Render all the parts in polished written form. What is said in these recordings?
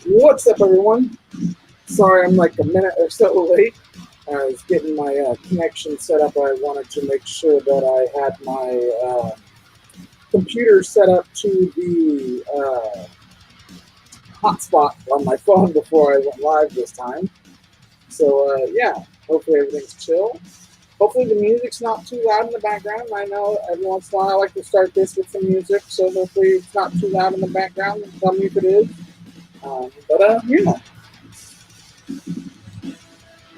What's up, everyone? Sorry, I'm like a minute or so late. I was getting my connection set up. I wanted to make sure that I had my computer set up to the hotspot on my phone before I went live this time. So, yeah, hopefully everything's chill. Hopefully the music's not too loud in the background. I know every once in a while I like to start this with some music, so hopefully it's not too loud in the background. Tell me if it is. Yeah.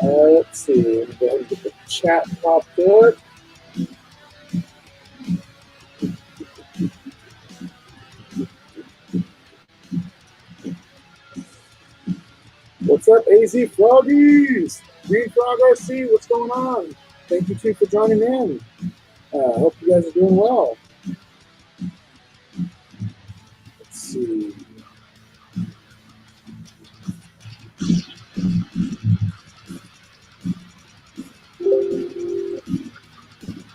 Let's see. Go ahead and get the chat popped up. What's up, AZ Froggies? Green Frog RC, what's going on? Thank you too for joining in. Hope you guys are doing well. Let's see.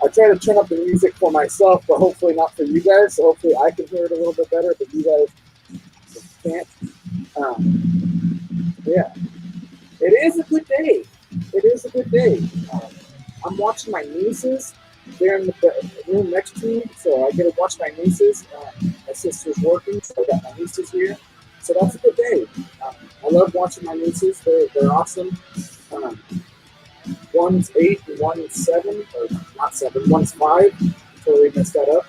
I try to turn up the music for myself, but hopefully not for you guys. So hopefully I can hear it a little bit better, but you guys can't. Yeah, it is a good day. It is a good day. I'm watching my nieces. They're in the room next to me, so I get to watch my nieces. My sister's working, so I got my nieces here. So that's a good day. I love watching my nieces. They're awesome. One's 8 and one's 7, or not 7, one's 5. Totally messed that up.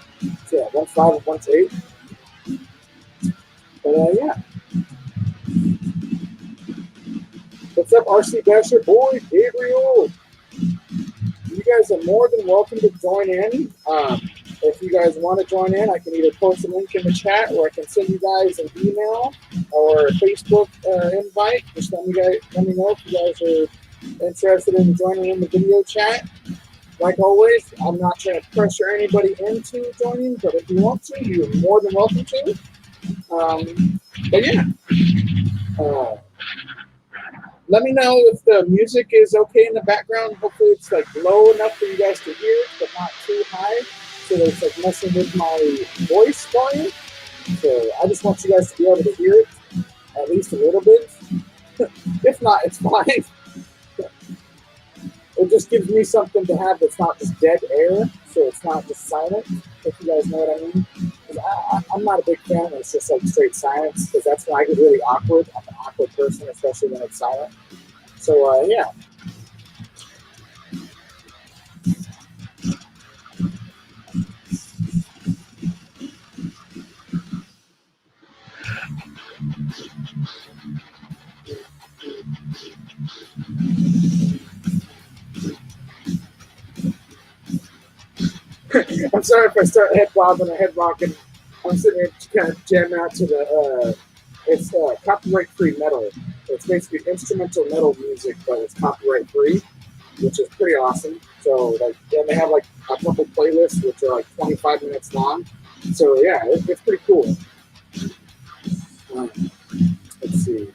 So yeah, one's 5 and one's 8. But yeah. What's up, RC Basher? Boy, Gabriel. You guys are more than welcome to join in. If you guys want to join in, I can either post a link in the chat or I can send you guys an email or a Facebook invite. Just let me know if you guys are interested in joining in the video chat. Like always, I'm not trying to pressure anybody into joining, but if you want to, you're more than welcome to. But yeah. Let me know if the music is okay in the background. Hopefully it's like low enough for you guys to hear it, but not too high, so that it's like messing with my voice volume. So I just want you guys to be able to hear it at least a little bit. If not, it's fine. It just gives me something to have that's not just dead air, so it's not just silent, if you guys know what I mean. I'm not a big fan when it's just like straight silence, because that's when I get really awkward. I'm an awkward person, especially when it's silent. So, yeah. I'm sorry if I start head bobbing or head rocking. I'm sitting here kind of jamming out to the, it's copyright-free metal. It's basically instrumental metal music, but it's copyright-free, which is pretty awesome. So, like, and they have, like, a couple playlists, which are, like, 25 minutes long. So, yeah, it's pretty cool. Let's see.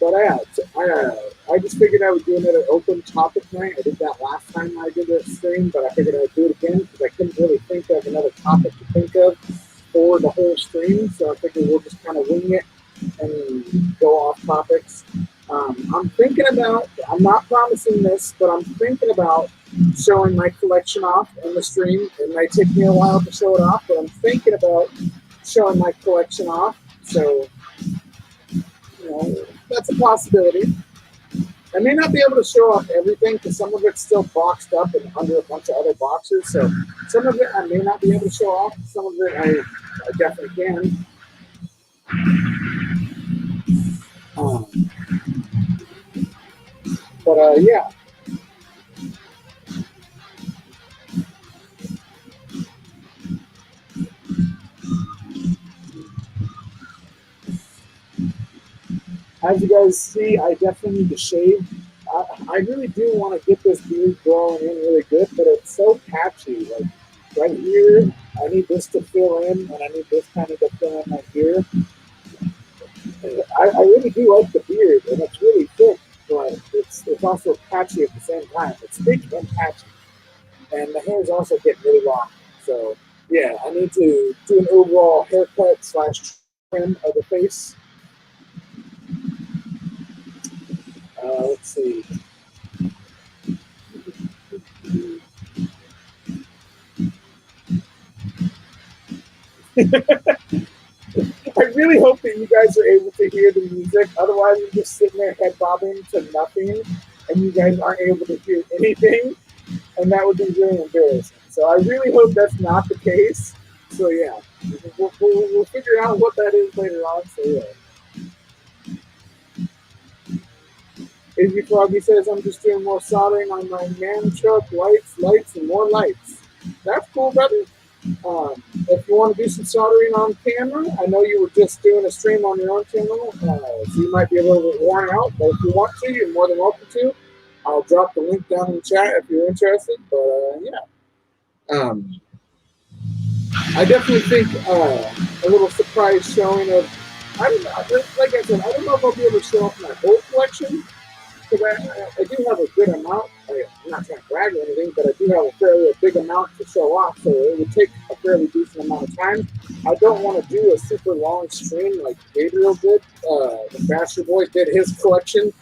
But I just figured I would do another open topic night. I did that last time I did a stream, but I figured I would do it again because I couldn't really think of another topic to think of for the whole stream. So I figured we'll just kind of wing it and go off topics. I'm thinking about, I'm not promising this, but I'm thinking about showing my collection off in the stream. It might take me a while to show it off, but I'm thinking about showing my collection off. So, you know, that's a possibility. I may not be able to show off everything because some of it's still boxed up and under a bunch of other boxes. So some of it I may not be able to show off. Some of it I definitely can. But yeah. As you guys see, I definitely need to shave. I really do want to get this beard growing in really good, but it's so patchy. Like right here, I need this to fill in, and I need this kind of to fill in right here. I really do like the beard, and it's really thick, but it's also patchy at the same time. It's thick and patchy, and the hairs also get really long. So yeah, I need to do an overall haircut / trim of the face. Let's see. I really hope that you guys are able to hear the music. Otherwise, I'm just sitting there head bobbing to nothing, and you guys aren't able to hear anything, and that would be really embarrassing. So I really hope that's not the case. So yeah, we'll figure out what that is later on. So yeah. Izzy Froggy says, I'm just doing more soldering on my man truck, lights, and more lights. That's cool, brother. If you want to do some soldering on camera, I know you were just doing a stream on your own channel, so you might be a little bit worn out, but if you want to, you're more than welcome to. I'll drop the link down in the chat if you're interested, but yeah. I definitely think a little surprise showing of, I don't know, like I said, I don't know if I'll be able to show off my whole collection, because I do have a good amount. I'm not trying to brag or anything, but I do have a fairly big amount to show off, so it would take a fairly decent amount of time. I don't want to do a super long stream like Gabriel did. The Basher Boy did his collection.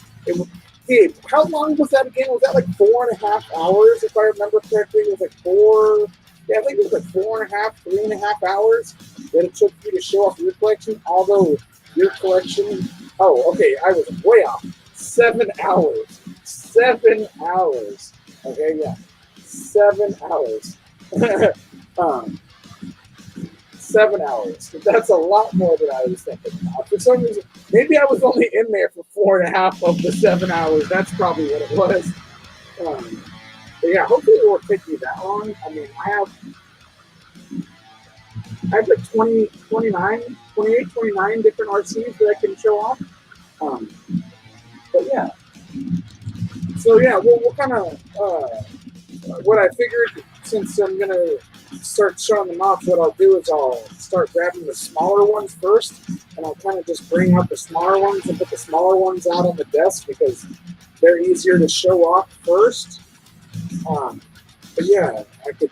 Gabe, how long was that again? Was that like 4.5 hours, if I remember correctly? It was like I think it was like 3.5 hours that it took you to show off your collection, although your collection, oh, okay, I was way off. 7 hours. 7 hours. Okay, yeah. 7 hours. 7 hours. That's a lot more than I was thinking. For some reason, maybe I was only in there for 4.5 of the 7 hours. That's probably what it was. But yeah, hopefully it won't take me that long. I mean, I have like 28, 29 different RCs that I can show off. But yeah. So yeah, we'll kind of, what I figured, since I'm going to start showing them off, what I'll do is I'll start grabbing the smaller ones first, and I'll kind of just bring out the smaller ones and put the smaller ones out on the desk because they're easier to show off first. But yeah, I could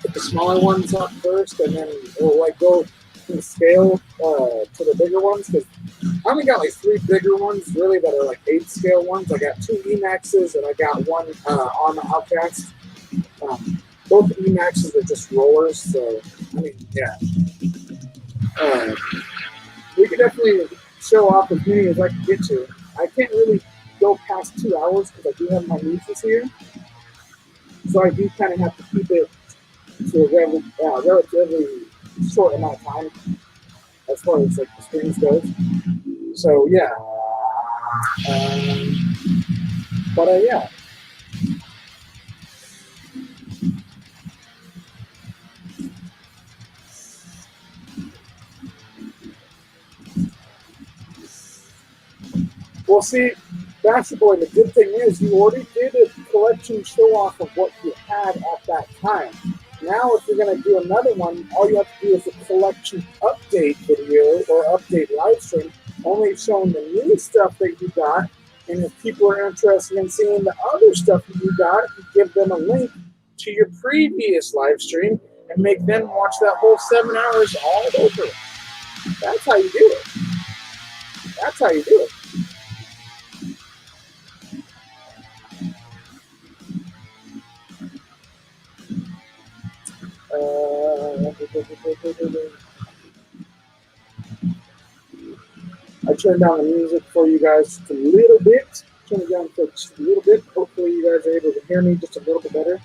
put the smaller ones up first, and then we'll like go from scale to the bigger ones, because I only got like 3 bigger ones really that are like 8 scale ones. I got 2 Emaxes and I got one on the Outcast. Both Emaxes are just rollers, so I mean, yeah. We could definitely show off as many as I can get to. I can't really go past 2 hours because I do have my nieces here, so I do kind of have to keep it to a relatively short amount of time as far as like the streams goes. So yeah, but yeah. Well, see, Basher Boy, the good thing is you already did a collection show off of what you had at that time. Now, if you're going to do another one, all you have to do is a collection update video or update live stream, only showing the new stuff that you got. And if people are interested in seeing the other stuff that you got, you give them a link to your previous live stream and make them watch that whole 7 hours all over. That's how you do it. That's how you do it. I turned down the music for you guys just a little bit. Turn it down for just a little bit. Hopefully you guys are able to hear me just a little bit better.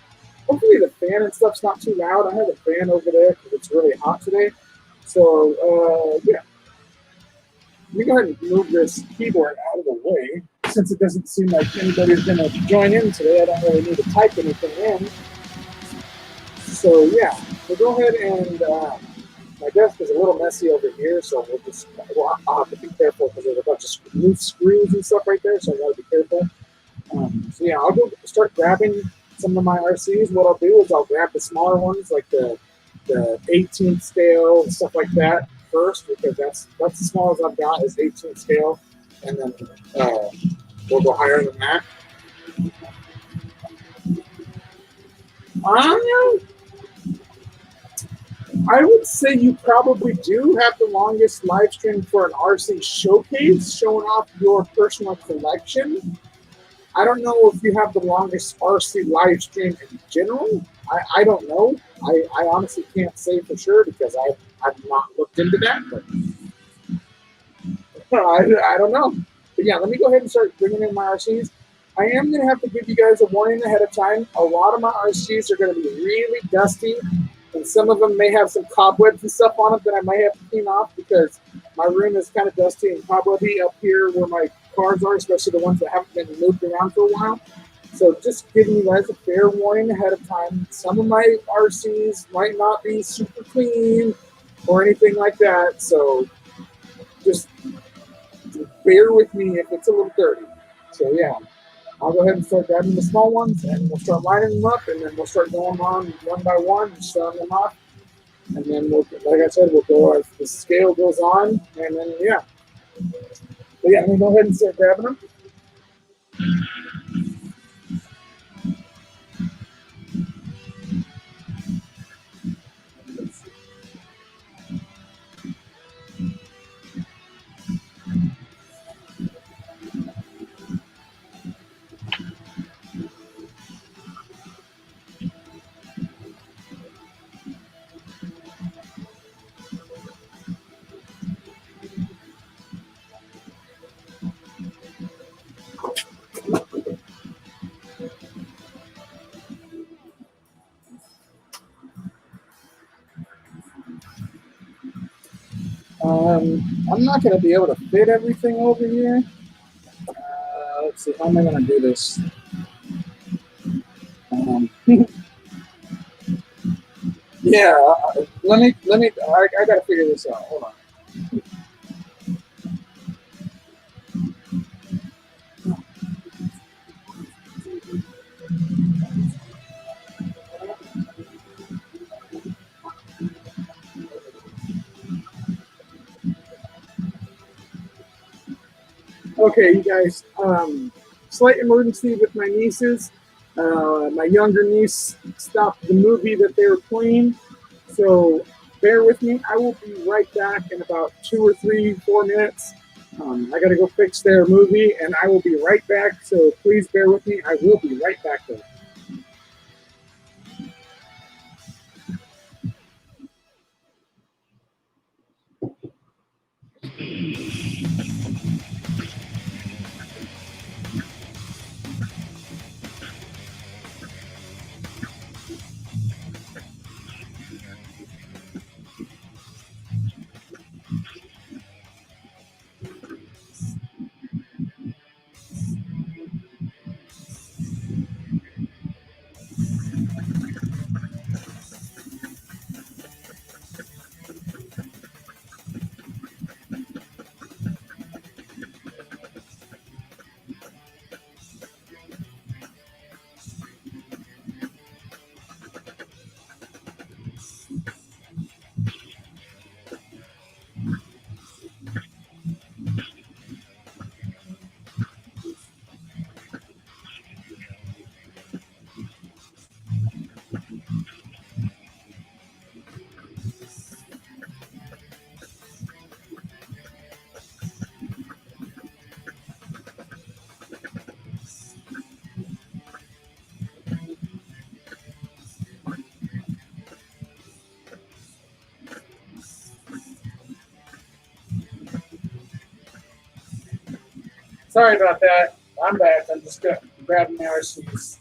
Hopefully the fan and stuff's not too loud. I have a fan over there because it's really hot today. So, yeah. Let me go ahead and move this keyboard out of the way. Since it doesn't seem like anybody's going to join in today, I don't really need to type anything in. So, yeah. We'll go ahead and... my desk is a little messy over here, so I'll have to be careful because there's a bunch of loose screws and stuff right there, so I gotta be careful. So yeah, I'll go start grabbing some of my RCs. What I'll do is I'll grab the smaller ones, like the 18th scale and stuff like that first, because that's the smallest I've got is 18th scale, and then we'll go higher than that. I would say you probably do have the longest live stream for an RC showcase showing off your personal collection. I don't know if you have the longest RC live stream in general. I don't know. I honestly can't say for sure because I've not looked into that, but I don't know. But yeah, let me go ahead and start bringing in my RCs. I am going to have to give you guys a warning ahead of time. A lot of my RCs are going to be really dusty, and some of them may have some cobwebs and stuff on them that I might have to clean off because my room is kind of dusty and cobwebby up here where my cars are, especially the ones that haven't been moved around for a while. So just giving you guys a fair warning ahead of time. Some of my RCs might not be super clean or anything like that. So just bear with me if it's a little dirty. So yeah, I'll go ahead and start grabbing the small ones and we'll start lining them up and then we'll start going on one by one and showing them off. And then we'll, like I said, we'll go as the scale goes on and then yeah. But yeah, I'm gonna go ahead and start grabbing them. I'm not gonna be able to fit everything over here. Let's see, how am I gonna do this? Um, yeah, let me. I gotta figure this out. Hold on. Okay, you guys. Slight emergency with my nieces. My younger niece stopped the movie that they were playing, so bear with me. I will be right back in about 2 or 3, 4 minutes. I got to go fix their movie, and I will be right back. So please bear with me. I will be right back though. Sorry about that. I'm back. I'm just grabbing my RCs.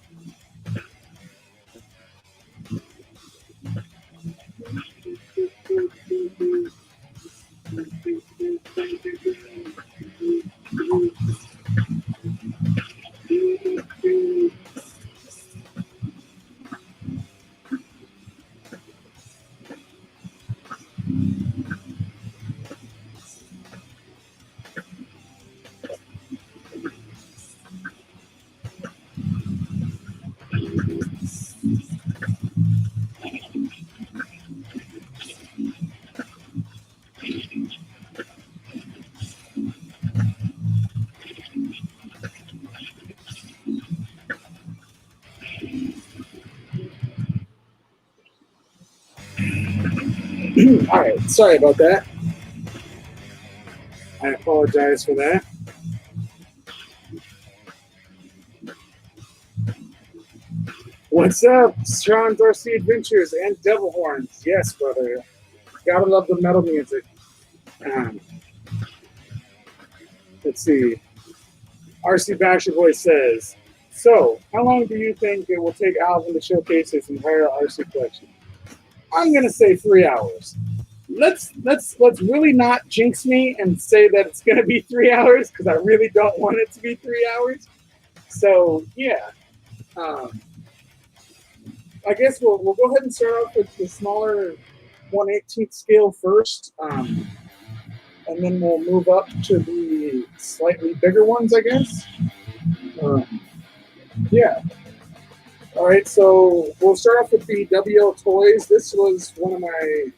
All right, sorry about that. I apologize for that. What's up, Sean's RC Adventures and Devil Horns? Yes, brother. Gotta love the metal music. Let's see. RC Basher Boy says, so, how long do you think it will take Alvin to showcase his entire RC collection? I'm gonna say 3 hours. Let's really not jinx me and say that it's gonna be 3 hours because I really don't want it to be 3 hours. So yeah, I guess we'll go ahead and start off with the smaller 1/18 scale first, and then we'll move up to the slightly bigger ones, I guess. Yeah. All right, so we'll start off with the WL Toys. This was one of my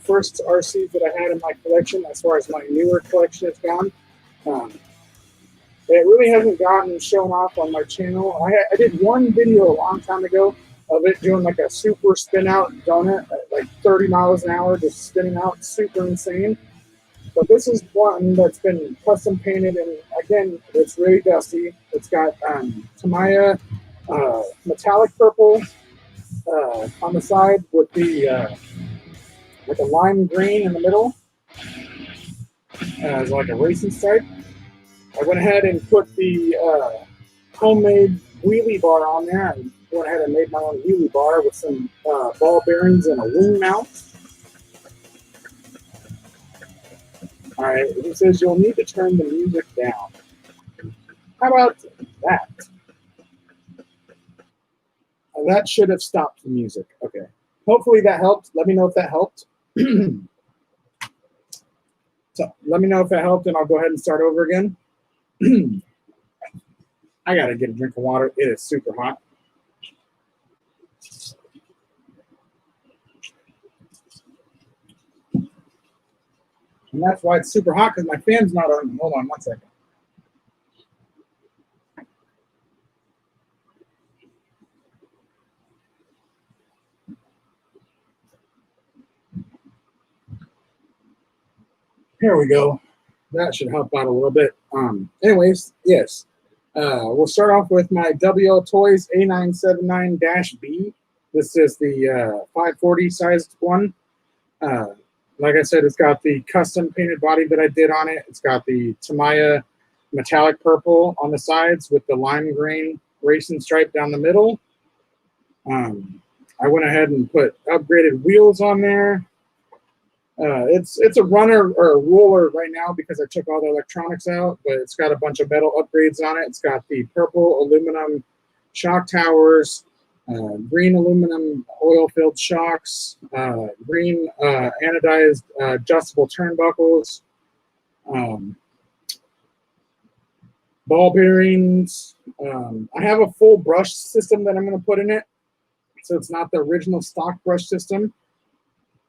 first RCs that I had in my collection as far as my newer collection has gone. It really hasn't gotten shown off on my channel. I did one video a long time ago of it doing like a super spin out donut at like 30 miles an hour, just spinning out, super insane. But this is one that's been custom painted, and again, it's really dusty. It's got Tamiya metallic purple on the side with the like a lime green in the middle as like a racing stripe. I went ahead and put the homemade wheelie bar on there. I went ahead and made my own wheelie bar with some ball bearings and a wing mount. All right, it says you'll need to turn the music down. How about that? That should have stopped the music. Okay. Hopefully that helped. Let me know if that helped. So let me know if that helped, and I'll go ahead and start over again. I gotta get a drink of water. It is super hot. And that's why it's super hot, because my fan's not on. Hold on one second. Here we go. That should help out a little bit. Anyways, yes. We'll start off with my WL Toys A979-B. This is the 540 sized one. Like I said, it's got the custom painted body that I did on it. It's got the Tamiya metallic purple on the sides with the lime green racing stripe down the middle. I went ahead and put upgraded wheels on there. It's a runner or a roller right now because I took all the electronics out, but it's got a bunch of metal upgrades on it. It's got the purple aluminum shock towers, green aluminum oil-filled shocks, green anodized adjustable turnbuckles, ball bearings. I have a full brush system that I'm going to put in it, so it's not the original stock brush system.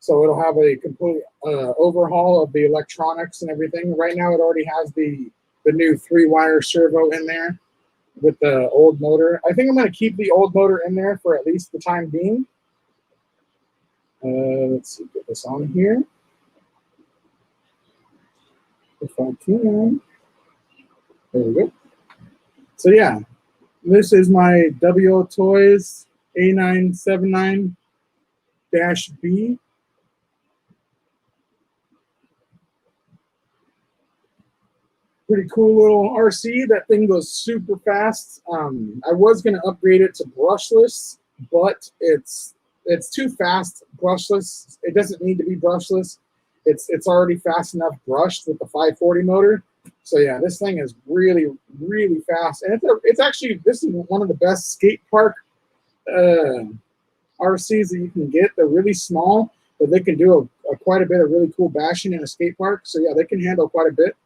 So it'll have a complete overhaul of the electronics and everything. Right now, it already has the new 3-wire servo in there with the old motor. I think I'm going to keep the old motor in there for at least the time being. Let's see, get this on here. If I can. There we go. So yeah, this is my WL Toys A979-B. Pretty cool little RC. That thing goes super fast. I was going to upgrade it to brushless, but it's too fast brushless. It doesn't need to be brushless. It's already fast enough brushed with the 540 motor. So yeah, this thing is really, really fast. And it's actually, this is one of the best skate park RCs that you can get. They're really small, but they can do quite a bit of really cool bashing in a skate park. So yeah, they can handle quite a bit.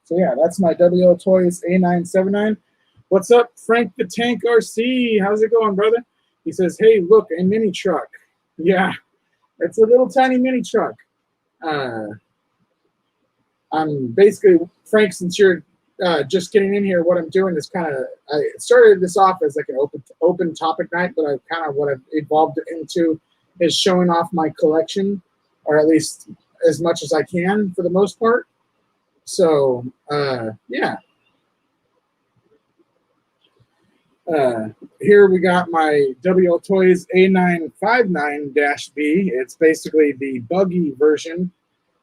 So yeah, that's my WL Toys A979. What's up, Frank the Tank RC? How's it going, brother? He says, hey, look, a mini truck. Yeah, it's a little tiny mini truck. I'm basically, Frank, since you're just getting in here, what I'm doing is kind of, I started this off as like an open topic night, but what I've evolved it into is showing off my collection, or at least as much as I can for the most part. So yeah. Here we got my WL Toys A959-B. It's basically the buggy version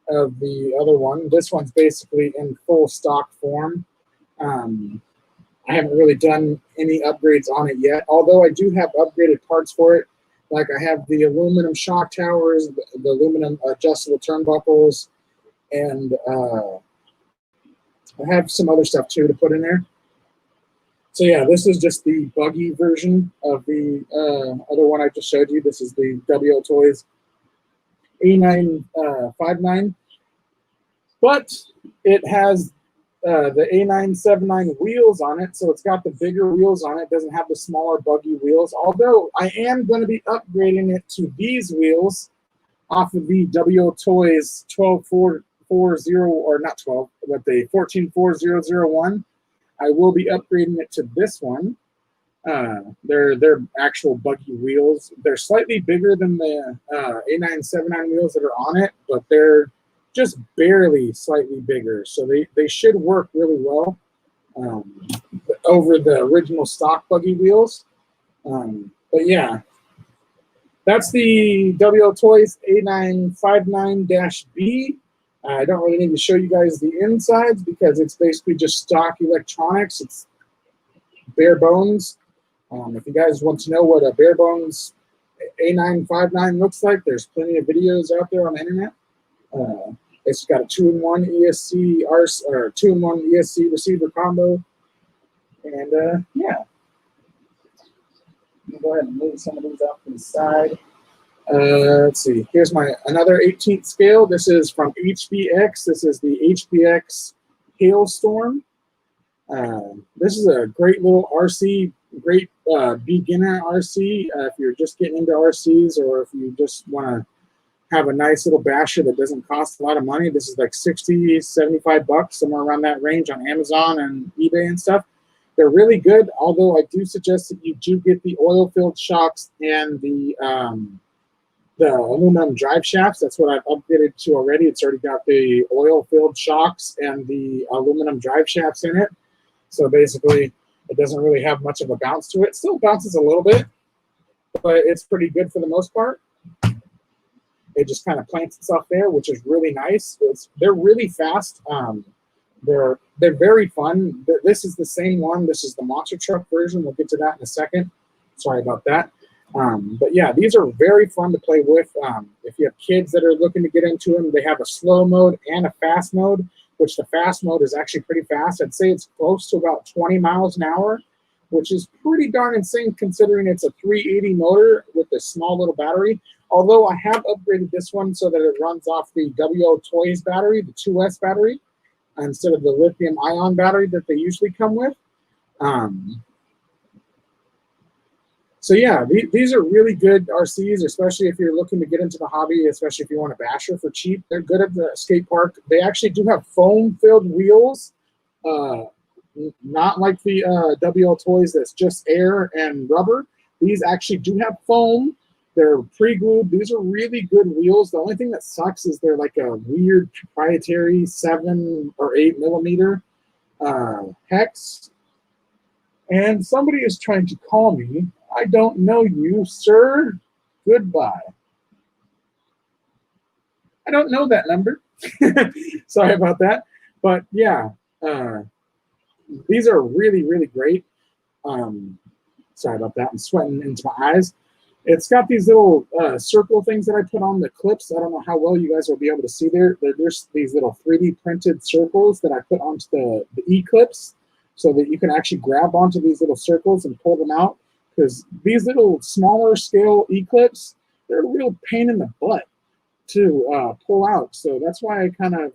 of the other one. This one's basically in full stock form. I haven't really done any upgrades on it yet, although I do have upgraded parts for it. Like I have the aluminum shock towers, the aluminum adjustable turnbuckles, and I have some other stuff too to put in there. So yeah, this is just the buggy version of the other one I just showed you. This is the WL Toys A959, but it has the A979 wheels on it, so it's got the bigger wheels on it. It doesn't have the smaller buggy wheels, although I am going to be upgrading it to these wheels off of the WL Toys 12440, or not 12, but the 144001. I will be upgrading it to this one. They're actual buggy wheels. They're slightly bigger than the A979 wheels that are on it, but they're just barely slightly bigger. So they should work really well over the original stock buggy wheels. But yeah, that's the WL Toys A959-B. I don't really need to show you guys the insides because it's basically just stock electronics. It's bare bones. If you guys want to know what a bare bones A959 looks like, there's plenty of videos out there on the internet. It's got a 2-in-1 ESC or 2-in-1 ESC receiver combo, and yeah. Let me go ahead and move some of these off to the side. Let's see. Here's my another 18th scale. This is from HBX. This is the HBX Hailstorm. This is a great little RC, great beginner RC. If you're just getting into RCs, or if you just want to have a nice little basher that doesn't cost a lot of money, this is like 60, 75 bucks, somewhere around that range on Amazon and eBay and stuff. They're really good, although I do suggest that you do get the oil-filled shocks and the aluminum drive shafts. That's what I've upgraded to already. It's already got the oil-filled shocks and the aluminum drive shafts in it. So basically, it doesn't really have much of a bounce to it. Still bounces a little bit, but it's pretty good for the most part. It just kind of plants itself there, which is really nice. They're really fast. They're very fun. This is the same one. This is the monster truck version. We'll get to that in a second. Sorry about that. But yeah, these are very fun to play with. If you have kids that are looking to get into them, they have a slow mode and a fast mode, which the fast mode is actually pretty fast. I'd say it's close to about 20 miles an hour, which is pretty darn insane considering it's a 380 motor with a small little battery. Although I have upgraded this one so that it runs off the WL Toys battery, the 2S battery, instead of the lithium-ion battery that they usually come with. So yeah, these are really good RCs, especially if you're looking to get into the hobby, especially if you want a basher for cheap. They're good at the skate park. They actually do have foam-filled wheels, not like the WL Toys that's just air and rubber. These actually do have foam. They're pre-glued. These are really good wheels. The only thing that sucks is they're like a weird proprietary 7 or 8 millimeter hex. And somebody is trying to call me. I don't know you, sir. Goodbye. I don't know that number. Sorry about that. But yeah, these are really, really great. Sorry about that. I'm sweating into my eyes. It's got these little circle things that I put on the clips. I don't know how well you guys will be able to see there. There's these little 3D printed circles that I put onto the E-clips so that you can actually grab onto these little circles and pull them out. Because these little smaller scale E-clips, they're a real pain in the butt to pull out. So that's why I kind of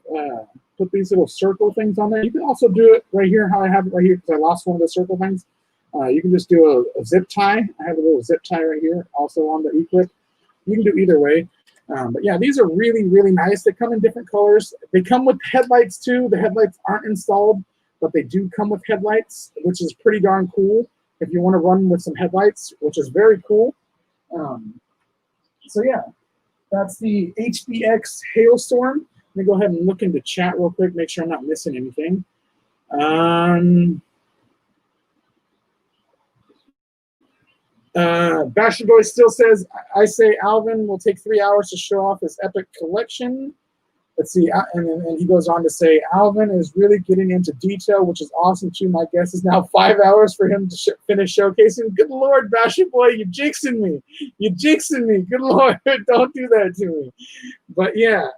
put these little circle things on there. You can also do it right here, how I have it right here, because I lost one of the circle things. You can just do a zip tie. I have a little zip tie right here, also on the E-clip. You can do either way. But yeah, these are really, really nice. They come in different colors. They come with headlights too. The headlights aren't installed, but they do come with headlights, which is pretty darn cool if you want to run with some headlights, which is very cool. So yeah, that's the HBX Hailstorm. Let me go ahead and look into chat real quick, make sure I'm not missing anything. Basher Boy still says, I say Alvin will take 3 hours to show off his epic collection. Let's see, and he goes on to say, Alvin is really getting into detail, which is awesome too. My guess is now 5 hours for him to finish showcasing. Good Lord, Basher Boy, you're jinxing me. You're jinxing me. Good Lord, don't do that to me. But yeah,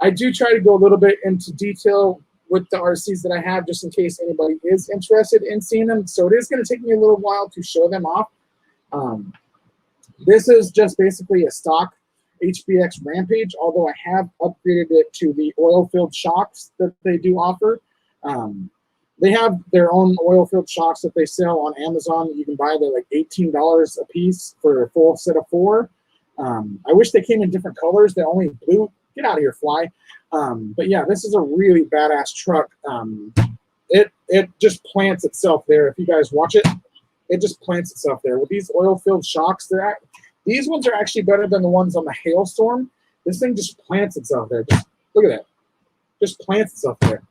I do try to go a little bit into detail with the RCs that I have, just in case anybody is interested in seeing them. So it is going to take me a little while to show them off. This is just basically a stock HBX Rampage, although I have upgraded it to the oil-filled shocks that they do offer. They have their own oil-filled shocks that they sell on Amazon. You can buy them like $18 a piece for a full set of 4. I wish they came in different colors. They're only blue. Get out of here, fly. But yeah, this is a really badass truck. It just plants itself there. If you guys watch it, it just plants itself there. With these oil-filled shocks, these ones are actually better than the ones on the Hailstorm. This thing just plants itself there. Just look at that. Just plants itself there.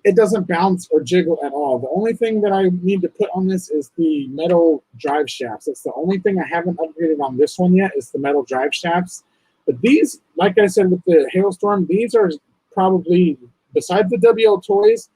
It doesn't bounce or jiggle at all. The only thing that I need to put on this is the metal drive shafts. That's the only thing I haven't upgraded on this one yet, is the metal drive shafts. But these, like I said with the Hailstorm, these are probably, besides the WL Toys,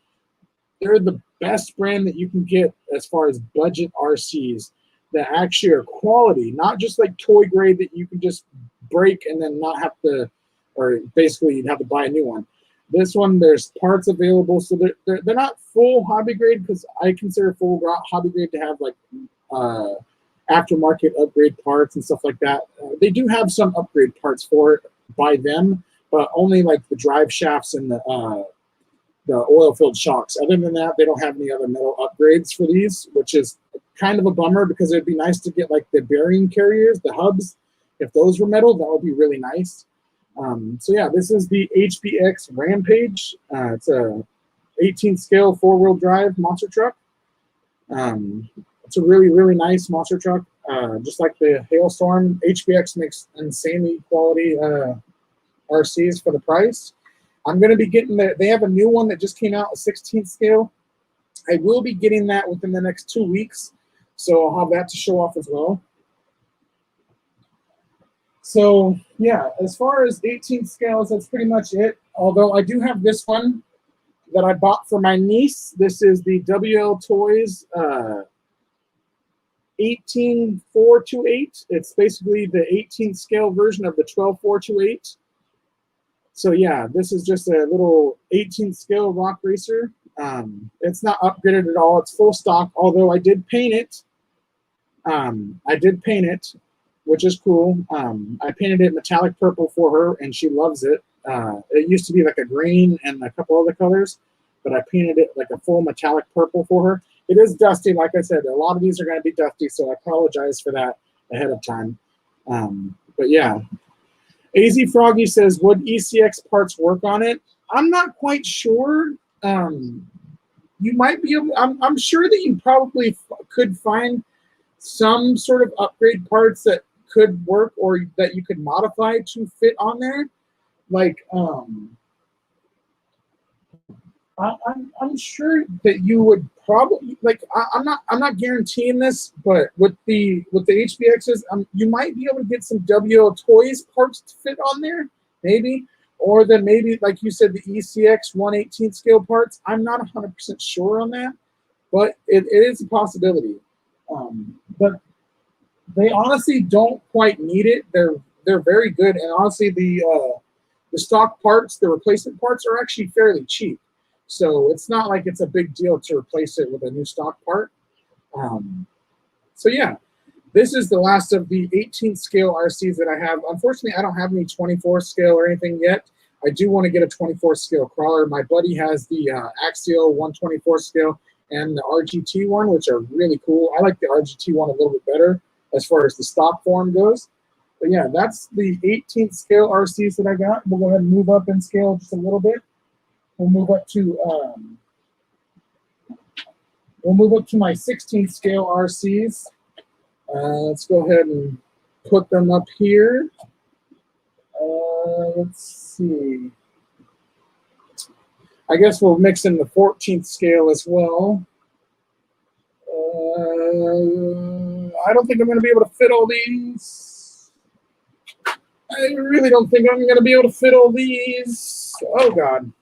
they're the best brand that you can get as far as budget RCs that actually are quality, not just like toy grade that you can just break and then not have to, or basically you'd have to buy a new one. This one, there's parts available, so they're not full hobby grade, because I consider full hobby grade to have like aftermarket upgrade parts and stuff like that. They do have some upgrade parts for it by them, but only like the drive shafts and the oil-filled shocks. Other than that, they don't have any other metal upgrades for these, which is kind of a bummer, because it'd be nice to get like the bearing carriers, the hubs. If those were metal, that would be really nice. So yeah, this is the HBX Rampage. It's a 18 scale 4-wheel drive monster truck. It's a really, really nice monster truck. Just like the Hailstorm, HBX makes insanely quality RCs for the price. I'm going to be getting they have a new one that just came out, a 16th scale. I will be getting that within the next 2 weeks, so I'll have that to show off as well. So yeah, as far as 18th scales, that's pretty much it. Although I do have this one that I bought for my niece. This is the WL Toys 18428. It's basically the 18th scale version of the 12428. So yeah, this is just a little 18th scale rock racer. It's not upgraded at all. It's full stock, although I did paint it. Which is cool. I painted it metallic purple for her, and she loves it. It used to be like a green and a couple other colors, but I painted it like a full metallic purple for her. It is dusty, like I said. A lot of these are going to be dusty, so I apologize for that ahead of time. But yeah. AZ Froggy says, would ECX parts work on it? I'm not quite sure. You might be able, I'm sure that you probably could find some sort of upgrade parts that could work, or that you could modify to fit on there. Like, I'm sure that you would probably, like, I'm not guaranteeing this, but with the HBXs, you might be able to get some WL Toys parts to fit on there, maybe, or then maybe, like you said, the ECX 1/18 scale parts. I'm not 100% sure on that, but it is a possibility. But they honestly don't quite need it. They're very good, and honestly, the stock parts, the replacement parts, are actually fairly cheap. So it's not like it's a big deal to replace it with a new stock part. So yeah, this is the last of the 18th scale RCs that I have. Unfortunately, I don't have any 24 scale or anything yet. I do want to get a 24 scale crawler. My buddy has the Axial 124 scale and the RGT one, which are really cool. I like the RGT one a little bit better as far as the stock form goes. But yeah, that's the 18th scale RCs that I got. We'll go ahead and move up in scale just a little bit. We'll move up to my 16th scale RCs. Let's go ahead and put them up here. Let's see. I guess we'll mix in the 14th scale as well. I don't think I'm going to be able to fit all these. I really don't think I'm going to be able to fit all these. Oh, God.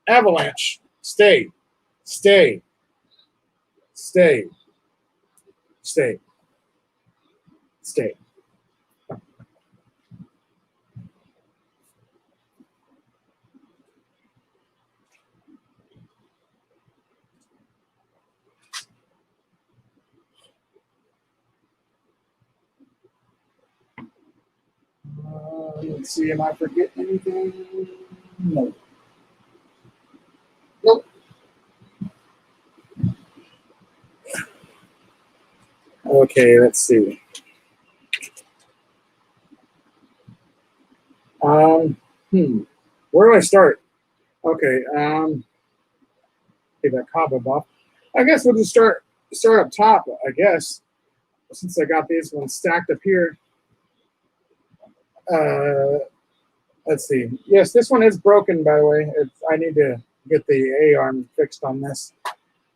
Avalanche. Stay. Stay. Stay. Stay. Stay. Let's see, am I forgetting anything? No. Nope. Okay, let's see. Where do I start? Okay, get that cobweb off. I guess we'll just start up top, I guess, since I got these ones stacked up here. Let's see. Yes, this one is broken, by the way. I need to get the A-arm fixed on this.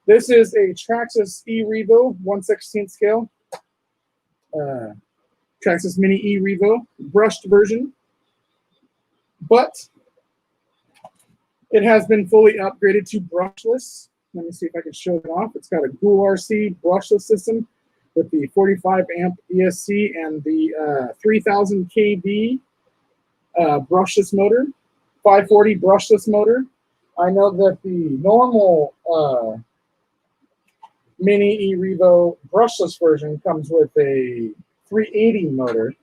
This is a Traxxas E-Revo 1/16 scale. Traxxas Mini E-Revo, brushed version. But it has been fully upgraded to brushless. Let me see if I can show it off. It's got a Ghoul RC brushless system with the 45 amp ESC and the 3000 kV brushless motor, 540 brushless motor. I know that the normal Mini E-Revo brushless version comes with a 380 motor.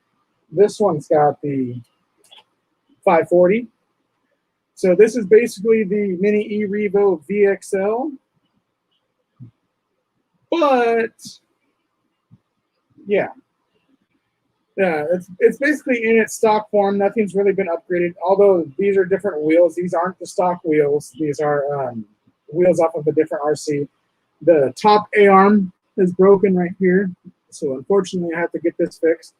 This one's got the 540. So this is basically the Mini E-Revo VXL. But yeah. Yeah, it's basically in its stock form. Nothing's really been upgraded. Although these are different wheels. These aren't the stock wheels. These are wheels off of a different RC. The top A-arm is broken right here. So unfortunately, I have to get this fixed.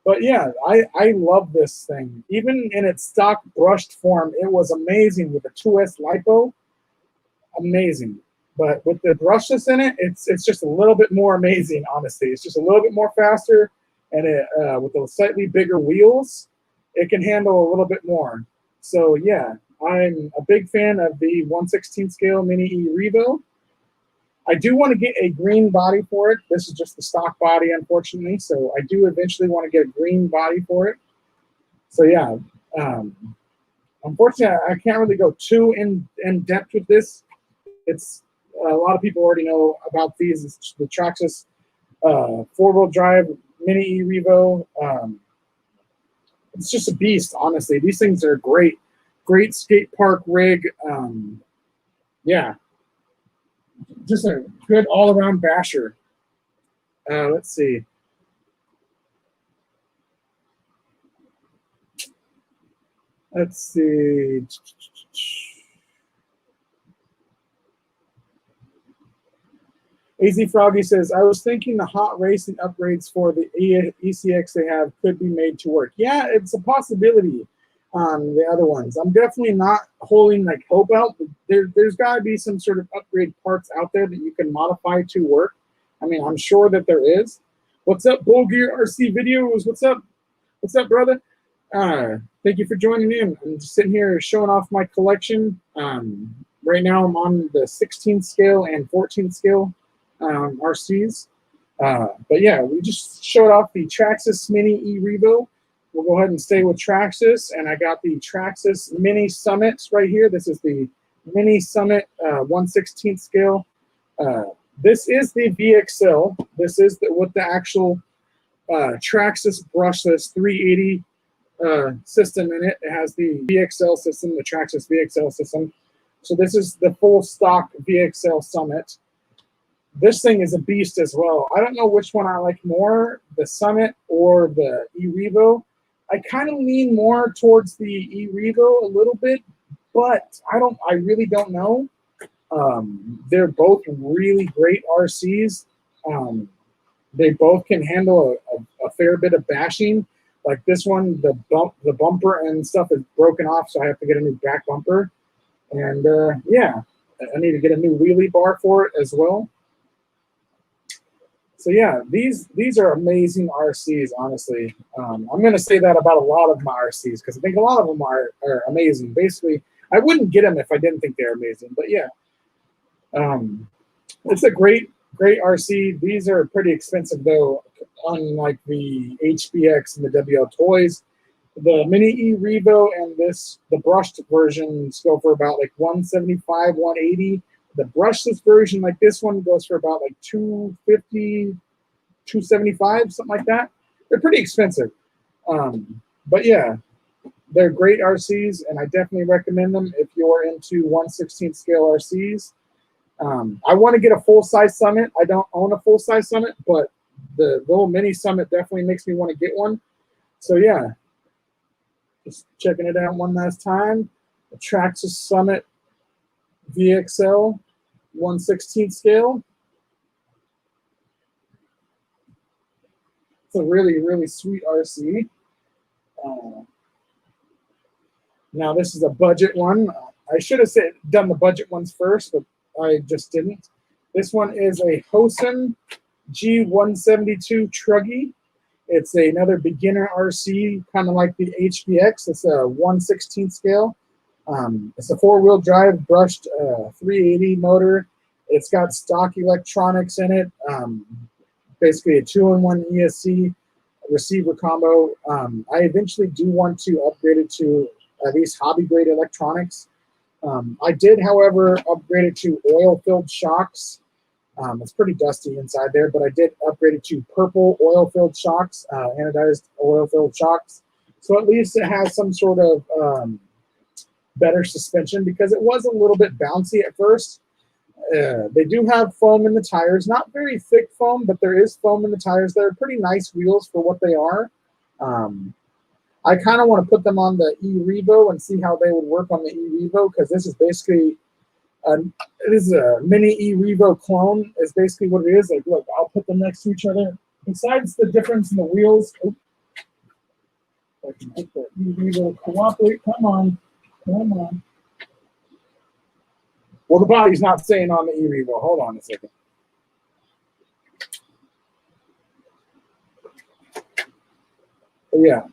But yeah, I love this thing. Even in its stock brushed form, it was amazing with the 2S LiPo. Amazing. But with the brushless in it, it's just a little bit more amazing, honestly. It's just a little bit more faster. And with those slightly bigger wheels, it can handle a little bit more. So yeah, I'm a big fan of the 1/16 scale Mini E-Revo. I do want to get a green body for it. This is just the stock body, unfortunately. So I do eventually want to get a green body for it. So yeah, unfortunately, I can't really go too in depth with this. It's a lot of people already know about these. It's the Traxxas 4-wheel drive Mini E-Revo. It's just a beast, honestly. These things are great. Great skate park rig. Yeah. Just a good all-around basher. Let's see. Let's see. AZ Froggy says, I was thinking the hot racing upgrades for the ECX they have could be made to work. Yeah, it's a possibility on the other ones. I'm definitely not holding like hope out. But there's got to be some sort of upgrade parts out there that you can modify to work. I mean, I'm sure that there is. What's up, Bull Gear RC Videos? What's up? What's up, brother? Thank you for joining in. I'm just sitting here showing off my collection. Right now I'm on the 16th scale and 14th scale RCs. But yeah, we just showed off the Traxxas Mini E-Revo. We'll go ahead and stay with Traxxas, and I got the Traxxas Mini Summit right here. This is the Mini Summit 1/16 scale. This is the VXL. This is with the actual Traxxas brushless 380 system in it. It has the VXL system, the Traxxas VXL system. So this is the full stock VXL Summit. This thing is a beast as well. I don't know which one I like more, the Summit or the E-Revo. I kind of lean more towards the E-Revo a little bit, but I really don't know. They're both really great RCs. They both can handle a fair bit of bashing. Like this one, the bumper and stuff is broken off, so I have to get a new back bumper. And yeah, I need to get a new wheelie bar for it as well. So yeah, these are amazing RCs. Honestly, I'm going to say that about a lot of my RCs because I think a lot of them are amazing. Basically, I wouldn't get them if I didn't think they're amazing. But yeah, it's a great RC. These are pretty expensive though, unlike the HBX and the WL Toys. The Mini E Revo and the brushed versions go for about like 175, 180. The brushless version, like this one, goes for about like 250, 275, something like that. They're pretty expensive. But yeah, they're great RCs, and I definitely recommend them if you're into 1/16 scale RCs. I want to get a full-size Summit. I don't own a full-size Summit, but the little mini Summit definitely makes me want to get one. So yeah, just checking it out one last time. The Traxxas Summit VXL 1/16 scale. It's a really sweet RC. Now this is a budget one. I should have done the budget ones first, but I just didn't. This one is a Hosen G172 Truggy. It's another beginner RC, kind of like the HBX. It's a 1/16 scale. It's a four-wheel drive brushed 380 motor. It's got stock electronics in it. Basically a 2-in-1 ESC receiver combo. I eventually do want to upgrade it to at least hobby-grade electronics. I did, however, upgrade it to oil-filled shocks. It's pretty dusty inside there, but I did upgrade it to purple oil-filled shocks, anodized oil-filled shocks. So at least it has some sort of better suspension because it was a little bit bouncy at first. They do have foam in the tires, not very thick foam, but there is foam in the tires. They're pretty nice wheels for what they are. I kind of want to put them on the E-Revo and see how they would work on the E-Revo because this is basically it is a mini E-Revo clone is basically what it is. Like, look, I'll put them next to each other. Besides the difference in the wheels, I can make the E-Revo cooperate. Come on. Well, the body's not staying on the E-Revo. Hold on a second. But yeah.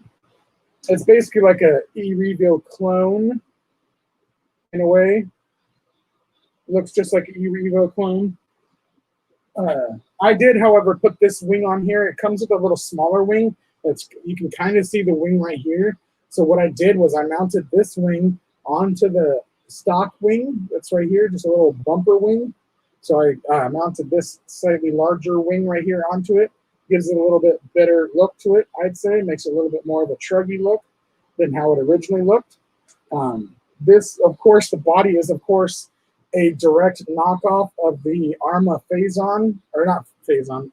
It's basically like a E-Revo clone in a way. It looks just like an E-Revo clone. I did, however, put this wing on here. It comes with a little smaller wing. You can kind of see the wing right here. So what I did was I mounted this wing onto the stock wing that's right here, just a little bumper wing. So I mounted this slightly larger wing right here onto it. Gives it a little bit better look to it, I'd say. Makes it a little bit more of a truggy look than how it originally looked. This, of course, the body is, of course, a direct knockoff of the Arrma Phazon, or not Phazon.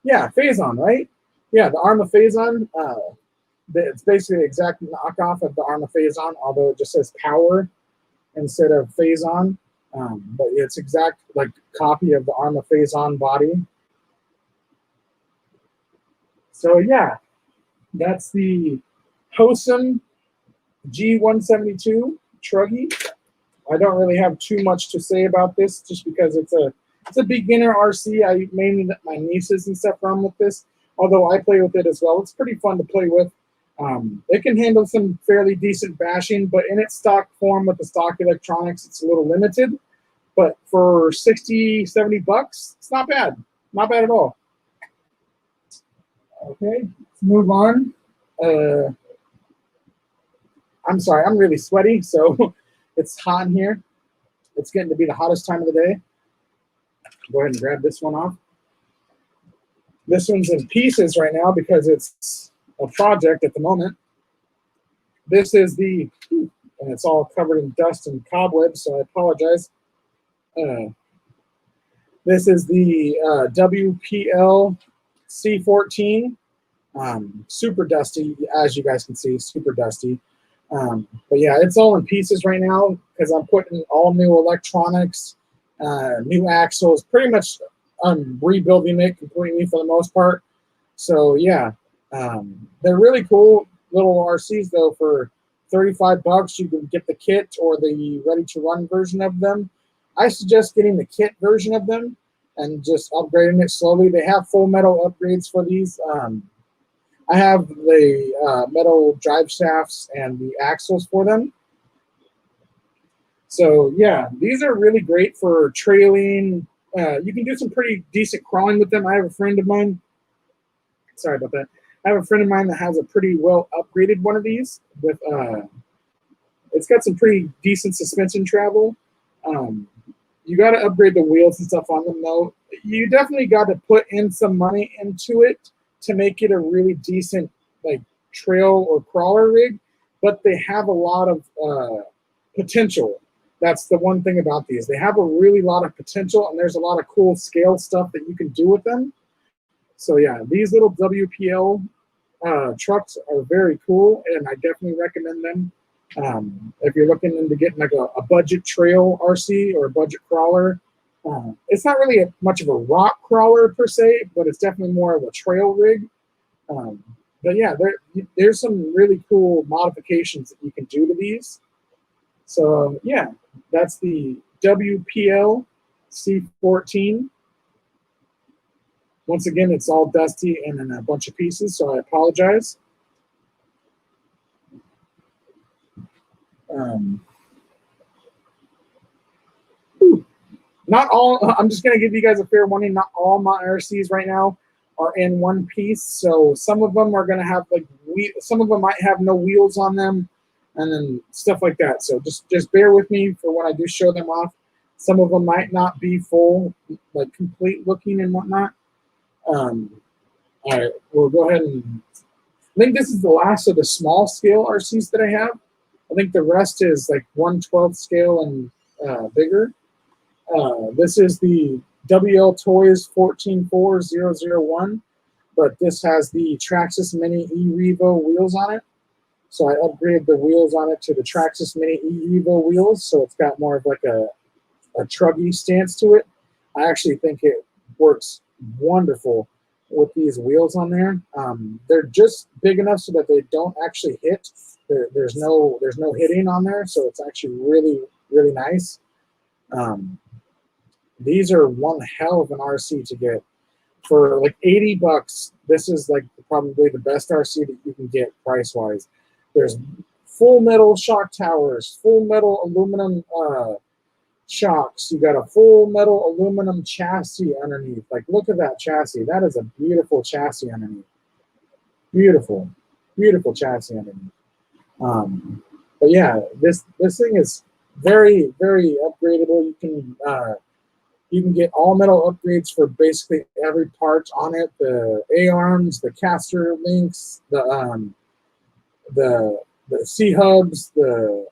Yeah, Phazon, right? Yeah, the Arrma Phazon. It's basically an exact knockoff of the Arrma Phazon, although it just says Power instead of Phazon. But it's exact like copy of the Arrma Phazon body. So yeah, that's the Hosen G172 Truggy. I don't really have too much to say about this, just because it's a beginner RC. I mainly let my nieces and stuff run with this, although I play with it as well. It's pretty fun to play with. It can handle some fairly decent bashing, but in its stock form with the stock electronics, it's a little limited. But for 60, 70 bucks, it's not bad. Not bad at all. Okay, let's move on. I'm sorry, I'm really sweaty, so it's hot in here. It's getting to be the hottest time of the day. Go ahead and grab this one off. This one's in pieces right now because it's a project at the moment. This is and it's all covered in dust and cobwebs, so I apologize. This is the WPL C14. Super dusty, as you guys can see, super dusty. But yeah, it's all in pieces right now because I'm putting all new electronics, new axles, pretty much I'm rebuilding it completely for the most part. So yeah, they're really cool little RCs though. For 35 bucks, you can get the kit or the ready to run version of them. I suggest getting the kit version of them and just upgrading it slowly. They have full metal upgrades for these. I have the metal drive shafts and the axles for them. So yeah, these are really great for trailing. You can do some pretty decent crawling with them. I have a friend of mine. Sorry about that. I have a friend of mine that has a pretty well upgraded one of these with. It's got some pretty decent suspension travel. You got to upgrade the wheels and stuff on them though. You definitely got to put in some money into it to make it a really decent like trail or crawler rig. But they have a lot of potential. That's the one thing about these. They have a really lot of potential, and there's a lot of cool scale stuff that you can do with them. So yeah, these little WPL trucks are very cool, and I definitely recommend them. If you're looking into getting like a budget trail RC or a budget crawler, it's not really much of a rock crawler per se, but it's definitely more of a trail rig. But yeah, there's some really cool modifications that you can do to these. So yeah, that's the WPL C14. Once again, it's all dusty and in a bunch of pieces, so I apologize. Not all, I'm just going to give you guys a fair warning, not all my RCs right now are in one piece. So some of them are going to have like, some of them might have no wheels on them and then stuff like that. So just bear with me for when I do show them off. Some of them might not be full, like complete looking and whatnot. All right, we'll go ahead and, I think this is the last of the small scale RCs that I have. I think the rest is like 1/12 scale and bigger. This is the WL Toys 144001, but this has the Traxxas Mini E-Revo wheels on it. So I upgraded the wheels on it to the Traxxas Mini E-Revo wheels, so it's got more of like a truggy stance to it. I actually think it works wonderful with these wheels on there. They're just big enough so that they don't actually hit. There's no hitting on there, so it's actually really, really nice. These are one hell of an RC to get. For like 80 bucks, this is like probably the best RC that you can get price-wise. There's full metal shock towers, full metal aluminum shocks. You got a full metal aluminum chassis underneath. Like, look at that chassis. That is a beautiful chassis underneath. Beautiful, beautiful chassis underneath. But yeah, this thing is very, very upgradable. You can get all metal upgrades for basically every part on it. The A-arms, the caster links, the C-hubs, the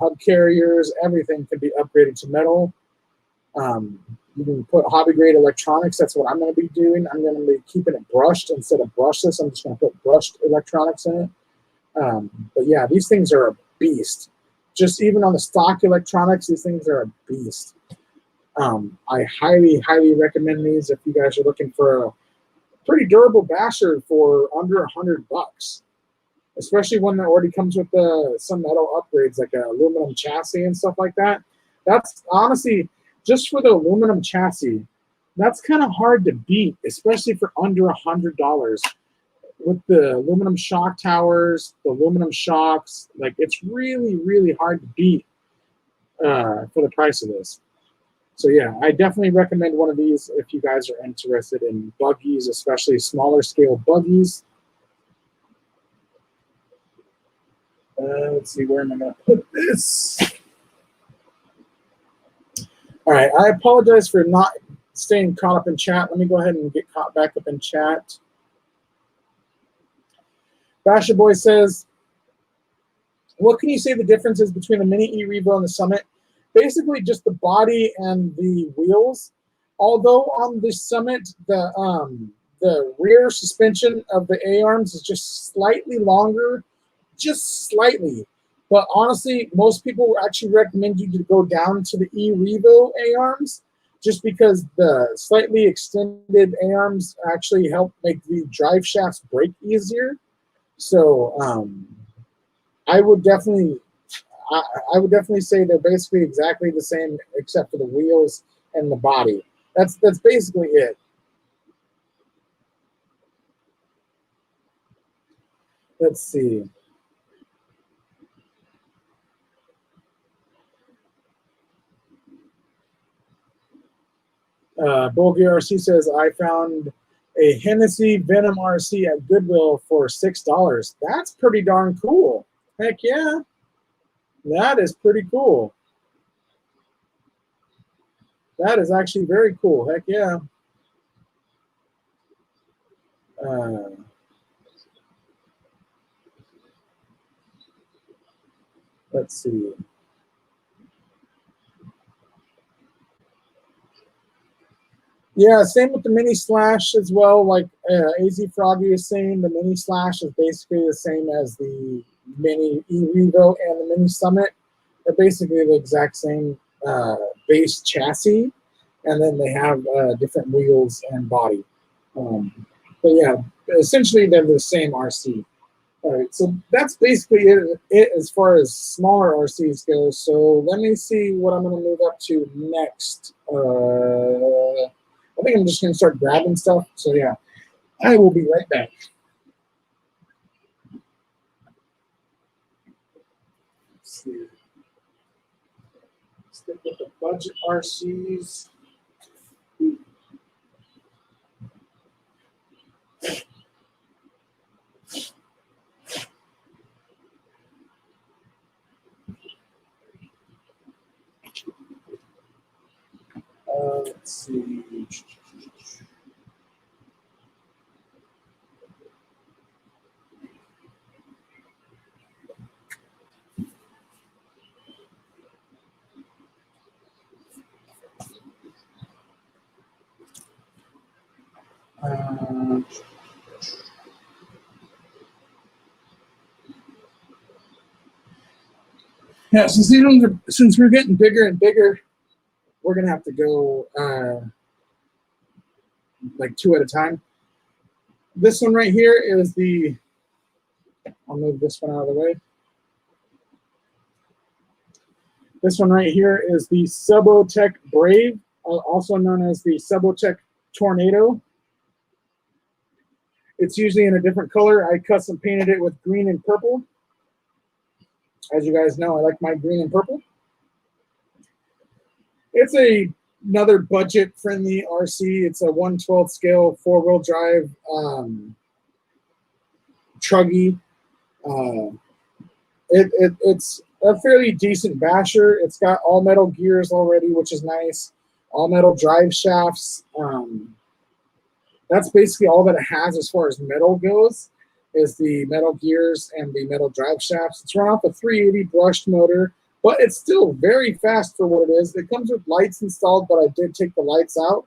hub carriers, everything can be upgraded to metal. You can put hobby-grade electronics. That's what I'm going to be doing. I'm going to be keeping it brushed instead of brushless. I'm just going to put brushed electronics in it. But yeah, these things are a beast. Just even on the stock electronics, these things are a beast. I highly, highly recommend these if you guys are looking for a pretty durable basher for under $100, especially one that already comes with some metal upgrades like an aluminum chassis and stuff like that. That's honestly, just for the aluminum chassis, that's kind of hard to beat, especially for under $100. With the aluminum shock towers, the aluminum shocks, like it's really, really hard to beat for the price of this. So yeah, I definitely recommend one of these if you guys are interested in buggies, especially smaller scale buggies. Let's see, where am I going to put this? All right, I apologize for not staying caught up in chat. Let me go ahead and get caught back up in chat. Basher Boy says, what can you say the difference is between the Mini E-Revo and the Summit? Basically just the body and the wheels. Although on the Summit, the rear suspension of the A-arms is just slightly longer, just slightly. But honestly, most people actually recommend you to go down to the E-Revo A-arms. just because the slightly extended A-arms actually help make the drive shafts break easier. So I would definitely say they're basically exactly the same except for the wheels and the body. That's basically it. Let's see. Bulgar RC says, I found a Hennessy Venom RC at Goodwill for $6. That's pretty darn cool. Heck yeah. That is pretty cool. That is actually very cool. Heck yeah. Let's see. Yeah, same with the Mini Slash as well. Like AZ Froggy is saying, the Mini Slash is basically the same as the Mini E-Revo and the Mini Summit. They're basically the exact same base chassis, and then they have different wheels and body. But yeah, essentially they're the same RC. All right, so that's basically it as far as smaller RCs go. So let me see what I'm going to move up to next. I think I'm just going to start grabbing stuff. So yeah, I will be right back. Let's see. Stick with the budget RCs. Let's see. Yeah, since we're getting bigger and bigger, we're gonna have to go like two at a time. This one right here is the. I'll move this one out of the way. This one right here is the Subotech Brave, also known as the Subotech Tornado. It's usually in a different color. I custom painted it with green and purple. As you guys know, I like my green and purple. It's another budget-friendly RC. It's a 1/12 scale four-wheel drive truggy. It's a fairly decent basher. It's got all metal gears already, which is nice. All metal drive shafts. That's basically all that it has as far as metal goes, is the metal gears and the metal drive shafts. It's run off a 380 brushed motor, but it's still very fast for what it is. It comes with lights installed, but I did take the lights out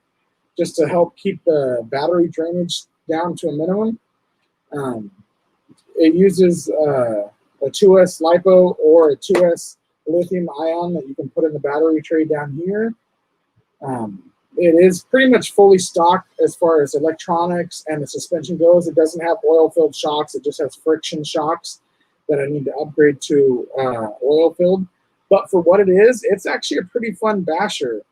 just to help keep the battery drainage down to a minimum. It uses a 2S LiPo or a 2S lithium ion that you can put in the battery tray down here. It is pretty much fully stocked as far as electronics and the suspension goes. It doesn't have oil-filled shocks. It just has friction shocks that I need to upgrade to oil-filled. But for what it is, it's actually a pretty fun basher.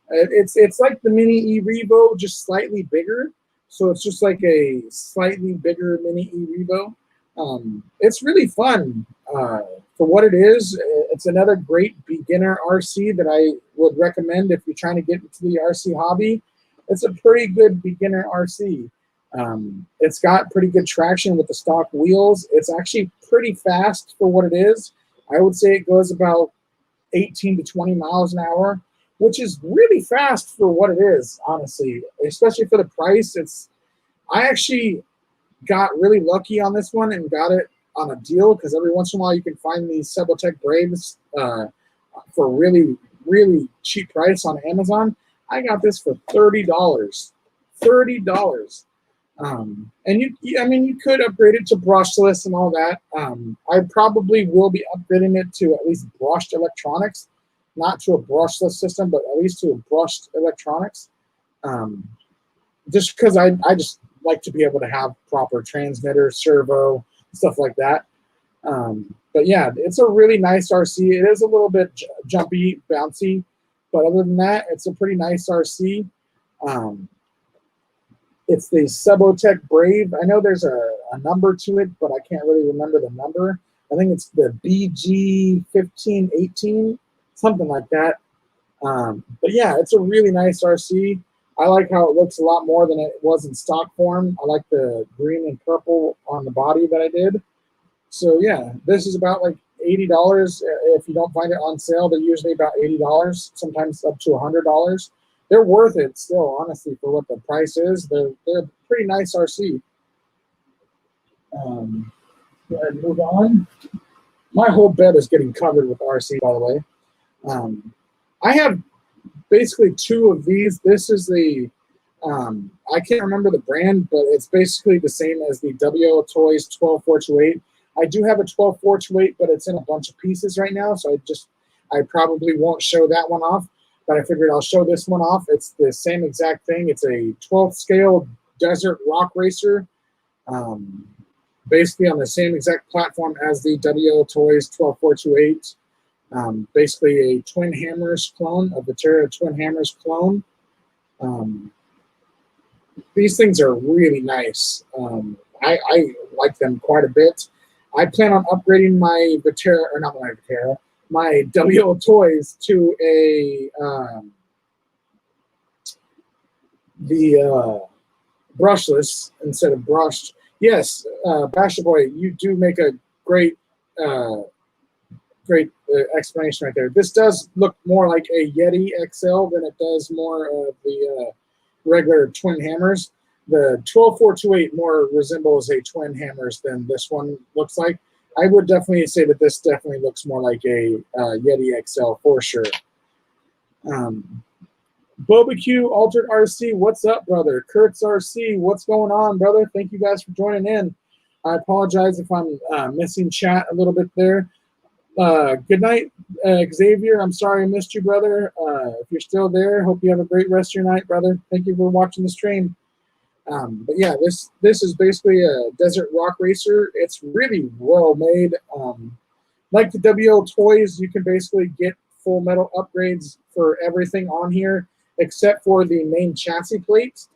It's like the Mini E-Revo, just slightly bigger. So it's just like a slightly bigger Mini E-Revo. It's really fun. For what it is, it's another great beginner RC that I would recommend if you're trying to get into the RC hobby. It's a pretty good beginner RC. It's got pretty good traction with the stock wheels. It's actually pretty fast for what it is. I would say it goes about 18 to 20 miles an hour, which is really fast for what it is, honestly, especially for the price. I actually got really lucky on this one and got it on a deal, because every once in a while you can find these Subotech Braves for a really, really cheap price on Amazon. I got this for $30. $30. And you could upgrade it to brushless and all that. I probably will be upgrading it to at least brushed electronics, not to a brushless system, but at least to a brushed electronics. Just because I just like to be able to have proper transmitter, servo, stuff like that. But yeah, it's a really nice RC. It is a little bit jumpy, bouncy, but other than that, it's a pretty nice RC. It's the Subotech Brave. I know there's a number to it, but I can't really remember the number. I think it's the BG1518, something like that. But yeah, it's a really nice RC. I like how it looks a lot more than it was in stock form. I like the green and purple on the body that I did. So yeah, this is about like $80. If you don't find it on sale, they're usually about $80, sometimes up to $100. They're worth it still, honestly, for what the price is. They're pretty nice RC. Go ahead and move on. My whole bed is getting covered with RC, by the way. I have basically two of these. This is the, I can't remember the brand, but it's basically the same as the WO Toys 12428. I do have a 12428, but it's in a bunch of pieces right now, so I probably won't show that one off. But I figured I'll show this one off. It's the same exact thing. It's a 12th scale desert rock racer, basically on the same exact platform as the WO Toys 12428. Basically a Twin Hammers clone, a Vatera Twin Hammers clone. These things are really nice. I like them quite a bit. I plan on upgrading my Vatera, or not my Vatera, my WO Toys to a brushless instead of brushed. Yes, Basher Boy, you do make a great explanation right there. This does look more like a Yeti XL than it does more of the regular Twin Hammers. The 12428 more resembles a Twin Hammers than this one looks like. I would definitely say that this definitely looks more like a Yeti XL for sure. Bobecue Altered RC, what's up, brother? Kurtz RC, what's going on, brother? Thank you guys for joining in. I apologize if I'm missing chat a little bit there. Good night, Xavier. I'm sorry I missed you, brother. If you're still there, hope you have a great rest of your night, brother. Thank you for watching the stream. But yeah, this is basically a desert rock racer. It's really well made. Like the WO Toys, you can basically get full metal upgrades for everything on here except for the main chassis plate.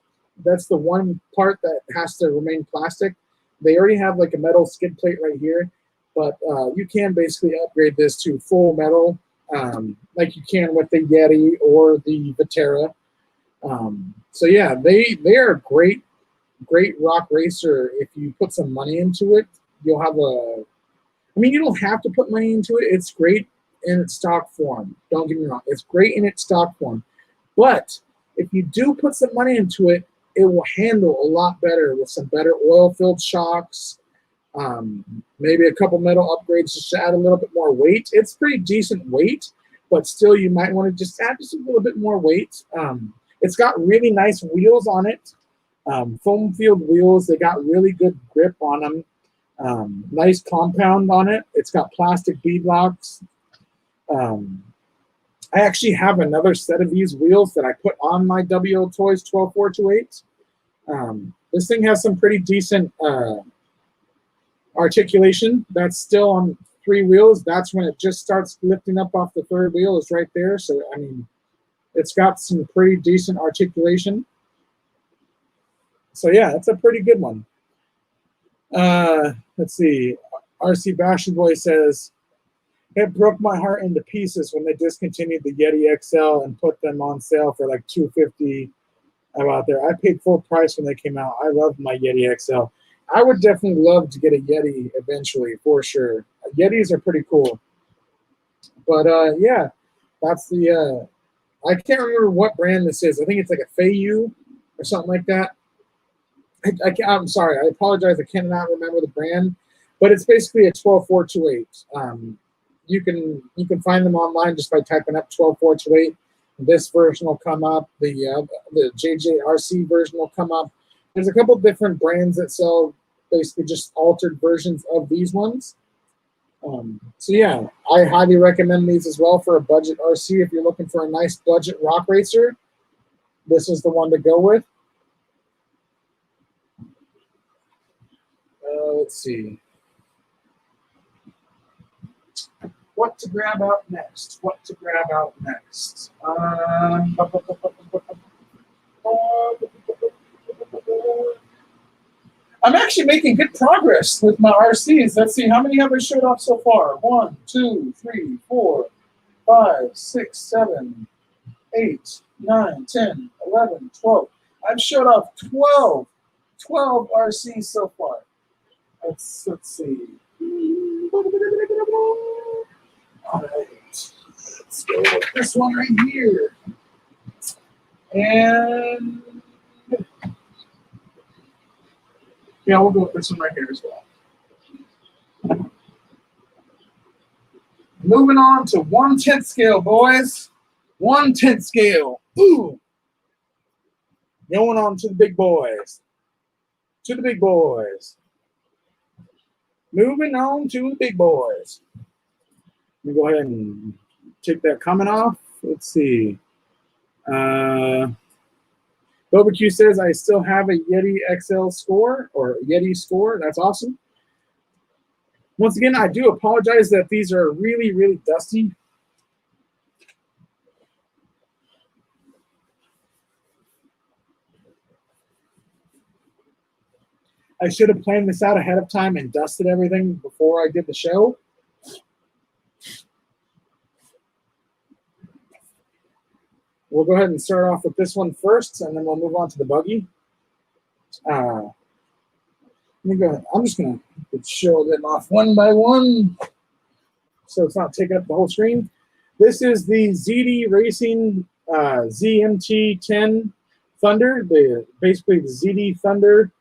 That's the one part that has to remain plastic. They already have like a metal skid plate right here, but you can basically upgrade this to full metal like you can with the Yeti or the Vatera. So yeah, they are a great rock racer. If you put some money into it, you'll have I mean, you don't have to put money into it. It's great in its stock form. Don't get me wrong. It's great in its stock form. But if you do put some money into it, it will handle a lot better with some better oil-filled shocks, maybe a couple metal upgrades just to add a little bit more weight. It's pretty decent weight, but still you might want to just add just a little bit more weight. It's got really nice wheels on it, foam field wheels. They got really good grip on them. Nice compound on it. It's got plastic bead locks. I actually have another set of these wheels that I put on my WO Toys 12428. This thing has some pretty decent articulation. That's still on 3 wheels. That's when it just starts lifting up off the 3rd wheel is right there. So, I mean, it's got some pretty decent articulation. So, yeah, it's a pretty good one. Let's see. RC Basher Boy says, it broke my heart into pieces when they discontinued the Yeti XL and put them on sale for like $250 out there. I paid full price when they came out. I love my Yeti XL. I would definitely love to get a Yeti eventually, for sure. Yetis are pretty cool. But yeah, that's the. I can't remember what brand this is. I think it's like a Feiyu or something like that. I'm sorry. I apologize. I cannot remember the brand, but it's basically a 12428. You can find them online just by typing up 12428. This version will come up. The JJRC version will come up. There's a couple different brands that sell basically just altered versions of these ones. So yeah, I highly recommend these as well for a budget RC. If you're looking for a nice budget rock racer, this is the one to go with. Let's see. What to grab out next? What to grab out next? I'm actually making good progress with my RCs. Let's see, how many have I showed off so far? 1, 2, 3, 4, 5, 6, 7, 8, 9, 10, 11, 12. I've showed off 12 RCs so far. Let's see. All right. Let's go with this one right here. And yeah, we'll go with this one right here as well. Moving on to 1/10 scale, boys. 1/10 scale. Ooh. Going on to the big boys. To the big boys. Moving on to the big boys. Let me go ahead and take that comment off. Let's see. Barbecue says, I still have a Yeti XL score or Yeti score. That's awesome. Once again, I do apologize that these are really, really dusty. I should have planned this out ahead of time and dusted everything before I did the show. We'll go ahead and start off with this one first, and then we'll move on to the buggy. I'm just going to show them off one by one so it's not taking up the whole screen. This is the ZD Racing ZMT-10 Thunder, basically the ZD Thunder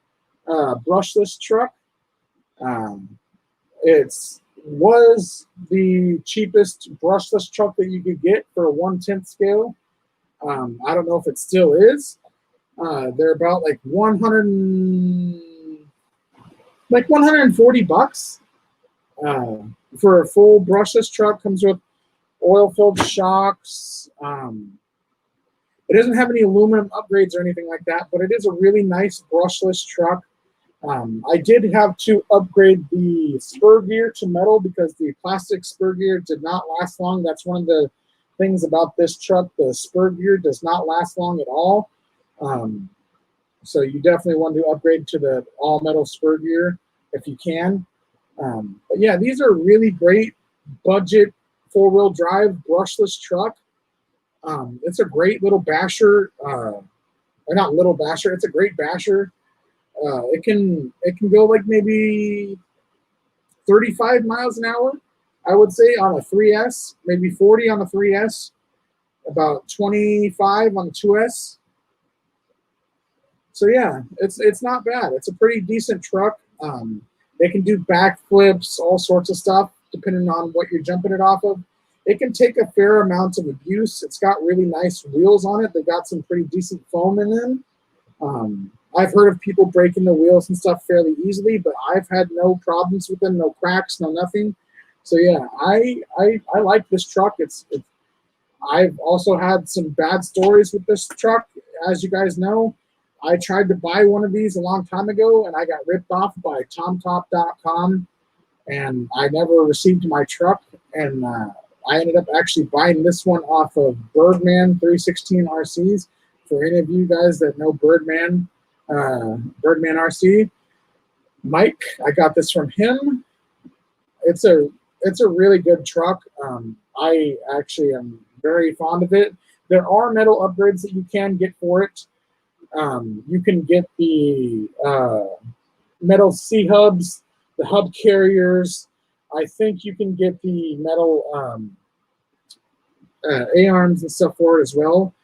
brushless truck. It was the cheapest brushless truck that you could get for a 1/10 scale. I don't know if it still is. They're about like $140 for a full brushless truck. Comes with oil-filled shocks. It doesn't have any aluminum upgrades or anything like that, but it is a really nice brushless truck. I did have to upgrade the spur gear to metal because the plastic spur gear did not last long. That's one of the things about this truck. The spur gear does not last long at all. So you definitely want to upgrade to the all-metal spur gear if you can. But yeah, these are really great budget four-wheel drive brushless truck. It's a great little basher, or not little basher. It's a great basher. It can go like maybe 35 miles an hour, I would say, on a 3S, maybe 40 on a 3S, about 25 on the 2S. So yeah, it's not bad. It's a pretty decent truck. They can do backflips, all sorts of stuff, depending on what you're jumping it off of. It can take a fair amount of abuse. It's got really nice wheels on it. They got some pretty decent foam in them. I've heard of people breaking the wheels and stuff fairly easily, but I've had no problems with them, no cracks, no nothing. So yeah, I like this truck. I've also had some bad stories with this truck, as you guys know. I tried to buy one of these a long time ago, and I got ripped off by TomTop.com, and I never received my truck. And I ended up actually buying this one off of Birdman 316 RCs. For any of you guys that know Birdman RC, Mike, I got this from him. It's a really good truck. I actually am very fond of it. There are metal upgrades that you can get for it. You can get the metal C-hubs, the hub carriers. I think you can get the metal A-arms and stuff for it as well.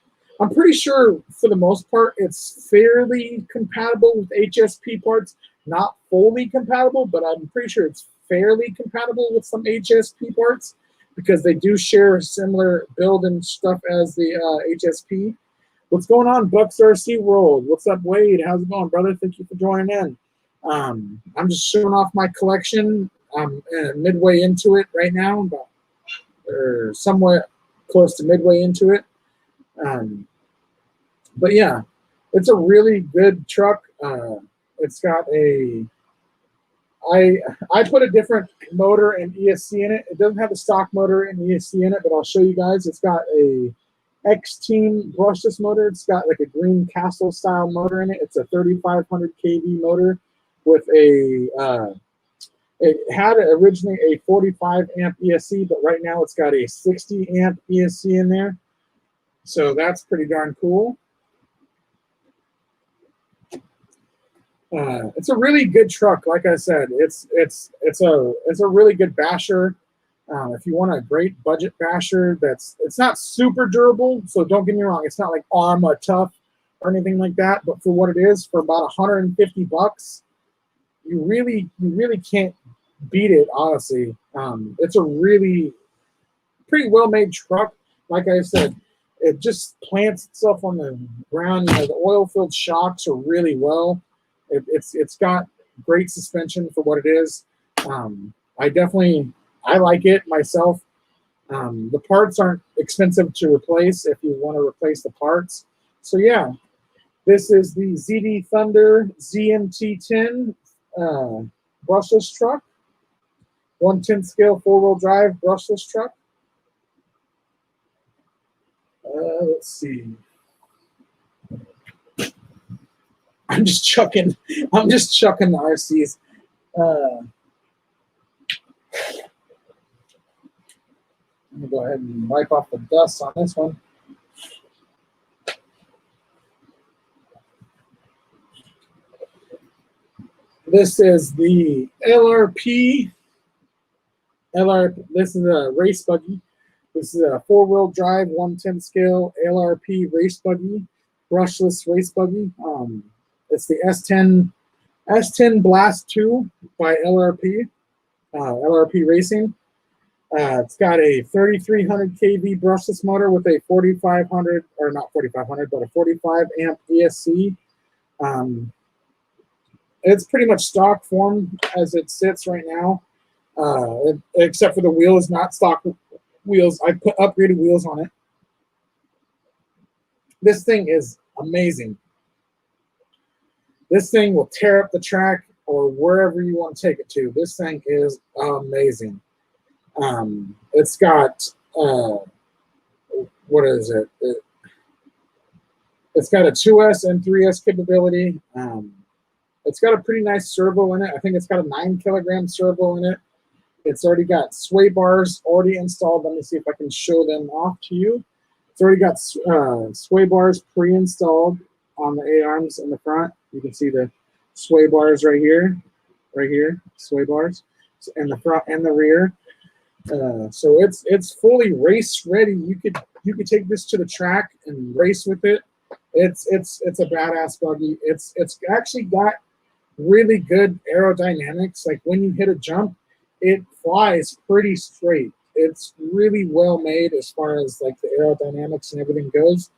I'm pretty sure, for the most part, it's fairly compatible with HSP parts. Not fully compatible, but I'm pretty sure it's fairly compatible with some HSP parts because they do share similar build and stuff as the HSP. What's going on, Bucks RC World? What's up, Wade? How's it going, brother? Thank you for joining in. I'm just showing off my collection I'm midway into it right now, or somewhat close to midway into it. But yeah, it's a really good truck. It's got I put a different motor and ESC in it. It doesn't have a stock motor and ESC in it, but I'll show you guys. It's got a X-Team brushless motor. It's got like a Green Castle style motor in it. It's a 3,500 kV motor with it had originally a 45 amp ESC, but right now it's got a 60 amp ESC in there. So that's pretty darn cool. It's a really good truck. Like I said, it's a really good basher. If you want a great budget basher, it's not super durable. So don't get me wrong, it's not like Arma tough or anything like that. But for what it is, for about 150 bucks, you really can't beat it. Honestly, it's a really pretty well made truck. Like I said, it just plants itself on the ground. You know, the oil filled shocks are really well. It's got great suspension for what it is. I like it myself. The parts aren't expensive to replace if you want to replace the parts. So yeah, this is the ZD Thunder ZMT10 brushless truck, 1/10 scale 4-wheel drive brushless truck. Let's see. I'm just chucking the RCs. Let me go ahead and wipe off the dust on this one. This is the LRP. This is a race buggy. This is a 4-wheel drive 1/10 scale LRP race buggy, brushless race buggy. It's the S10 Blast 2 by LRP Racing. It's got a 3,300 kV brushless motor with a 4,500, or not 4,500, but a 45 amp ESC. It's pretty much stock form as it sits right now, except for the wheels, not stock wheels. I put upgraded wheels on it. This thing is amazing. This thing will tear up the track or wherever you want to take it to. This thing is amazing. It's got, what is it? It's got a 2S and 3S capability. It's got a pretty nice servo in it. I think it's got a 9 kilogram servo in it. It's already got sway bars already installed. Let me see if I can show them off to you. It's already got sway bars pre-installed on the A-arms in the front. You can see the sway bars right here, sway bars in the front and the rear. So it's fully race ready. You could take this to the track and race with it. It's a badass buggy. It's actually got really good aerodynamics. Like when you hit a jump, it flies pretty straight. It's really well made as far as like the aerodynamics and everything goes.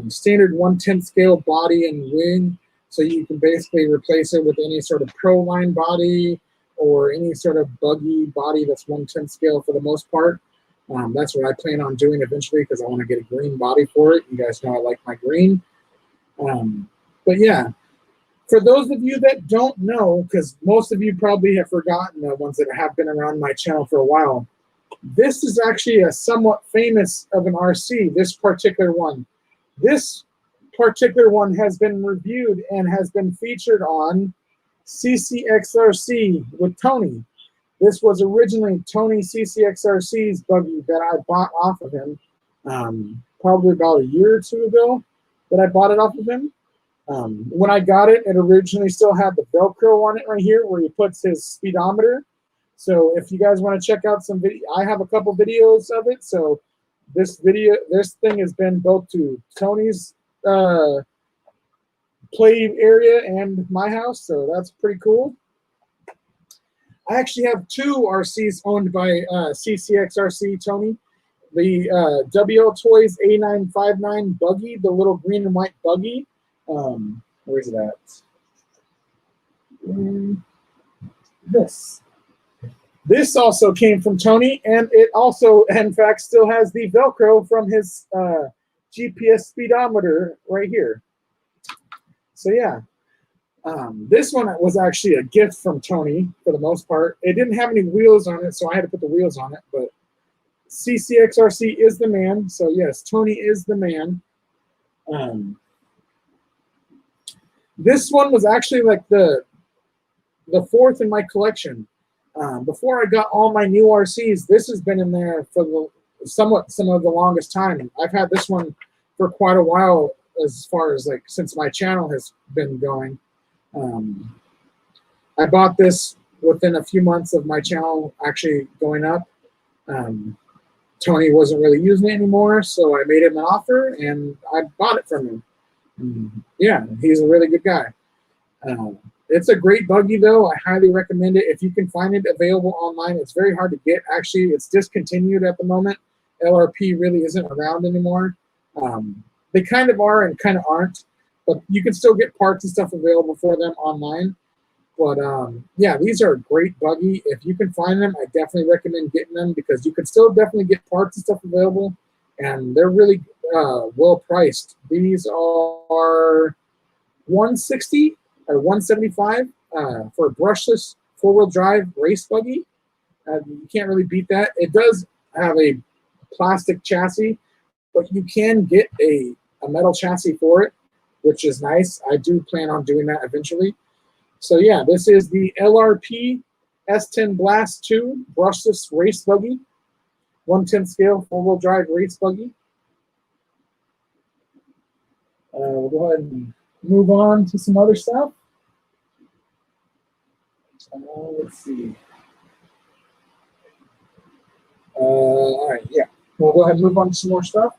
Standard 1/10 scale body and wing, so you can basically replace it with any sort of pro line body or any sort of buggy body that's 1/10 scale for the most part. That's what I plan on doing eventually because I want to get a green body for it. You guys know I like my green. But yeah, for those of you that don't know, because most of you probably have forgotten, the ones that have been around my channel for a while, this is actually a somewhat famous of an RC, this particular one. This particular one has been reviewed and has been featured on CCXRC with Tony. This was originally Tony CCXRC's buggy that I bought off of him probably about a year or two ago that I bought it off of him. When I got it, it originally still had the Velcro on it right here where he puts his speedometer. So if you guys want to check out some video, I have a couple videos of it. So this thing has been both to Tony's play area and my house. So that's pretty cool. I actually have 2 RCs owned by CCXRC Tony. The WL Toys A959 buggy, the little green and white buggy. Where's it at? This. This also came from Tony, and it also, in fact, still has the Velcro from his GPS speedometer right here. So yeah, this one was actually a gift from Tony for the most part. It didn't have any wheels on it, so I had to put the wheels on it. But CCXRC is the man. So yes, Tony is the man. This one was actually like the fourth in my collection. Before I got all my new RCs, this has been in there for some of the longest time. I've had this one for quite a while, as far as like since my channel has been going. I bought this within a few months of my channel actually going up. Tony wasn't really using it anymore, so I made him an offer and I bought it from him. Yeah, he's a really good guy. It's a great buggy, though. I highly recommend it. If you can find it available online, it's very hard to get. Actually, it's discontinued at the moment. LRP really isn't around anymore. They kind of are and kind of aren't, but you can still get parts and stuff available for them online. But yeah, these are a great buggy. If you can find them, I definitely recommend getting them because you can still definitely get parts and stuff available, and they're really well priced. These are $160 or $175 for a brushless four-wheel drive race buggy. You can't really beat that. It does have a plastic chassis, but you can get a metal chassis for it, which is nice. I do plan on doing that eventually. So yeah, this is the LRP S10 Blast 2 brushless race buggy, 1/10 scale four-wheel drive race buggy. We'll go ahead and move on to some other stuff. Let's see. All right, yeah. We'll go ahead and move on to some more stuff.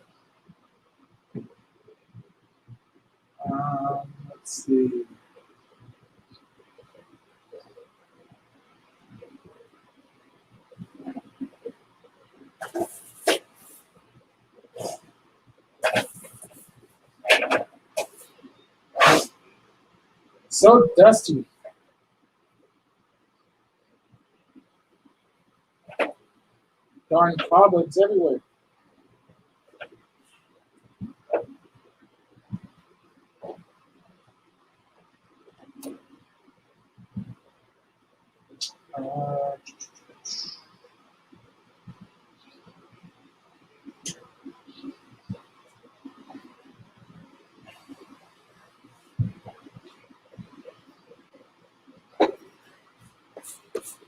Let's see. So dusty. Darn cobwebs everywhere.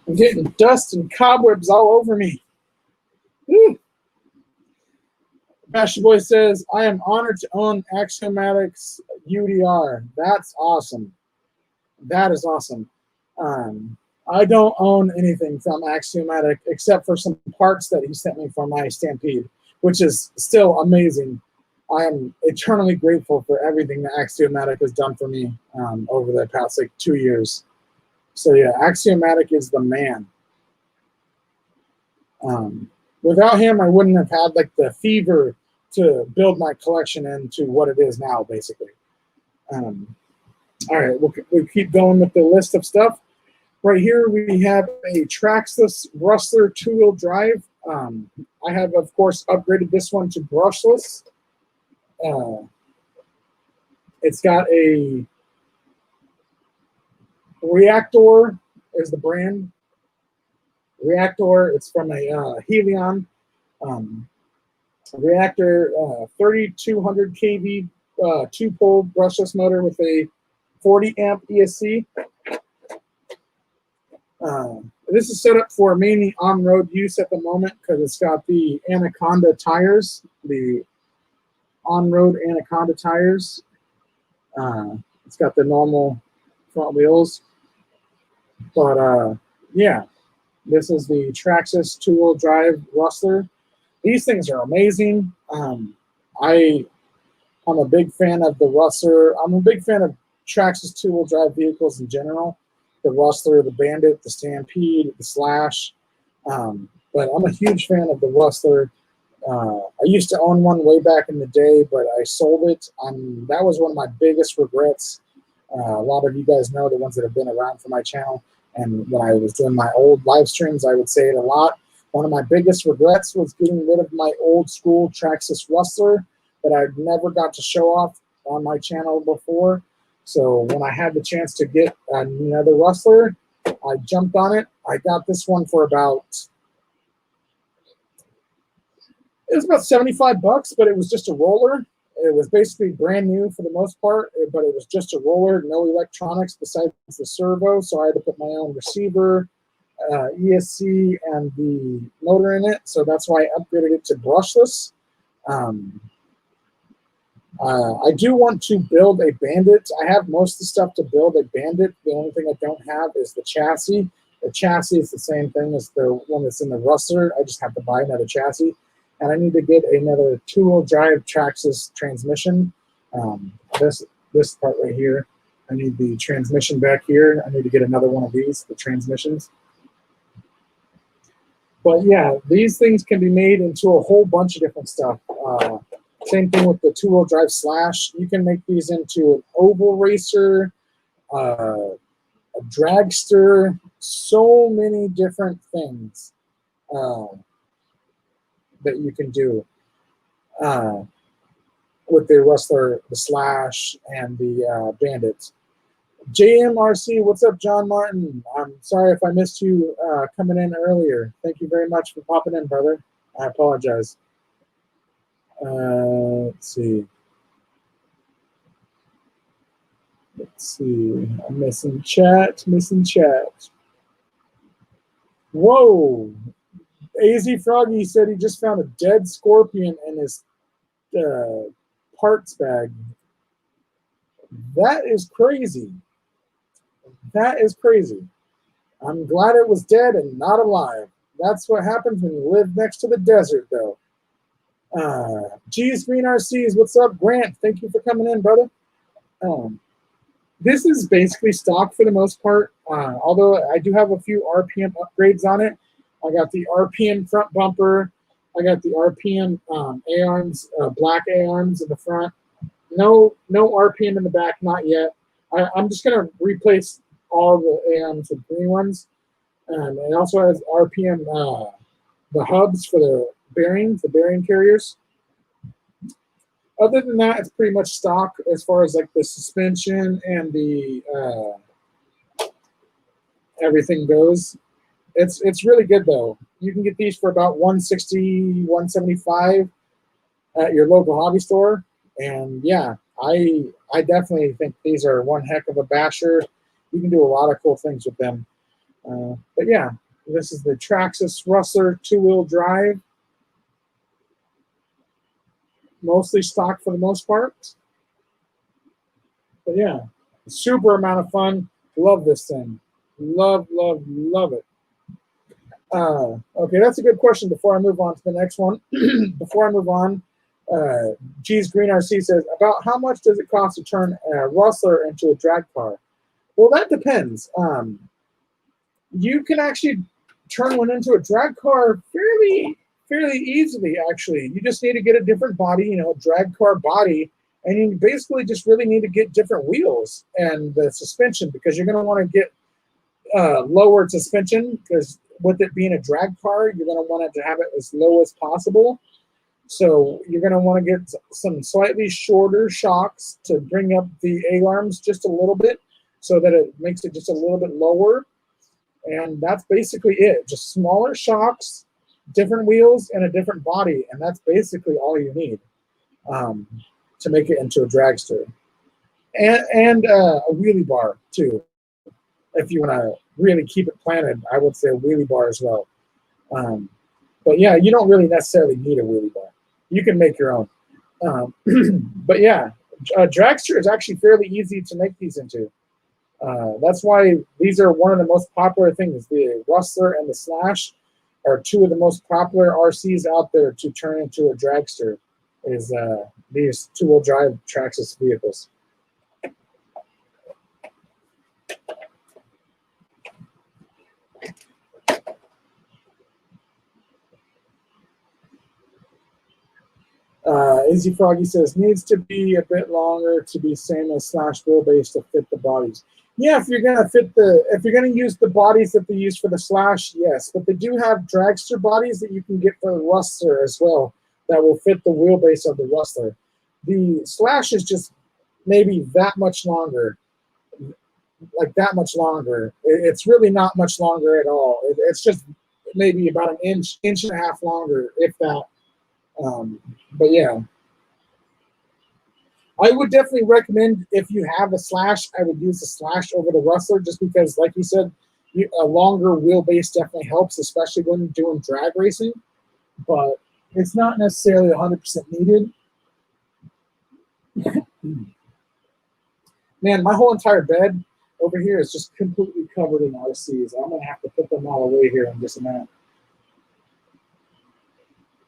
I'm getting dust and cobwebs all over me. Woo. Basher Boy says, I am honored to own Axiomatics UDR. That's awesome. That is awesome. I don't own anything from Axiomatic except for some parts that he sent me for my Stampede, which is still amazing. I am eternally grateful for everything that Axiomatic has done for me over the past like 2 years. So yeah, Axiomatic is the man. Without him, I wouldn't have had like the fever to build my collection into what it is now, basically. All right, we'll keep going with the list of stuff. Right here, we have a Traxxas Rustler two-wheel drive. I have, of course, upgraded this one to brushless. It's got a Reactor is the brand. Reactor, it's from a Helion. Reactor 3200 kV two-pole brushless motor with a 40 amp ESC. This is set up for mainly on-road use at the moment because it's got the Anaconda tires, the on-road Anaconda tires. It's got the normal front wheels. But yeah, this is the Traxxas two-wheel drive Rustler. These things are amazing. I'm a big fan of the Rustler. I'm a big fan of Traxxas two-wheel drive vehicles in general. The Rustler, the Bandit, the Stampede, the Slash. But I'm a huge fan of the Rustler. I used to own one way back in the day, but I sold it. That was one of my biggest regrets. A lot of you guys know, the ones that have been around for my channel. And when I was doing my old live streams, I would say it a lot. One of my biggest regrets was getting rid of my old school Traxxas Rustler that I never got to show off on my channel before. So when I had the chance to get another Rustler, I jumped on it. I got this one for about, it was about 75 bucks, but it was just a roller. It was basically brand new for the most part, but it was just a roller, no electronics besides the servo. So I had to put my own receiver, ESC, and the motor in it. So that's why I upgraded it to brushless. I do want to build a Bandit. I have most of the stuff to build a Bandit. The only thing I don't have is the chassis. The chassis is the same thing as the one that's in the Rustler. I just have to buy another chassis. And I need to get another two-wheel drive Traxxas transmission. This part right here. I need the transmission back here. I need to get another one of these, the transmissions. But yeah, these things can be made into a whole bunch of different stuff. Same thing with the two-wheel drive Slash. You can make these into an oval racer, a dragster, so many different things that you can do with the Rustler, the Slash, and the Bandit. JMRC, what's up, John Martin? I'm sorry if I missed you coming in earlier. Thank you very much for popping in, brother. I apologize. Let's see. I'm missing chat. Whoa. AZ Froggy said he just found a dead scorpion in his parts bag. That is crazy. That is crazy. I'm glad it was dead and not alive. That's what happens when you live next to the desert, though. G's Green RCs, what's up, Grant? Thank you for coming in, brother. This is basically stock for the most part, although I do have a few RPM upgrades on it. I got the RPM front bumper. I got the RPM A-arms, black A-arms in the front. No RPM in the back, not yet. I'm just going to replace all the A-arms with green ones. It also has RPM, the hubs for the bearings, the bearing carriers. Other than that, it's pretty much stock as far as like the suspension and the everything goes. It's really good though. You can get these for about $160, $175 at your local hobby store. And yeah, I definitely think these are one heck of a basher. You can do a lot of cool things with them. But yeah, this is the Traxxas Rustler two-wheel drive. Mostly stock for the most part. But yeah, super amount of fun. Love this thing. Love it. Okay, that's a good question before I move on to the next one. Before I move on, G's Green RC says, about how much does it cost to turn a Rustler into a drag car? Well, that depends. You can actually turn one into a drag car fairly easily, actually. You just need to get a different body, drag car body, and you basically just really need to get different wheels and the suspension, because you're going to want to get lowered suspension, because with it being a drag car, you're going to want it to have it as low as possible. So you're going to want to get some slightly shorter shocks to bring up the A-arms just a little bit so that it makes it just a little bit lower. And that's basically it. Just smaller shocks, different wheels, and a different body. And that's basically all you need to make it into a dragster. And a wheelie bar, too. If you want to really keep it planted, I would say a wheelie bar as well. But yeah, you don't really necessarily need a wheelie bar. You can make your own. But yeah, a dragster is actually fairly easy to make these into. That's why these are one of the most popular things. The Rustler and the Slash are two of the most popular RCs out there to turn into a dragster, is these two-wheel drive Traxxas vehicles. Izzy Froggy says, needs to be a bit longer to be same as Slash wheelbase to fit the bodies. Yeah, if you're gonna use the bodies that they use for the Slash, yes. But they do have dragster bodies that you can get for the Rustler as well that will fit the wheelbase of the Rustler. The Slash is just maybe that much longer, like that much longer. It's really not much longer at all. It's just maybe about an inch and a half longer, if that. But yeah. I would definitely recommend if you have a Slash, I would use the Slash over the Rustler just because, like you said, a longer wheelbase definitely helps, especially when doing drag racing. But it's not necessarily 100% needed. Man, my whole entire bed over here is just completely covered in RCs. I'm going to have to put them all away here in just a minute.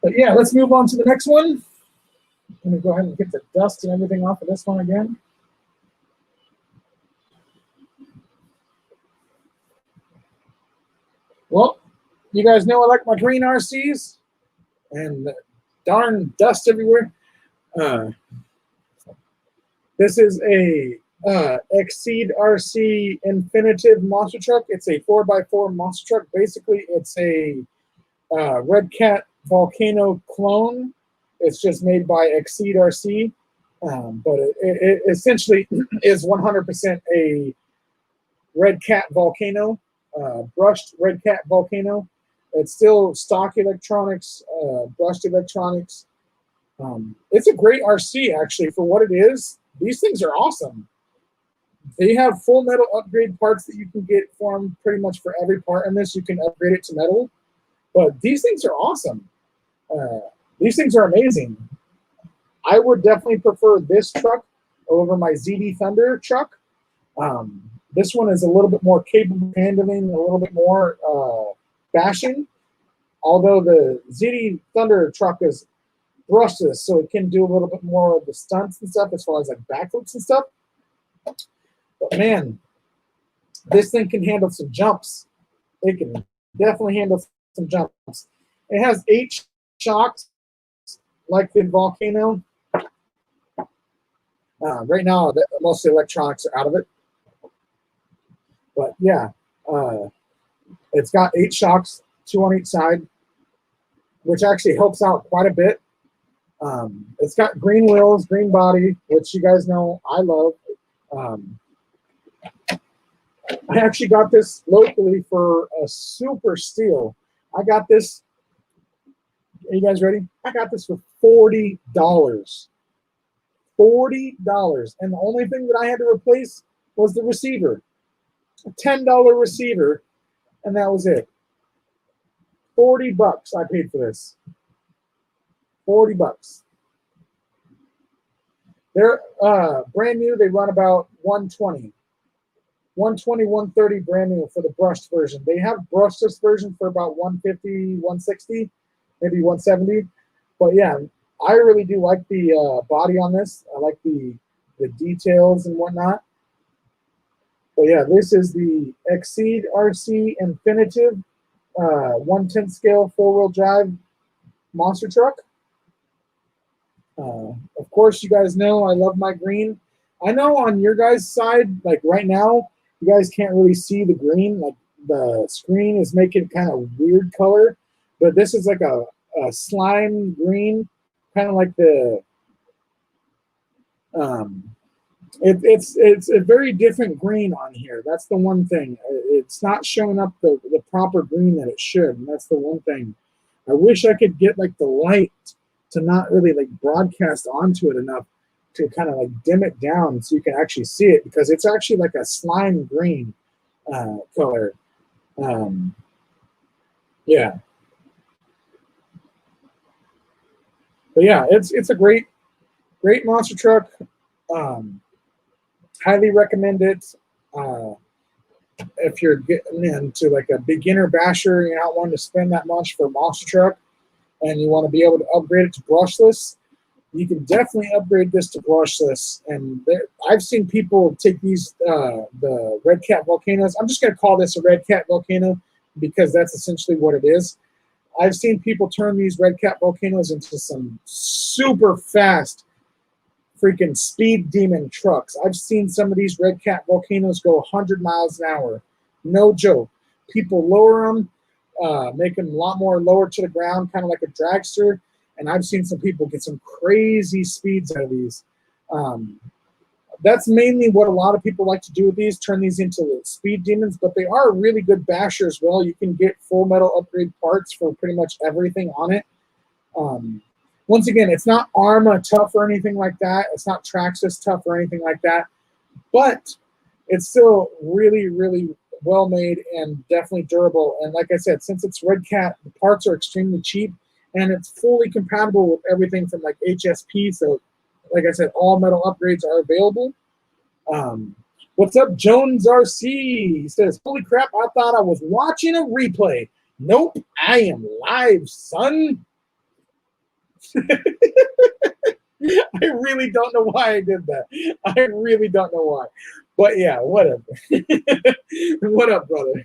But yeah, let's move on to the next one. I'm going to go ahead and get the dust and everything off of this one again. Well, you guys know I like my green RCs and darn dust everywhere. This is a Exceed RC Infinitive monster truck. It's a 4x4 monster truck. Basically, it's a Red Cat Volcano clone. It's just made by Exceed RC, but it essentially is 100% a Red Cat Volcano, brushed Red Cat Volcano. It's still stock electronics, brushed electronics. It's a great RC, actually, for what it is. These things are awesome. They have full metal upgrade parts that you can get for them pretty much for every part in this. You can upgrade it to metal, but these things are awesome. These things are amazing. I would definitely prefer this truck over my ZD Thunder truck. This one is a little bit more capable of handling, a little bit more bashing. Although the ZD Thunder truck is brushless, so it can do a little bit more of the stunts and stuff as far as like backflips and stuff. But man, this thing can handle some jumps. It can definitely handle some jumps. It has 8 shocks like the Volcano. Right now, most of the electronics are out of it. But yeah, it's got 8 shocks, 2 on each side, which actually helps out quite a bit. It's got green wheels, green body, which you guys know I love. I actually got this locally for a super steal. I got this. Are you guys ready? I got this for $40. $40. And the only thing that I had to replace was the receiver. A $10 receiver, and that was it. $40 I paid for this. $40. They're brand new. They run about 120. 120, 130 brand new for the brushed version. They have brushless version for about 150, 160, maybe 170. But yeah, I really do like the body on this. I like the details and whatnot. But yeah, this is the Exceed RC Infinitive 1/10 scale 4-wheel drive monster truck. Of course, you guys know I love my green. I know on your guys' side, like right now, you guys can't really see the green. Like the screen is making kind of weird color, but this is like a slime green, kind of like the. It's a very different green on here. That's the one thing. It's not showing up the proper green that it should, and that's the one thing. I wish I could get like the light to not really like broadcast onto it enough to kind of like dim it down so you can actually see it, because it's actually like a slime green color. Yeah. But yeah, it's a great monster truck. Highly recommend it. If you're getting into like a beginner basher, you're not wanting to spend that much for a monster truck, and you want to be able to upgrade it to brushless, you can definitely upgrade this to brushless. And I've seen people take these, the Red Cat Volcanoes. I'm just going to call this a Red Cat Volcano because that's essentially what it is. I've seen people turn these Red Cat Volcanoes into some super fast freaking speed demon trucks. I've seen some of these Red Cat Volcanoes go 100 miles an hour. No joke. People lower them, make them a lot more lower to the ground, kind of like a dragster. And I've seen some people get some crazy speeds out of these. That's mainly what a lot of people like to do with these, turn these into speed demons, but they are a really good basher as well. You can get full metal upgrade parts for pretty much everything on it. Once again, it's not Arma tough or anything like that. It's not Traxxas tough or anything like that, but it's still really, really well made and definitely durable. And like I said, since it's Red Cat, the parts are extremely cheap, and it's fully compatible with everything from like HSP. So like I said, all metal upgrades are available. What's up, Jones RC? He says, holy crap, I thought I was watching a replay. Nope, I am live, son. I really don't know why I did that. I really don't know why. But yeah, whatever. What up, brother?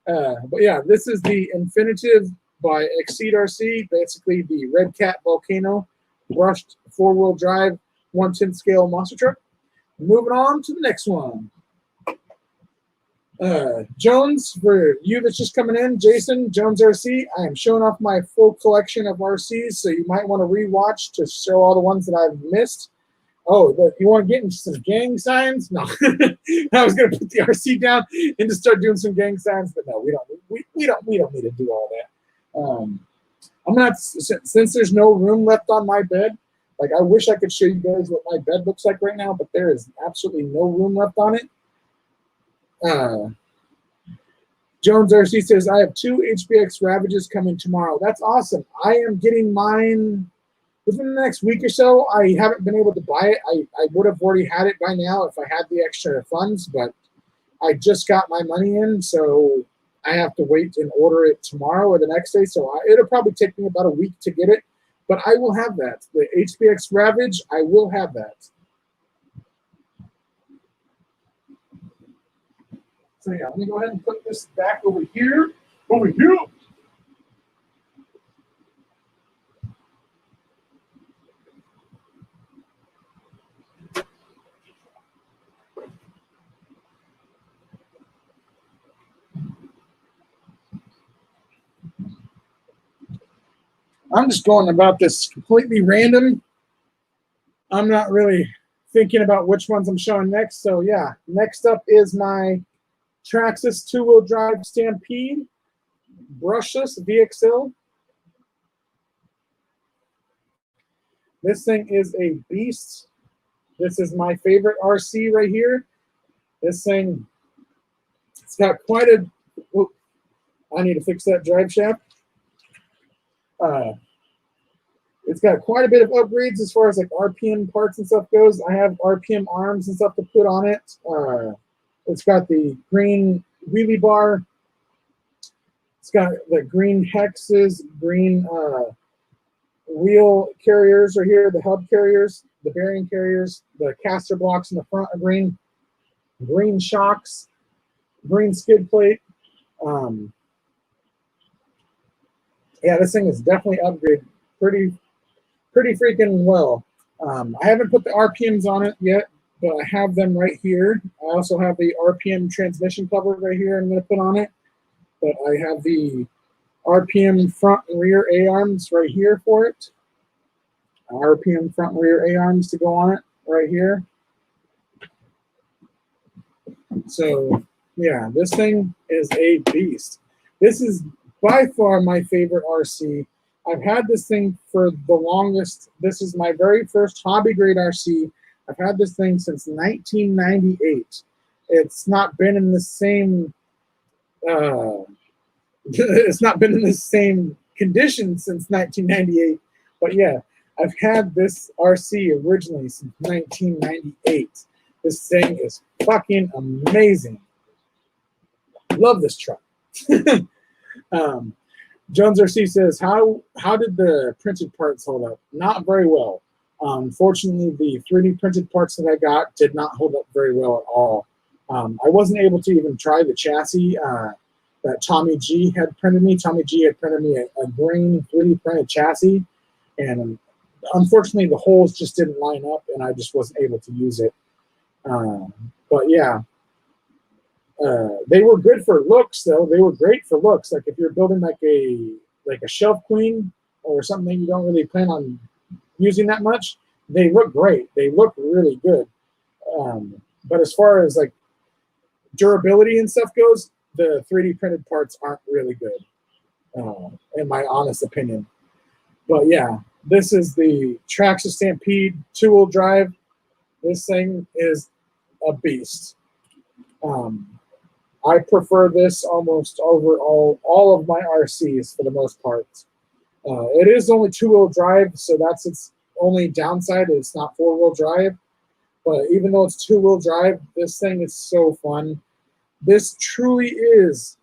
But yeah, this is the Infinitive by Exceed RC, basically the Red Cat Volcano brushed 4-wheel drive 1/10 scale monster truck. Moving on to the next one. Jones, for you that's just coming in, Jason, Jones RC, I am showing off my full collection of RCs, so you might want to rewatch to show all the ones that I've missed. Oh, you want to get into some gang signs? No. I was going to put the RC down and just start doing some gang signs, but no, we don't need to do all that. I'm not, since there's no room left on my bed, like I wish I could show you guys what my bed looks like right now, but there is absolutely no room left on it. Jones RC says, I have 2 HBX Ravages coming tomorrow. That's awesome. I am getting mine within the next week or so. I haven't been able to buy it. I would have already had it by now if I had the extra funds, but I just got my money in, so I have to wait and order it tomorrow or the next day. So it'll probably take me about a week to get it, but I will have that. The HBX Ravage, I will have that. So yeah, let me go ahead and put this back over here. Over here. I'm just going about this completely random. I'm not really thinking about which ones I'm showing next. So yeah, next up is my Traxxas 2-wheel drive Stampede brushless VXL. This thing is a beast. This is my favorite RC right here. This thing, it's got quite a, whoop, I need to fix that drive shaft. It's got quite a bit of upgrades as far as like RPM parts and stuff goes. I have RPM arms and stuff to put on it. It's got the green wheelie bar. It's got the green hexes, green wheel carriers right here, the hub carriers, the bearing carriers, the caster blocks in the front are green, green shocks, green skid plate. Yeah, this thing is definitely upgraded pretty freaking well. I haven't put the RPMs on it yet, but I have them right here. I also have the RPM transmission cover right here I'm going to put on it. But I have the RPM front and rear A-arms right here for it. RPM front and rear A-arms to go on it right here. So, yeah, this thing is a beast. This is by far my favorite RC. I've had this thing for the longest. This is my very first hobby grade RC. I've had this thing since 1998. It's not been in the same it's not been in the same condition since 1998. But yeah, I've had this RC originally since 1998. This thing is fucking amazing. Love this truck. Jones RC says, how did the printed parts hold up? Not very well. Unfortunately, the 3D printed parts that I got did not hold up very well at all. I wasn't able to even try the chassis that Tommy G had printed me. Tommy G had printed me a green 3D printed chassis, and unfortunately, the holes just didn't line up, and I just wasn't able to use it. But yeah, they were good for looks, though. They were great for looks. Like if you're building like a shelf queen or something you don't really plan on using that much, they look great. They look really good. But as far as like durability and stuff goes, the 3D printed parts aren't really good, in my honest opinion. But yeah, this is the Traxxas Stampede 2-wheel drive. This thing is a beast. I prefer this almost over all of my RCs for the most part. It is only 2-wheel drive, so that's its only downside. It's not 4-wheel drive. But even though it's 2-wheel drive, this thing is so fun. This truly is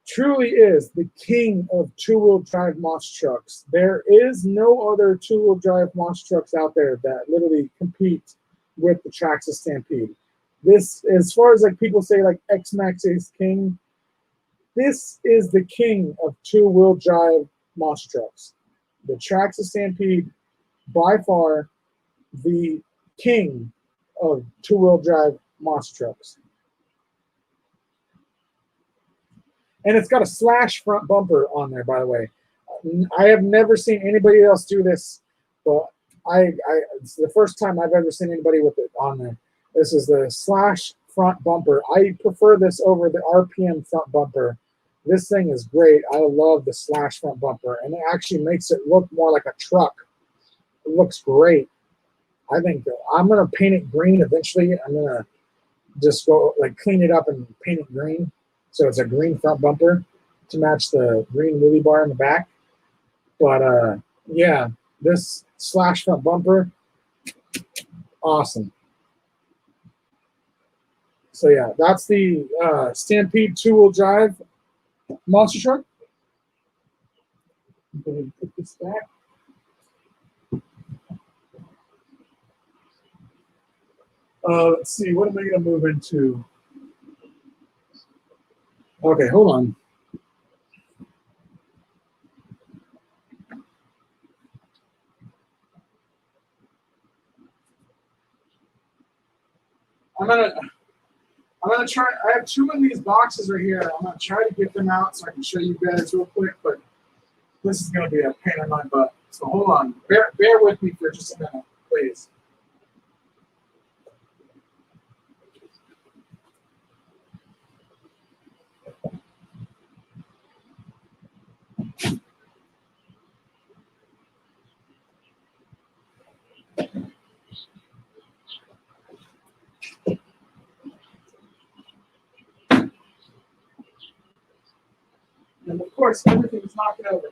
the king of 2-wheel drive monster trucks. There is no other 2-wheel drive monster trucks out there that literally compete with the Traxxas Stampede. This, as far as like people say like X-Max is king, this is the king of 2-wheel drive monster trucks. The Traxxas Stampede, by far, the king of 2-wheel drive monster trucks. And it's got a slash front bumper on there, by the way. I have never seen anybody else do this, but it's the first time I've ever seen anybody with it on there. This is the slash front bumper. I prefer this over the RPM front bumper. This thing is great. I love the slash front bumper, and it actually makes it look more like a truck. It looks great. I think I'm going to paint it green eventually. I'm going to just go like clean it up and paint it green. So it's a green front bumper to match the green wheelie bar in the back. But yeah, this slash front bumper, awesome. So yeah, that's the Stampede 2-wheel drive monster truck. I'm going to put this back. Let's see, what am I going to move into? Okay, hold on. I'm gonna try. I have 2 of these boxes right here. I'm gonna try to get them out so I can show you guys real quick. But this is gonna be a pain in my butt. So hold on. Bear with me for just a minute, please. And of course, everything is knocking over.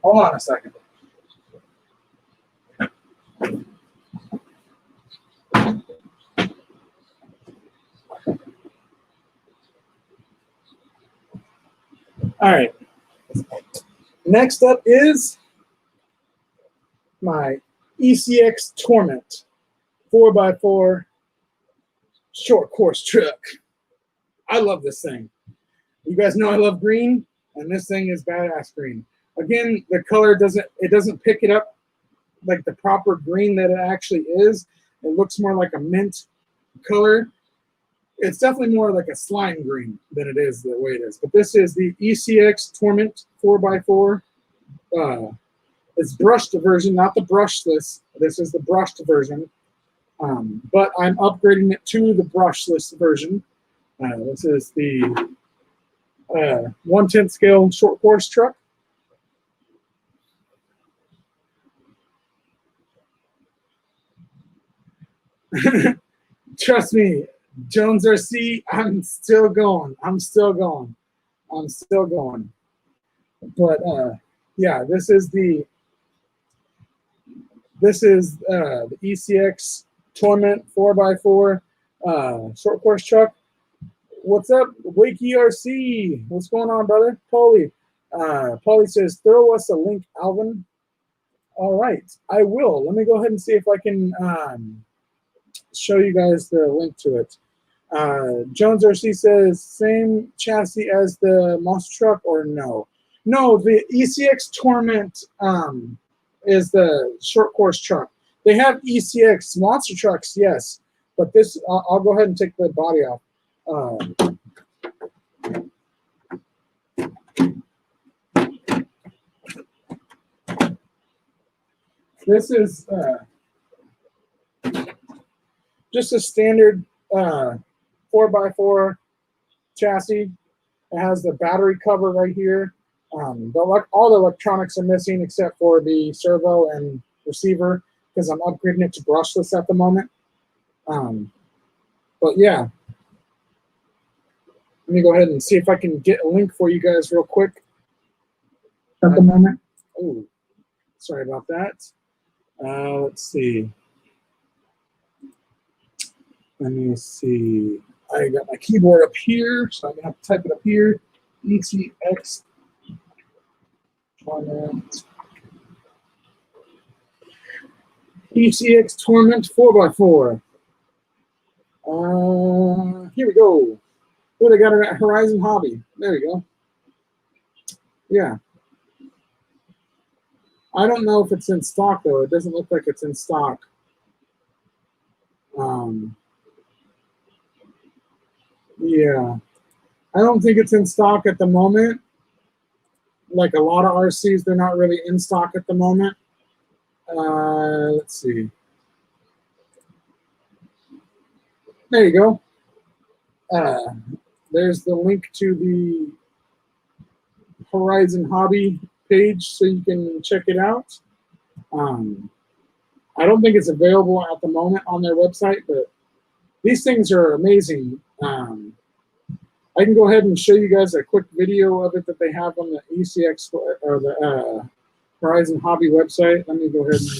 Hold on a second. All right. Next up is my ECX Torment 4x4 short course truck. I love this thing. You guys know I love green, and this thing is badass green. Again, the color doesn't pick it up like the proper green that it actually is. It looks more like a mint color. It's definitely more like a slime green than it is the way it is. But this is the ECX Torment 4x4. It's brushed version, not the brushless. This is the brushed version. But I'm upgrading it to the brushless version. This is the 1/10 scale short course truck. Trust me, Jones RC, I'm still going. But yeah, this is the ECX Torment 4x4 short course truck. What's up, Wakey RC? What's going on, brother? Polly, Paulie says, throw us a link, Alvin. All right, I will. Let me go ahead and see if I can show you guys the link to it. Jones RC says, same chassis as the monster truck or no? No, the ECX Torment is the short course truck. They have ECX monster trucks, yes, but this, I'll go ahead and take the body off. This is just a standard 4x4 chassis. It has the battery cover right here. All the electronics are missing except for the servo and receiver because I'm upgrading it to brushless at the moment. But yeah, let me go ahead and see if I can get a link for you guys real quick at the moment. Oh, sorry about that. Let's see. Let me see. I got my keyboard up here, so I'm going to have to type it up here. ECX Torment. ECX Torment 4x4. Here we go. Oh, they got it at Horizon Hobby. There you go. Yeah. I don't know if it's in stock, though. It doesn't look like it's in stock. Yeah. I don't think it's in stock at the moment. Like a lot of RCs, they're not really in stock at the moment. Let's see. There you go. There's the link to the Horizon Hobby page so you can check it out. I don't think it's available at the moment on their website, but these things are amazing. I can go ahead and show you guys a quick video of it that they have on the ECX or the Horizon Hobby website. Let me go ahead and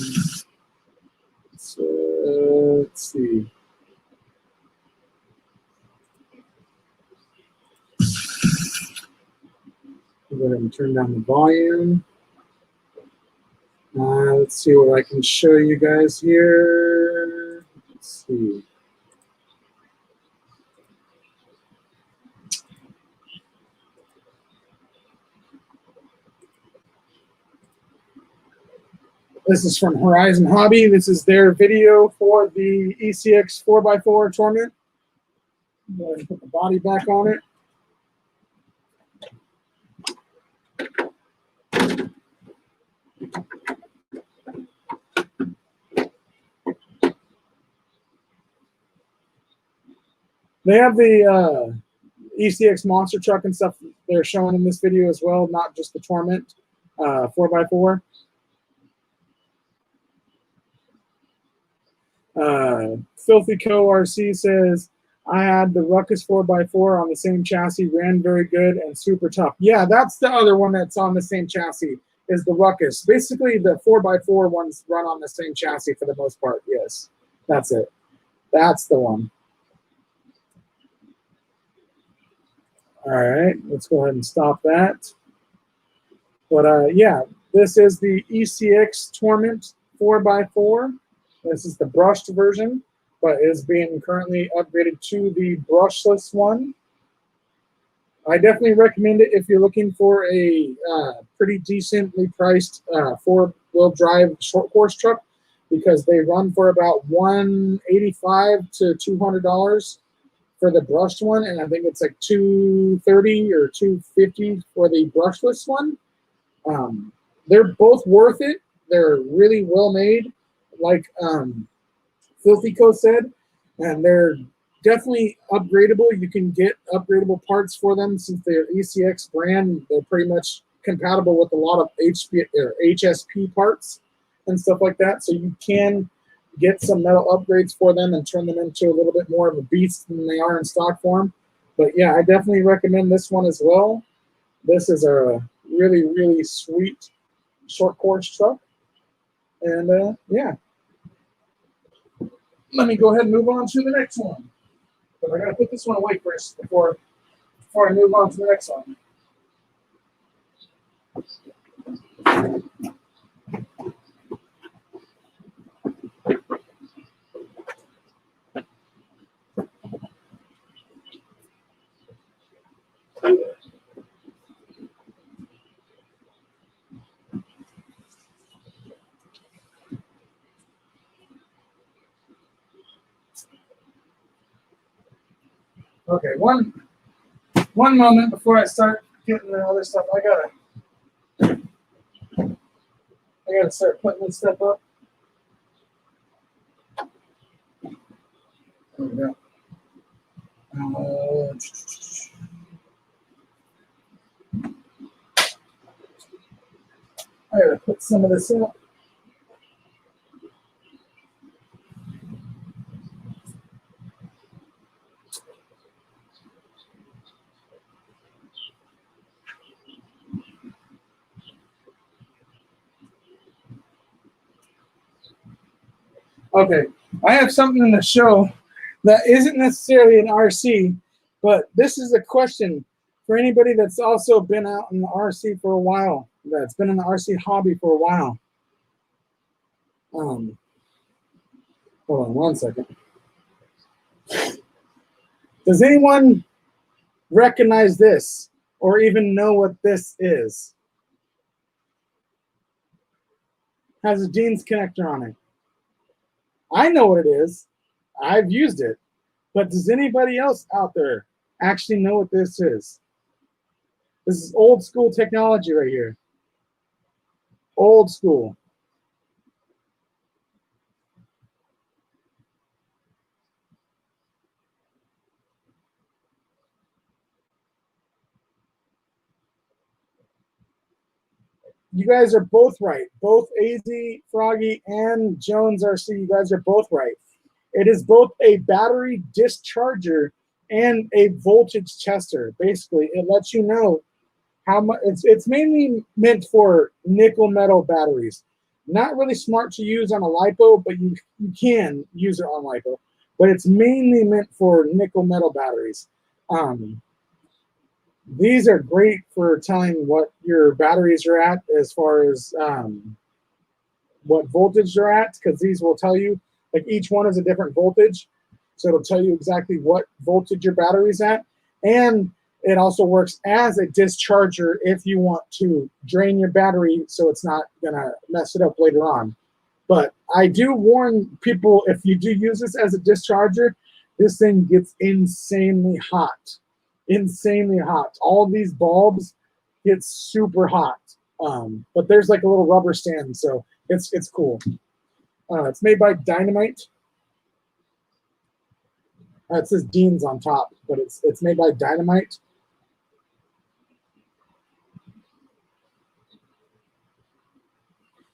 let's see. Go ahead and turn down the volume. Let's see what I can show you guys here. Let's see. This is from Horizon Hobby. This is their video for the ECX 4x4 Torment. Go ahead and put the body back on it. They have the ECX monster truck and stuff they're showing in this video as well, not just the Torment 4x4. Filthy Co RC says, I had the Ruckus 4x4 on the same chassis, ran very good and super tough. Yeah, that's the other one that's on the same chassis, is the Ruckus. Basically, the 4x4 ones run on the same chassis for the most part. Yes, that's it. That's the one. All right, let's go ahead and stop that. But yeah, this is the ECX Torment 4x4. This is the brushed version, but is being currently upgraded to the brushless one. I definitely recommend it if you're looking for a pretty decently priced four-wheel drive short course truck, because they run for about $185 to $200 for the brushed one, and I think it's like $230 or $250 for the brushless one. They're both worth it. They're really well made, like Filthy Co said, and they're definitely upgradable. You can get upgradable parts for them since they're ECX brand. They're pretty much compatible with a lot of HSP parts and stuff like that. So you can get some metal upgrades for them and turn them into a little bit more of a beast than they are in stock form. But yeah, I definitely recommend this one as well. This is a really, really sweet short course truck. And yeah. Let me go ahead and move on to the next one. But I gotta put this one away first before I move on to the next one. Okay, one moment before I start getting the other stuff. I gotta start putting this stuff up. There we go. I gotta put some of this up. Okay, I have something to show that isn't necessarily an RC, but this is a question for anybody that's also been out in the RC for a while, that's been in the RC hobby for a while. Hold on one second. Does anyone recognize this or even know what this is? Has a jeans connector on it. I know what it is. I've used it. But does anybody else out there actually know what this is? This is old school technology right here. Old school. You guys are both right. Both AZ, Froggy, and Jones RC, you guys are both right. It is both a battery discharger and a voltage tester. Basically, it lets you know how much. It's mainly meant for nickel metal batteries. Not really smart to use on a LiPo, but you can use it on LiPo. But it's mainly meant for nickel metal batteries. These are great for telling what your batteries are at as far as what voltage they're at, because these will tell you, like each one is a different voltage. So it'll tell you exactly what voltage your battery's at. And it also works as a discharger if you want to drain your battery so it's not gonna mess it up later on. But I do warn people, if you do use this as a discharger, this thing gets insanely hot. Insanely hot. All these bulbs get super hot. But there's like a little rubber stand, so it's cool. It's made by Dynamite. It says Dean's on top, but it's made by Dynamite.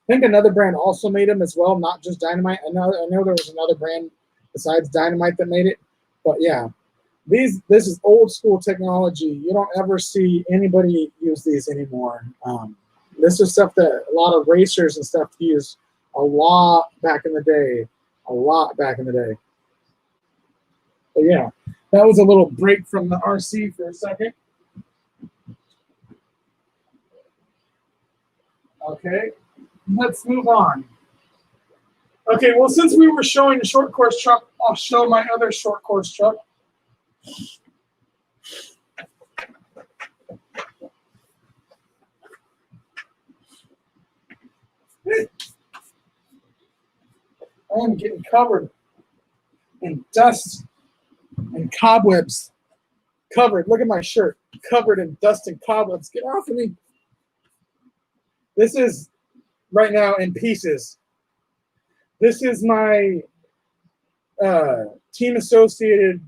I think another brand also made them as well, not just Dynamite. I know there was another brand besides Dynamite that made it, but yeah. This is old school technology. You don't ever see anybody use these anymore. This is stuff that a lot of racers and stuff use a lot back in the day. A lot back in the day. But yeah, that was a little break from the RC for a second. Okay, let's move on. Okay, well, since we were showing the short course truck, I'll show my other short course truck. I am getting covered in dust and cobwebs. Covered. Look at my shirt. Covered in dust and cobwebs. Get off of me. This is right now in pieces. This is my Team Associated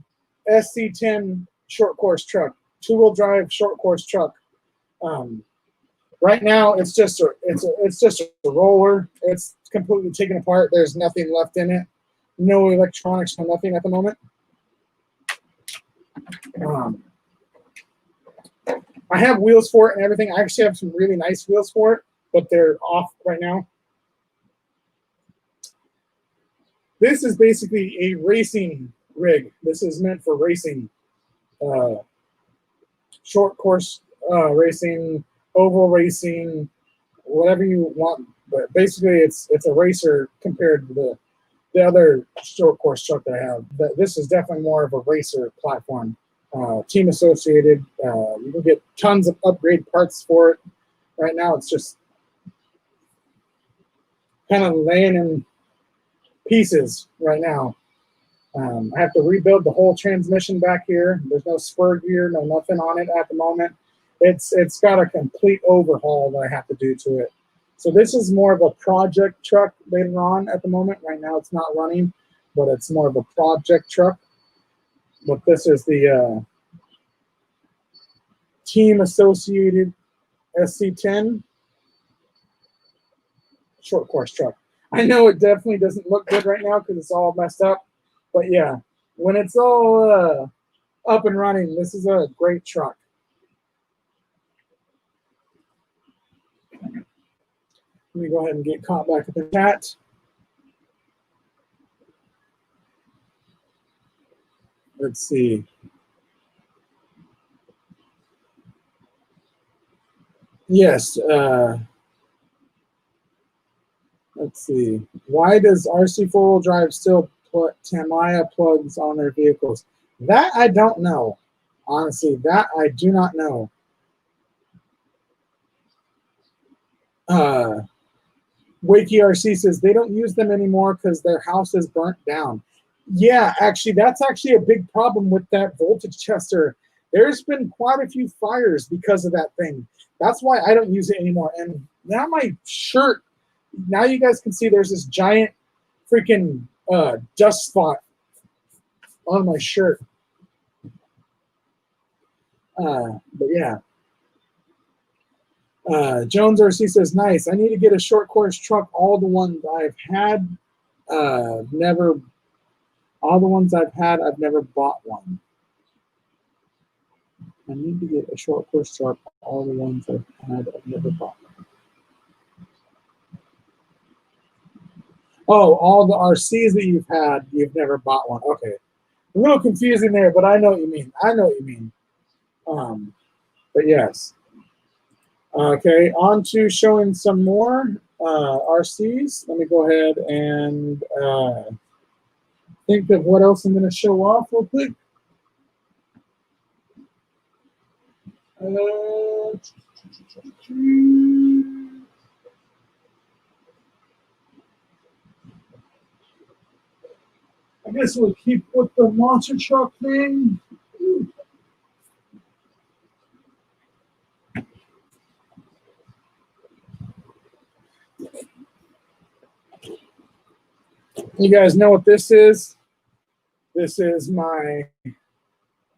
SC10 short course truck, two-wheel drive short course truck. Right now, it's just a roller. It's completely taken apart. There's nothing left in it. No electronics, no nothing at the moment. I have wheels for it and everything. I actually have some really nice wheels for it, but they're off right now. This is basically a racing rig. This is meant for racing, short course racing, oval racing, whatever you want. But basically, it's a racer compared to the other short course truck that I have. But this is definitely more of a racer platform. Team associated. You can get tons of upgrade parts for it. Right now, it's just kind of laying in pieces right now. I have to rebuild the whole transmission back here. There's no spur gear, no nothing on it at the moment. It's got a complete overhaul that I have to do to it. So this is more of a project truck later on at the moment. Right now it's not running, but it's more of a project truck. But this is the team associated SC10 short course truck. I know it definitely doesn't look good right now because it's all messed up. But yeah, when it's all up and running, this is a great truck. Let me go ahead and get caught back up in chat. Let's see. Yes. Let's see. Why does RC four-wheel drive still put Tamiya plugs on their vehicles? That I don't know. Honestly, that I do not know. Wakey RC says they don't use them anymore because their house is burnt down. Yeah, actually, that's actually a big problem with that voltage tester. There's been quite a few fires because of that thing. That's why I don't use it anymore. And now my shirt, now you guys can see there's this giant freaking dust spot on my shirt. But yeah. Jones RC says, nice. I need to get a short course truck. All the ones I've had, I've never bought one. I need to get a short course truck. All the ones I've had, I've never bought one. Oh, all the RCs that you've had, you've never bought one. Okay. A little confusing there, but I know what you mean. But yes. Okay, on to showing some more RCs. Let me go ahead and think of what else I'm going to show off real quick. I guess we'll keep with the monster truck thing. You guys know what this is? This is my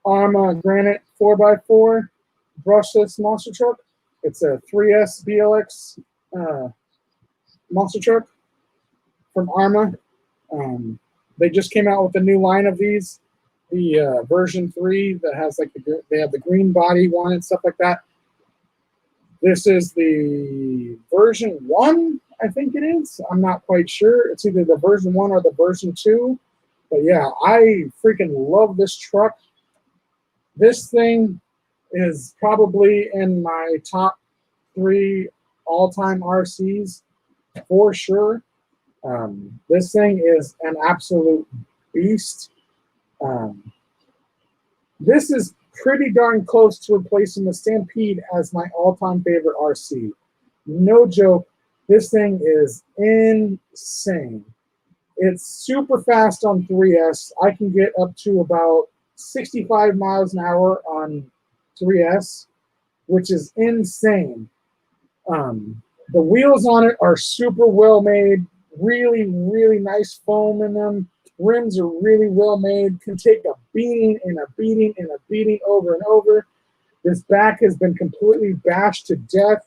Arma Granite 4x4 brushless monster truck. It's a 3S BLX monster truck from Arma. They just came out with a new line of these, the version 3 that has like they have the green body one and stuff like that. This is the version 1, I think it is. I'm not quite sure. It's either the version 1 or the version 2. But yeah, I freaking love this truck. This thing is probably in my top 3 all-time RCs for sure. This thing is an absolute beast. This is pretty darn close to replacing the Stampede as my all-time favorite RC. No joke, this thing is insane. It's super fast on 3S. I can get up to about 65 miles an hour on 3S, which is insane. The wheels on it are super well made, really, really nice foam in them. Rims are really well made, can take a beating and a beating and a beating over and over. This back has been completely bashed to death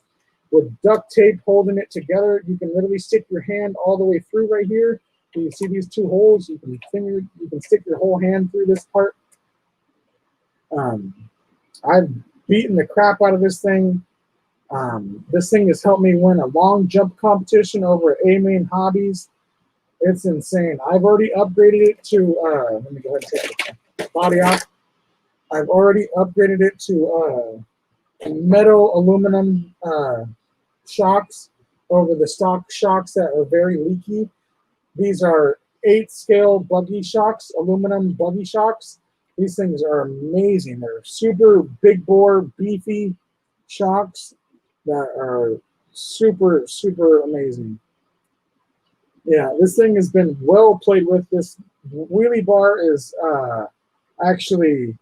with duct tape holding it together. You can literally stick your hand all the way through right here. So you see these 2 holes? You can stick your whole hand through this part. I've beaten the crap out of this thing. This thing has helped me win a long jump competition over at A-Main Hobbies. It's insane. I've already upgraded it to, let me go ahead and take the body off. I've already upgraded it to metal aluminum shocks. over the stock shocks that are very leaky. These are 8 scale buggy shocks, aluminum buggy shocks. These things are amazing. They're super big bore, beefy shocks that are super, super amazing. Yeah, this thing has been well played with. This wheelie bar is actually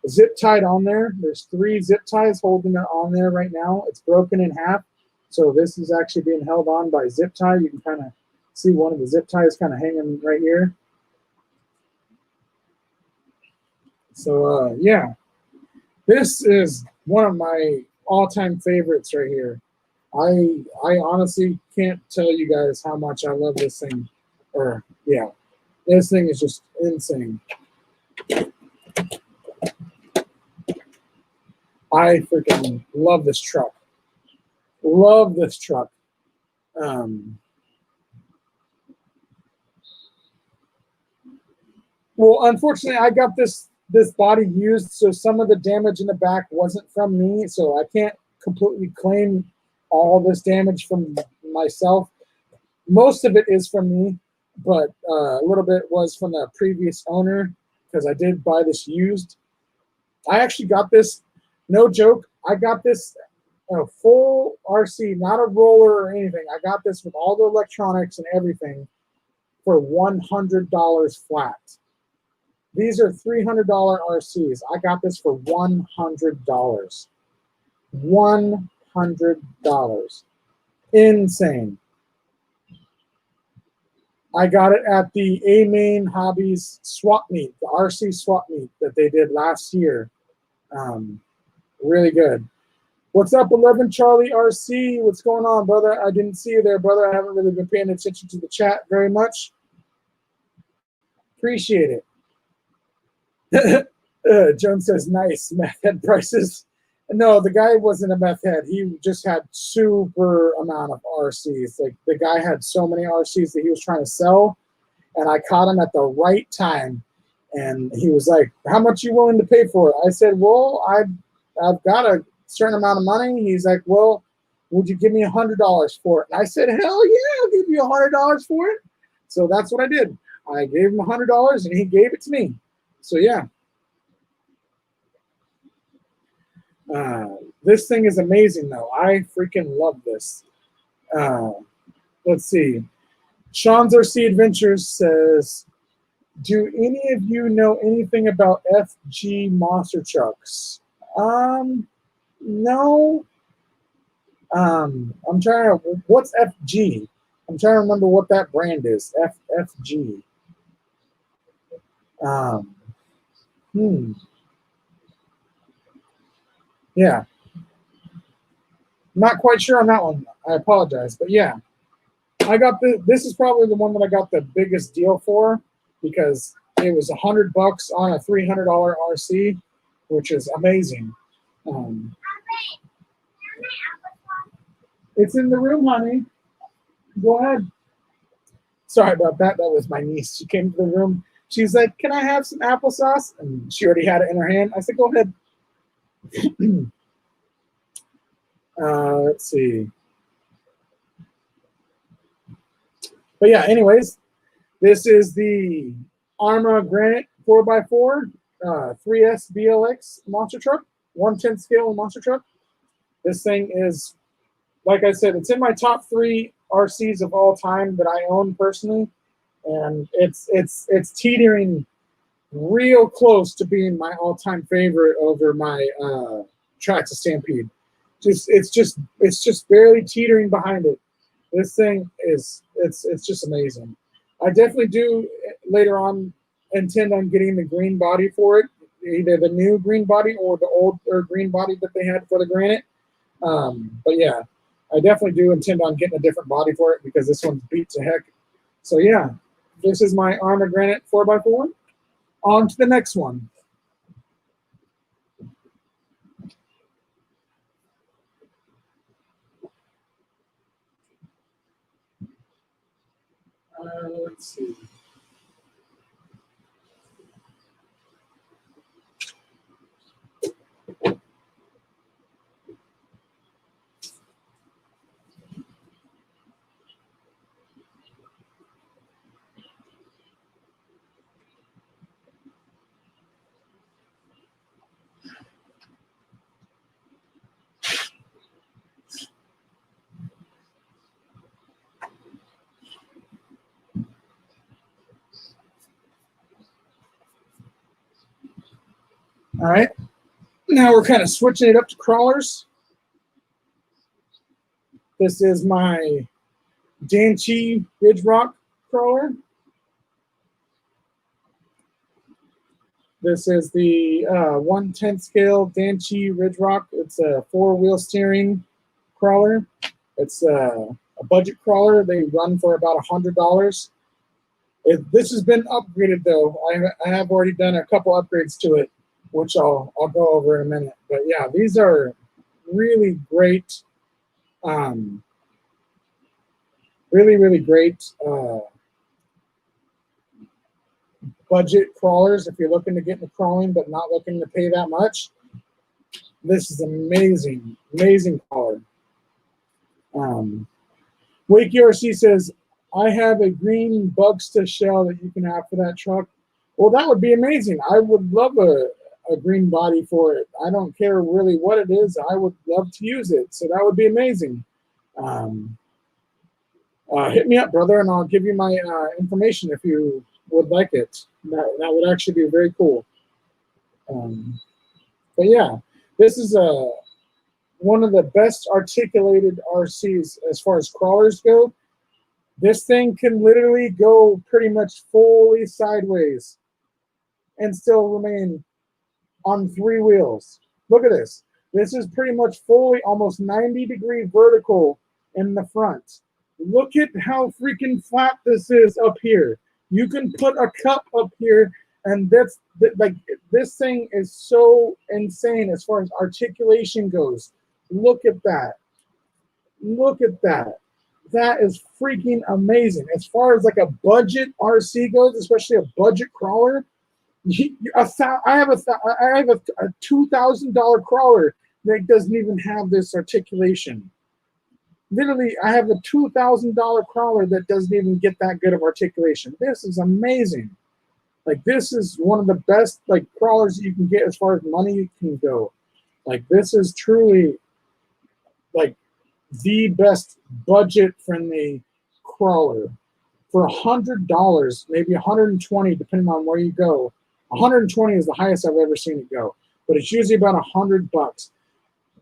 zip tied on there. There's 3 zip ties holding it on there right now. It's broken in half. So this is actually being held on by zip tie. You can kind of see one of the zip ties kind of hanging right here. So yeah, this is one of my all-time favorites right here. I honestly can't tell you guys how much I love this thing. Or yeah, this thing is just insane. I freaking love this truck. Love this truck. Well, unfortunately, I got this body used, so some of the damage in the back wasn't from me, so I can't completely claim all this damage from myself. Most of it is from me, but a little bit was from the previous owner because I did buy this used. I actually got this, no joke, I got this a full RC, not a roller or anything. I got this with all the electronics and everything for $100 flat. These are $300 RCs. I got this for $100. $100. Insane. I got it at the A-Main Hobbies swap meet, the RC swap meet that they did last year. Really good. What's up, 11 Charlie RC? What's going on, brother? I didn't see you there, brother. I haven't really been paying attention to the chat very much. Appreciate it. Joan says, nice. Meth head prices. No, the guy wasn't a meth head. He just had super amount of RCs. Like the guy had so many RCs that he was trying to sell, and I caught him at the right time. And he was like, "How much you willing to pay for it?" I said, "Well, I've got a certain amount of money." He's like, "Well, would you give me $100 for it?" And I said, "Hell yeah, I'll give you $100 for it." So that's what I did. I gave him $100, and he gave it to me. So yeah. This thing is amazing, though. I freaking love this. Let's see. Sean's RC Adventures says, do any of you know anything about FG monster trucks? No. I'm trying to, what's FG? I'm trying to remember what that brand is. FG. Yeah. Not quite sure on that one. I apologize, but yeah. I got this is probably the one that I got the biggest deal for because it was $100 on a $300 RC, which is amazing. It's in the room, honey. Go ahead. Sorry about that. That was my niece. She came to the room. She's like, "Can I have some applesauce?" And she already had it in her hand. I said, "Go ahead." Let's see. But yeah, anyways, this is the Arma Granite 4x4 3S BLX monster truck, 1/10 scale monster truck. This thing is, like I said, it's in my top 3 RCs of all time that I own personally, and it's teetering real close to being my all-time favorite over my Traxxas Stampede. It's just barely teetering behind it. This thing is it's just amazing. I definitely do later on intend on getting the green body for it, either the new green body or the old green body that they had for the Granite. But yeah, I definitely do intend on getting a different body for it because this one's beat to heck. So yeah, this is my Arma Granite 4x4. On to the next one. Let's see. All right. Now we're kind of switching it up to crawlers. This is my Danchi Ridge Rock crawler. This is the 1/10 scale Danchi Ridge Rock. It's a 4-wheel steering crawler. It's a budget crawler. They run for about $100. This has been upgraded though. I have already done a couple upgrades to it, which I'll go over in a minute. But yeah, these are really great, really great budget crawlers. If you're looking to get into crawling but not looking to pay that much, this is amazing crawler. Wakey RC says, I have a green Bugsta shell that you can have for that truck. Well, that would be amazing. I would love a green body for it. I don't care really what it is. I would love to use it. So that would be amazing. Hit me up, brother, and I'll give you my information if you would like it. That would actually be very cool. But yeah, this is one of the best articulated RCs as far as crawlers go. This thing can literally go pretty much fully sideways and still remain on 3 wheels. Look at this. This is pretty much fully almost 90-degree vertical in the front. Look at how freaking flat this is up here. You can put a cup up here, and that's like, this thing is so insane as far as articulation goes. Look at that. Look at that. That is freaking amazing. As far as like a budget RC goes, especially a budget crawler, I have a $2,000 crawler that doesn't even have this articulation. Literally, I have a $2,000 crawler that doesn't even get that good of articulation. This is amazing. Like, this is one of the best like crawlers that you can get as far as money can go. Like, this is truly like the best budget-friendly crawler for $100, maybe $120, depending on where you go. $120 is the highest I've ever seen it go, but it's usually about $100.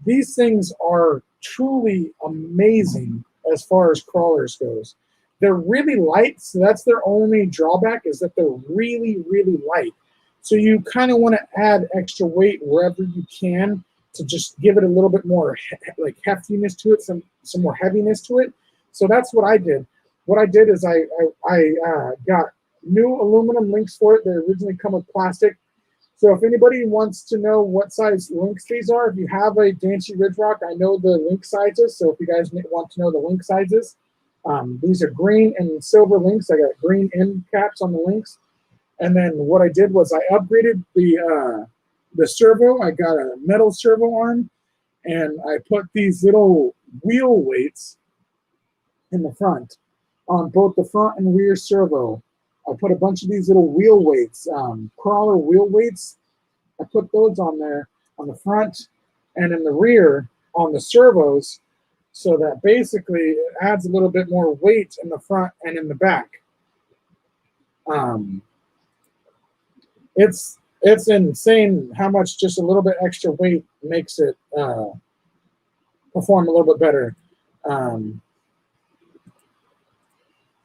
These things are truly amazing as far as crawlers goes. They're really light, so that's their only drawback, is that they're really light. So you kind of want to add extra weight wherever you can to just give it a little bit more like heftiness to it, some more heaviness to it. So that's what I did. What I did is I got new aluminum links for it. They originally come with plastic. So if anybody wants to know what size links these are, if you have a Danchi Ridge Rock, I know the link sizes. So if you guys want to know the link sizes, these are green and silver links. I got green end caps on the links. And then what I did was I upgraded the servo. I got a metal servo arm, and I put these little wheel weights in the front on both the front and rear servo. I put a bunch of these little wheel weights, crawler wheel weights. I put those on there on the front and in the rear on the servos, so that basically it adds a little bit more weight in the front and in the back. It's insane how much just a little bit extra weight makes it perform a little bit better.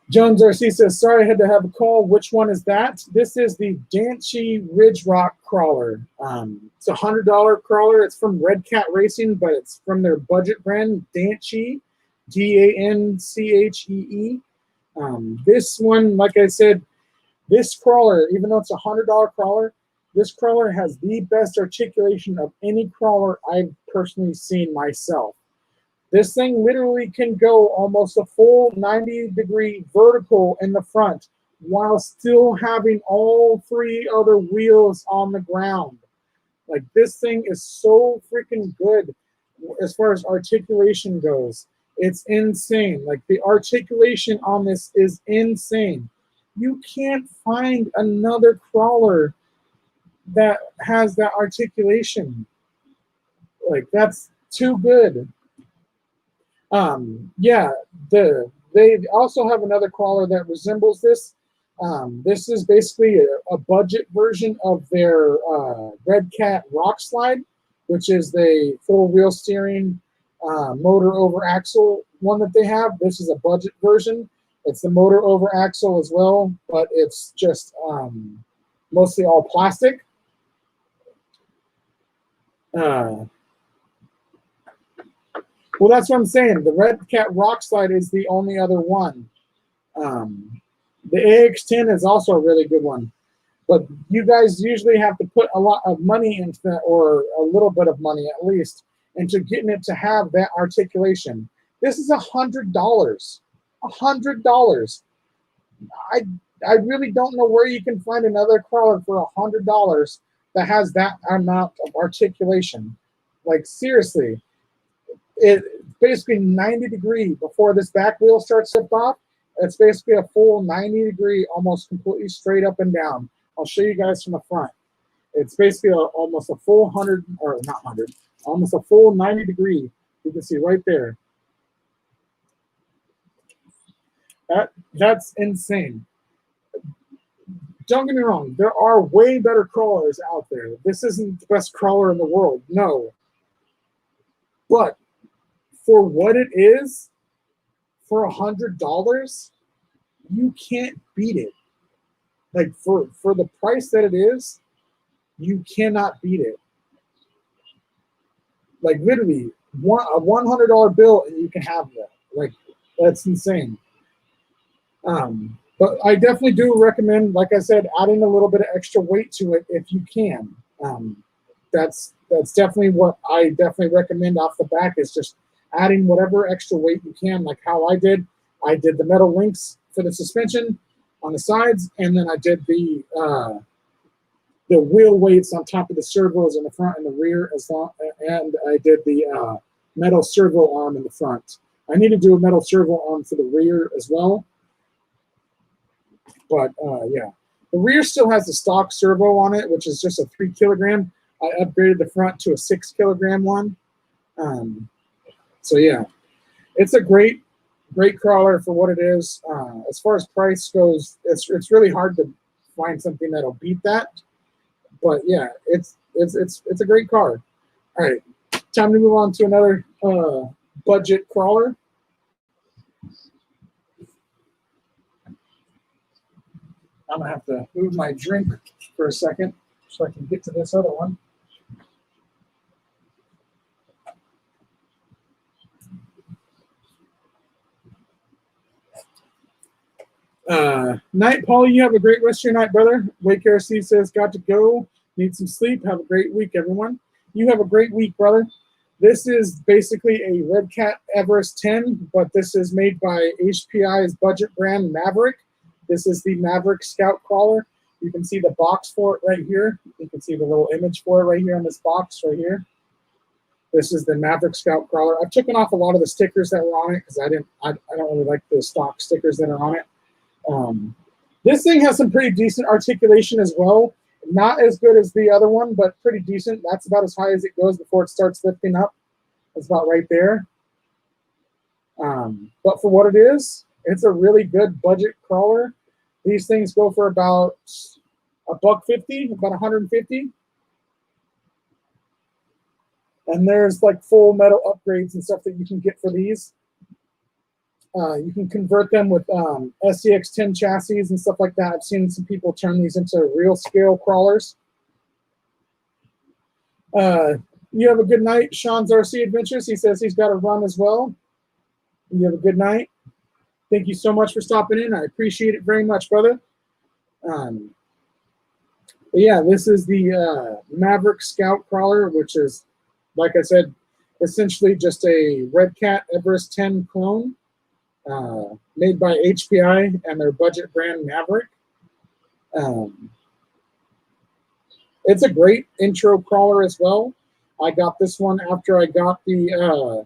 Jones RC says, sorry, I had to have a call. Which one is that? This is the Danchi Ridge Rock crawler. It's a $100 crawler. It's from Red Cat Racing, but it's from their budget brand, Danchi, D-A-N-C-H-E-E. This one, like I said, this crawler, even though it's a $100 crawler, this crawler has the best articulation of any crawler I've personally seen myself. This thing literally can go almost a full 90-degree vertical in the front while still having all 3 other wheels on the ground. Like, this thing is so freaking good as far as articulation goes. It's insane. Like, the articulation on this is insane. You can't find another crawler that has that articulation. Like, that's too good. Yeah, they also have another crawler that resembles this. This is basically a budget version of their Red Cat Rock Slide, which is the full wheel steering motor over axle one that they have. This is a budget version. It's the motor over axle as well, but it's just mostly all plastic. Well, that's what I'm saying. The Red Cat Rock Slide is the only other one. The AX10 is also a really good one. But you guys usually have to put a lot of money into that, or a little bit of money at least, into getting it to have that articulation. This is $100. $100. I really don't know where you can find another crawler for $100 that has that amount of articulation. Like, seriously. It's basically 90 degree before this back wheel starts to lift off. It's basically a full 90 degree, almost completely straight up and down. I'll show you guys from the front. It's basically almost a full 100, or not 100, almost a full 90 degree. You can see right there. That's insane. Don't get me wrong, there are way better crawlers out there. This isn't the best crawler in the world, no. But for what it is, for $100, you can't beat it. Like, for the price that it is, you cannot beat it. Like, literally, a $100 bill and you can have that. Like, that's insane. But I definitely do recommend, like I said, adding a little bit of extra weight to it if you can. That's definitely what I definitely recommend off the back, is just adding whatever extra weight you can, like how I did. I did the metal links for the suspension on the sides, and then I did the wheel weights on top of the servos in the front and the rear, and I did the metal servo arm in the front. I need to do a metal servo arm for the rear as well. But yeah, the rear still has the stock servo on it, which is just a 3 kilogram. I upgraded the front to a 6 kilogram one. So yeah, it's a great crawler for what it is. As far as price goes, it's really hard to find something that'll beat that. But yeah, it's a great car. All right, time to move on to another budget crawler. I'm gonna have to move my drink for a second so I can get to this other one. Night, Paul, you have a great rest of your night, brother. Wake RC says, got to go. Need some sleep. Have a great week, everyone. You have a great week, brother. This is basically a Red Cat Everest 10, but this is made by HPI's budget brand Maverick. This is the Maverick Scout Crawler. You can see the box for it right here. You can see the little image for it right here on this box right here. This is the Maverick Scout Crawler. I've taken off a lot of the stickers that were on it because I don't really like the stock stickers that are on it. This thing has some pretty decent articulation as well. Not as good as the other one, but pretty decent. That's about as high as it goes before it starts lifting up. It's about right there. But for what it is, it's a really good budget crawler. These things go for about $150, about $150. And there's like full metal upgrades and stuff that you can get for these. You can convert them with SCX10 chassis and stuff like that. I've seen some people turn these into real scale crawlers. You have a good night, Sean's RC Adventures. He says he's got to run as well. You have a good night. Thank you so much for stopping in. I appreciate it very much, brother. But yeah, this is the Maverick Scout Crawler, which is, like I said, essentially just a Red Cat Everest 10 clone. Made by HPI and their budget brand Maverick. It's a great intro crawler as well. I got this one after I got the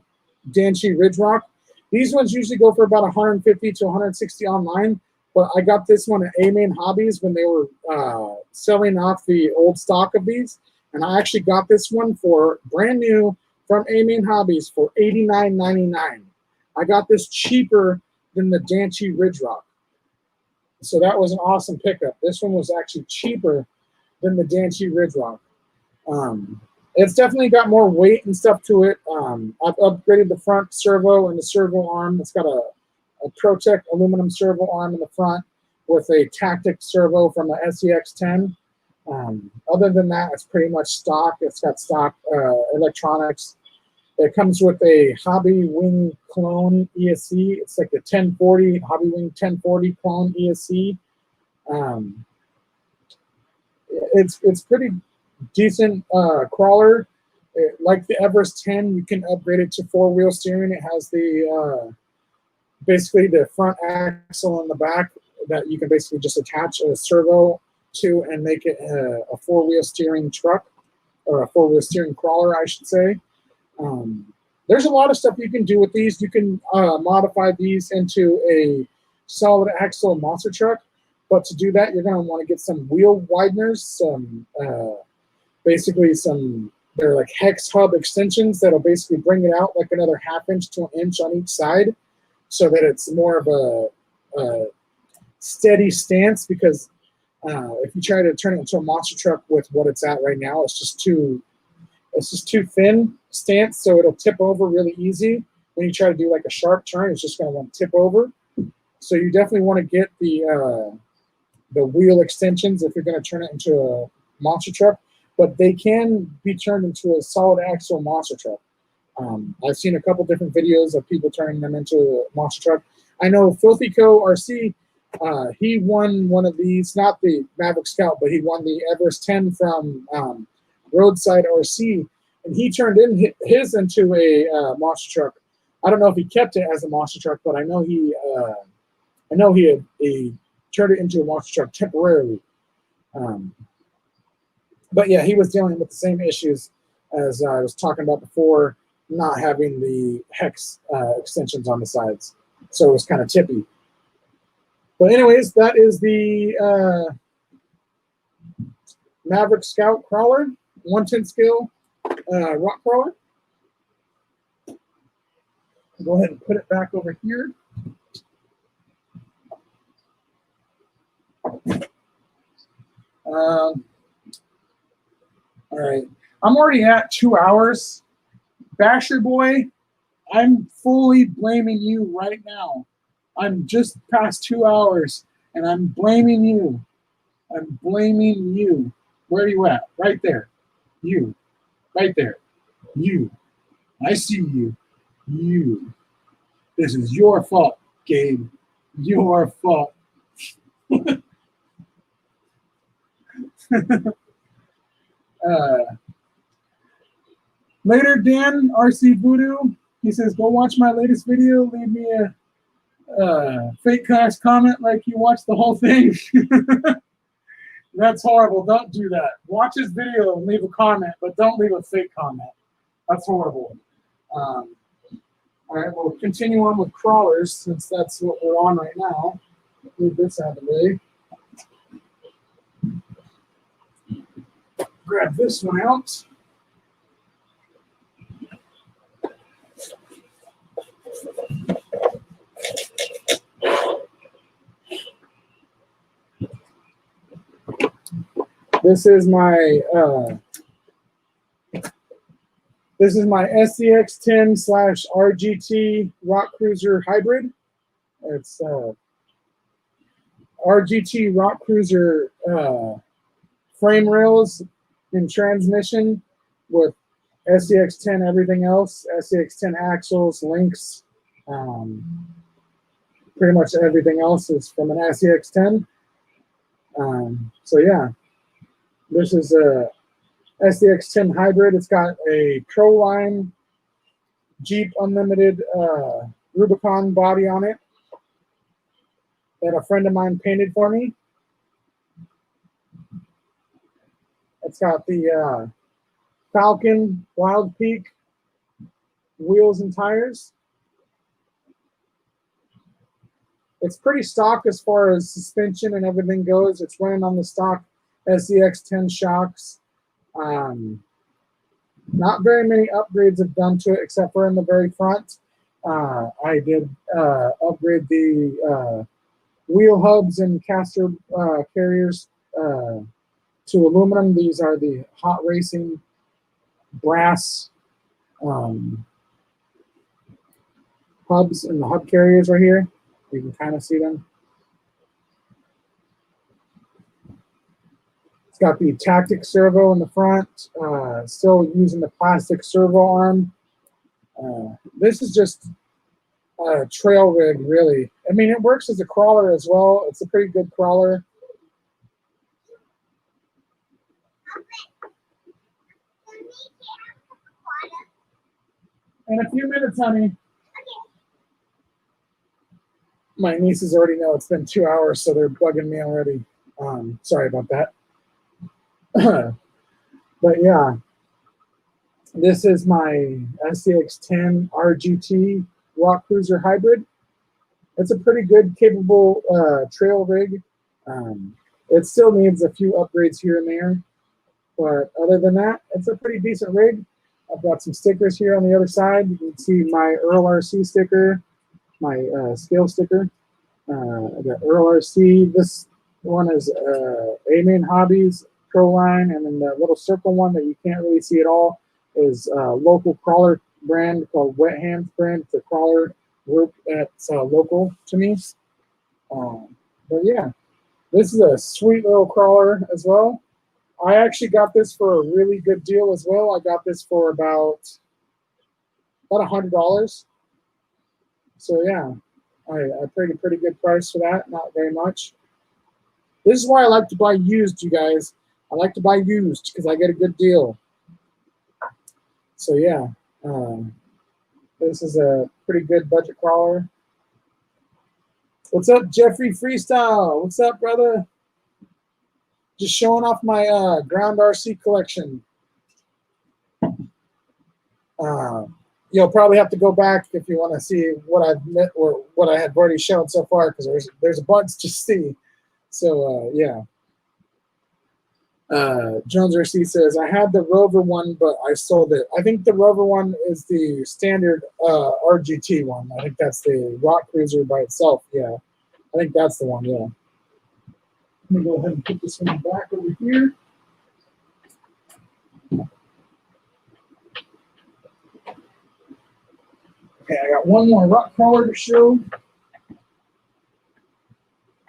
Danchi Ridge Rock. These ones usually go for about 150 to 160 online, but I got this one at A-Main Hobbies when they were selling off the old stock of these, and I actually got this one for brand new from A-Main Hobbies for $89.99. I got this cheaper than the Danchi Ridge Rock. So that was an awesome pickup. This one was actually cheaper than the Danchi Ridge Rock. It's definitely got more weight and stuff to it. I've upgraded the front servo and the servo arm. It's got a Protec aluminum servo arm in the front with a Tactic servo from the SEX10. Other than that, it's pretty much stock. It's got stock electronics. It comes with a Hobby Wing clone ESC. It's like the 1040 Hobby Wing 1040 clone ESC. It's pretty decent crawler. Like the Everest 10, you can upgrade it to 4-wheel steering. It has the basically the front axle in the back that you can basically just attach a servo to and make it a 4-wheel steering truck, or a 4-wheel steering crawler, I should say. There's a lot of stuff you can do with these. You can modify these into a solid axle monster truck, but to do that, you're going to want to get some wheel wideners, some basically they're like hex hub extensions that'll basically bring it out like another 1/2 inch to 1 inch on each side, so that it's more of a steady stance. Because if you try to turn it into a monster truck with what it's at right now, it's just too thin stance, so it'll tip over really easy. When you try to do like a sharp turn, it's just going to want to tip over. So you definitely want to get the wheel extensions if you're going to turn it into a monster truck, but they can be turned into a solid axle monster truck. I've seen a couple different videos of people turning them into a monster truck. I know Filthy Co. RC, he won one of these, not the Maverick Scout, but he won the Everest 10 from Roadside RC, and he turned his into a monster truck. I don't know if he kept it as a monster truck, but I know he turned it into a monster truck temporarily. But yeah, he was dealing with the same issues as I was talking about before, not having the hex extensions on the sides, so it was kind of tippy. But anyways, that is the Maverick Scout crawler, 110 scale rock crawler. Go ahead and put it back over here. All right, I'm already at 2 hours. Basher Boy, I'm fully blaming you right now. I'm just past 2 hours, and I'm blaming you. I'm blaming you. Where are you at? Right there. You. Right there. You. I see you. You. This is your fault, Gabe. Your fault. Later, Dan, RC Voodoo, he says, go watch my latest video. Leave me a fake cast comment like you watched the whole thing. That's horrible. Don't do that. Watch his video and leave a comment, but don't leave a fake comment. That's horrible. All right, we'll continue on with crawlers since that's what we're on right now. Move this out of the way. Grab this one out. This is my SCX10/RGT Rock Cruiser hybrid. It's RGT Rock Cruiser frame rails and transmission with SCX10 everything else, SCX10 axles, links, pretty much everything else is from an SCX10. So yeah, this is a SCX10 hybrid. It's got a Proline Jeep Unlimited Rubicon body on it that a friend of mine painted for me. It's got the Falcon Wild Peak wheels and tires. It's pretty stock as far as suspension and everything goes. It's running on the stock SCX10 shocks. Not very many upgrades have done to it except for in the very front. I did upgrade the wheel hubs and caster carriers to aluminum. These are the hot racing brass hubs and the hub carriers right here. You can kind of see them. It's got the tactic servo in the front, still using the plastic servo arm. This is just a trail rig, really. I mean, it works as a crawler as well. It's a pretty good crawler. In a few minutes, honey. My nieces already know it's been 2 hours, so they're bugging me already. Sorry about that. But yeah, this is my SCX10 RGT Rock Cruiser Hybrid. It's a pretty good, capable trail rig. It still needs a few upgrades here and there, but other than that, it's a pretty decent rig. I've got some stickers here on the other side. You can see my Earl RC sticker, my scale sticker. I got Earl RC. This one is A-Main Hobbies Pro Line, and then the little circle one that you can't really see at all is a local crawler brand called Wet Hands brand. It's a crawler group that's local to me. But yeah, this is a sweet little crawler as well. I actually got this for a really good deal as well. I got this for about $100. So yeah, I paid a pretty good price for that. Not very much. This is why I like to buy used, you guys. I like to buy used because I get a good deal. So yeah, this is a pretty good budget crawler. What's up, Jeffrey Freestyle? What's up, brother? Just showing off my ground RC collection. You'll probably have to go back if you want to see what I've met or what I have already shown so far, because there's a bunch to see. So yeah. Jones RC says, I had the Rover one, but I sold it. I think the Rover one is the standard RGT one. I think that's the Rock Cruiser by itself. Yeah, I think that's the one. Yeah. Let me go ahead and put this one back over here. Okay, I got one more rock crawler to show.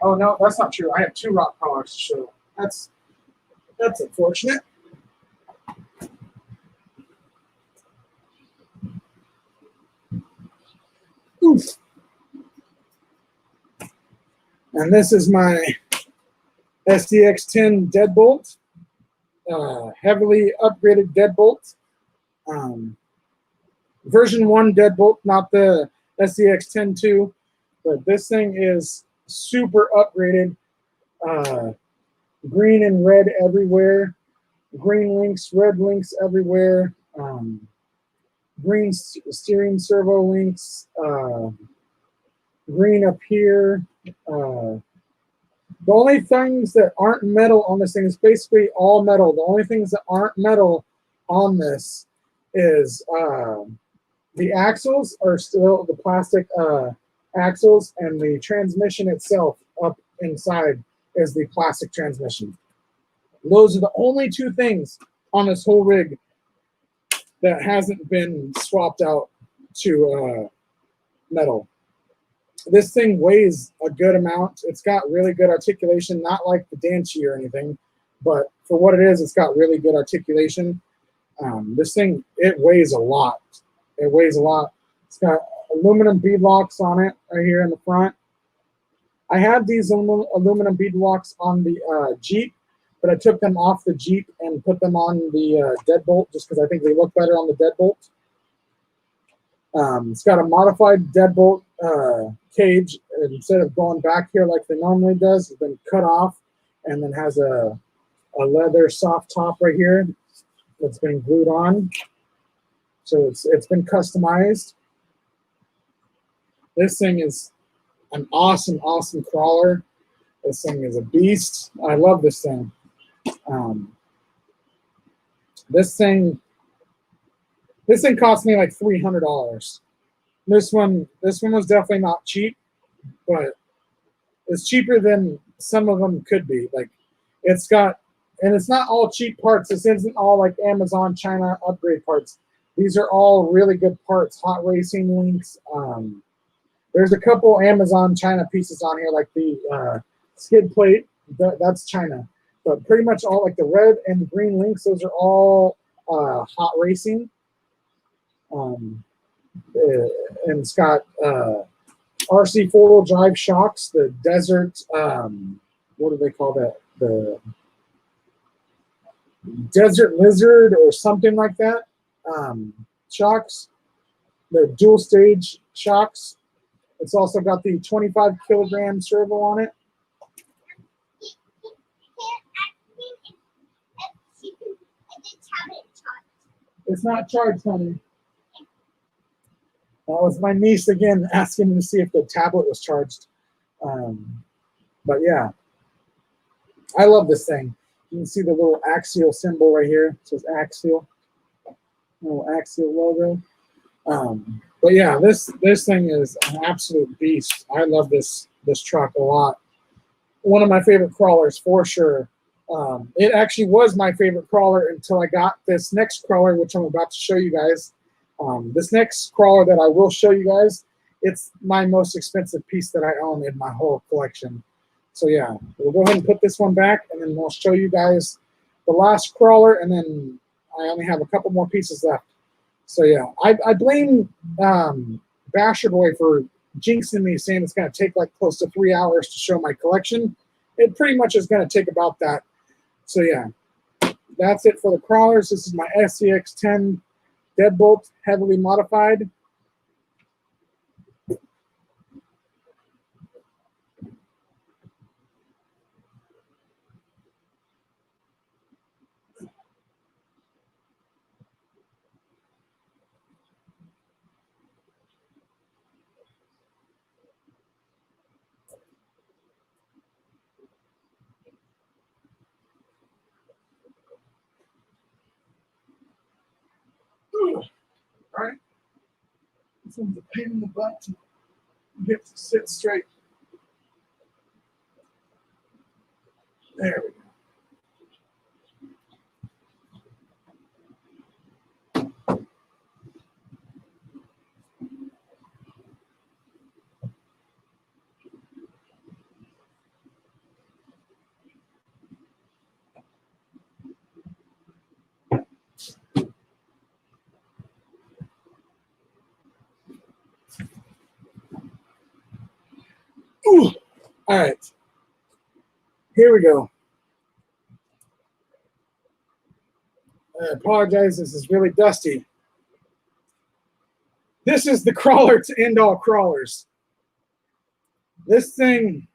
Oh no, that's not true. I have 2 rock crawlers to show. That's unfortunate. Oof. And this is my SCX10 deadbolt, heavily upgraded deadbolt. Version 1 deadbolt, not the SCX10 2, but this thing is super upgraded. Green and red everywhere. Green links, red links everywhere. Green steering servo links. Green up here. The only things that aren't metal on this thing is basically all metal. The only things that aren't metal on this is the axles are still the plastic axles, and the transmission itself up inside is the plastic transmission. Those are the only 2 things on this whole rig that hasn't been swapped out to metal. This thing weighs a good amount. It's got really good articulation, not like the Danchi or anything, but for what it is, it's got really good articulation. This thing, it weighs a lot. It weighs a lot. It's got aluminum bead locks on it right here in the front. I had these aluminum bead locks on the Jeep, but I took them off the Jeep and put them on the deadbolt just because I think they look better on the deadbolt. It's got a modified deadbolt cage. Instead of going back here like they normally does, it's been cut off, and then has a leather soft top right here that's been glued on. So it's been customized. This thing is an awesome, awesome crawler. This thing is a beast. I love this thing. This thing cost me like $300. This one was definitely not cheap, but It's cheaper than some of them could be. Like it's got, and it's not all cheap parts. This isn't all like Amazon China upgrade parts. These are all really good parts. Hot racing links. There's a couple Amazon China pieces on here, like the skid plate. That's China. But pretty much all like the red and green links, those are all hot racing. And it's got RC four-wheel drive shocks, the desert, what do they call that? The desert lizard or something like that. Shocks, the dual stage shocks. It's also got the 25 kilogram servo on it. It's not charged, honey. That was my niece again asking to see if the tablet was charged. But yeah, I love this thing. You can see the little Axial symbol right here. It says Axial. Little Axial logo. But yeah, this thing is an absolute beast. I love this truck a lot. One of my favorite crawlers for sure. It actually was my favorite crawler until I got this next crawler, which I'm about to show you guys. This next crawler that I will show you guys, it's my most expensive piece that I own in my whole collection. So yeah, we'll go ahead and put this one back, and then we'll show you guys the last crawler, and then I only have a couple more pieces left. So yeah, I blame Basher Boy for jinxing me, saying it's going to take like close to 3 hours to show my collection. It pretty much is going to take about that. So yeah, that's it for the crawlers. This is my SCX-10 deadbolt, heavily modified. All right. This one's a pain in the butt to get to sit straight. There we go. Ooh. All right. Here we go. I apologize. This is really dusty. This is the crawler to end all crawlers. This thing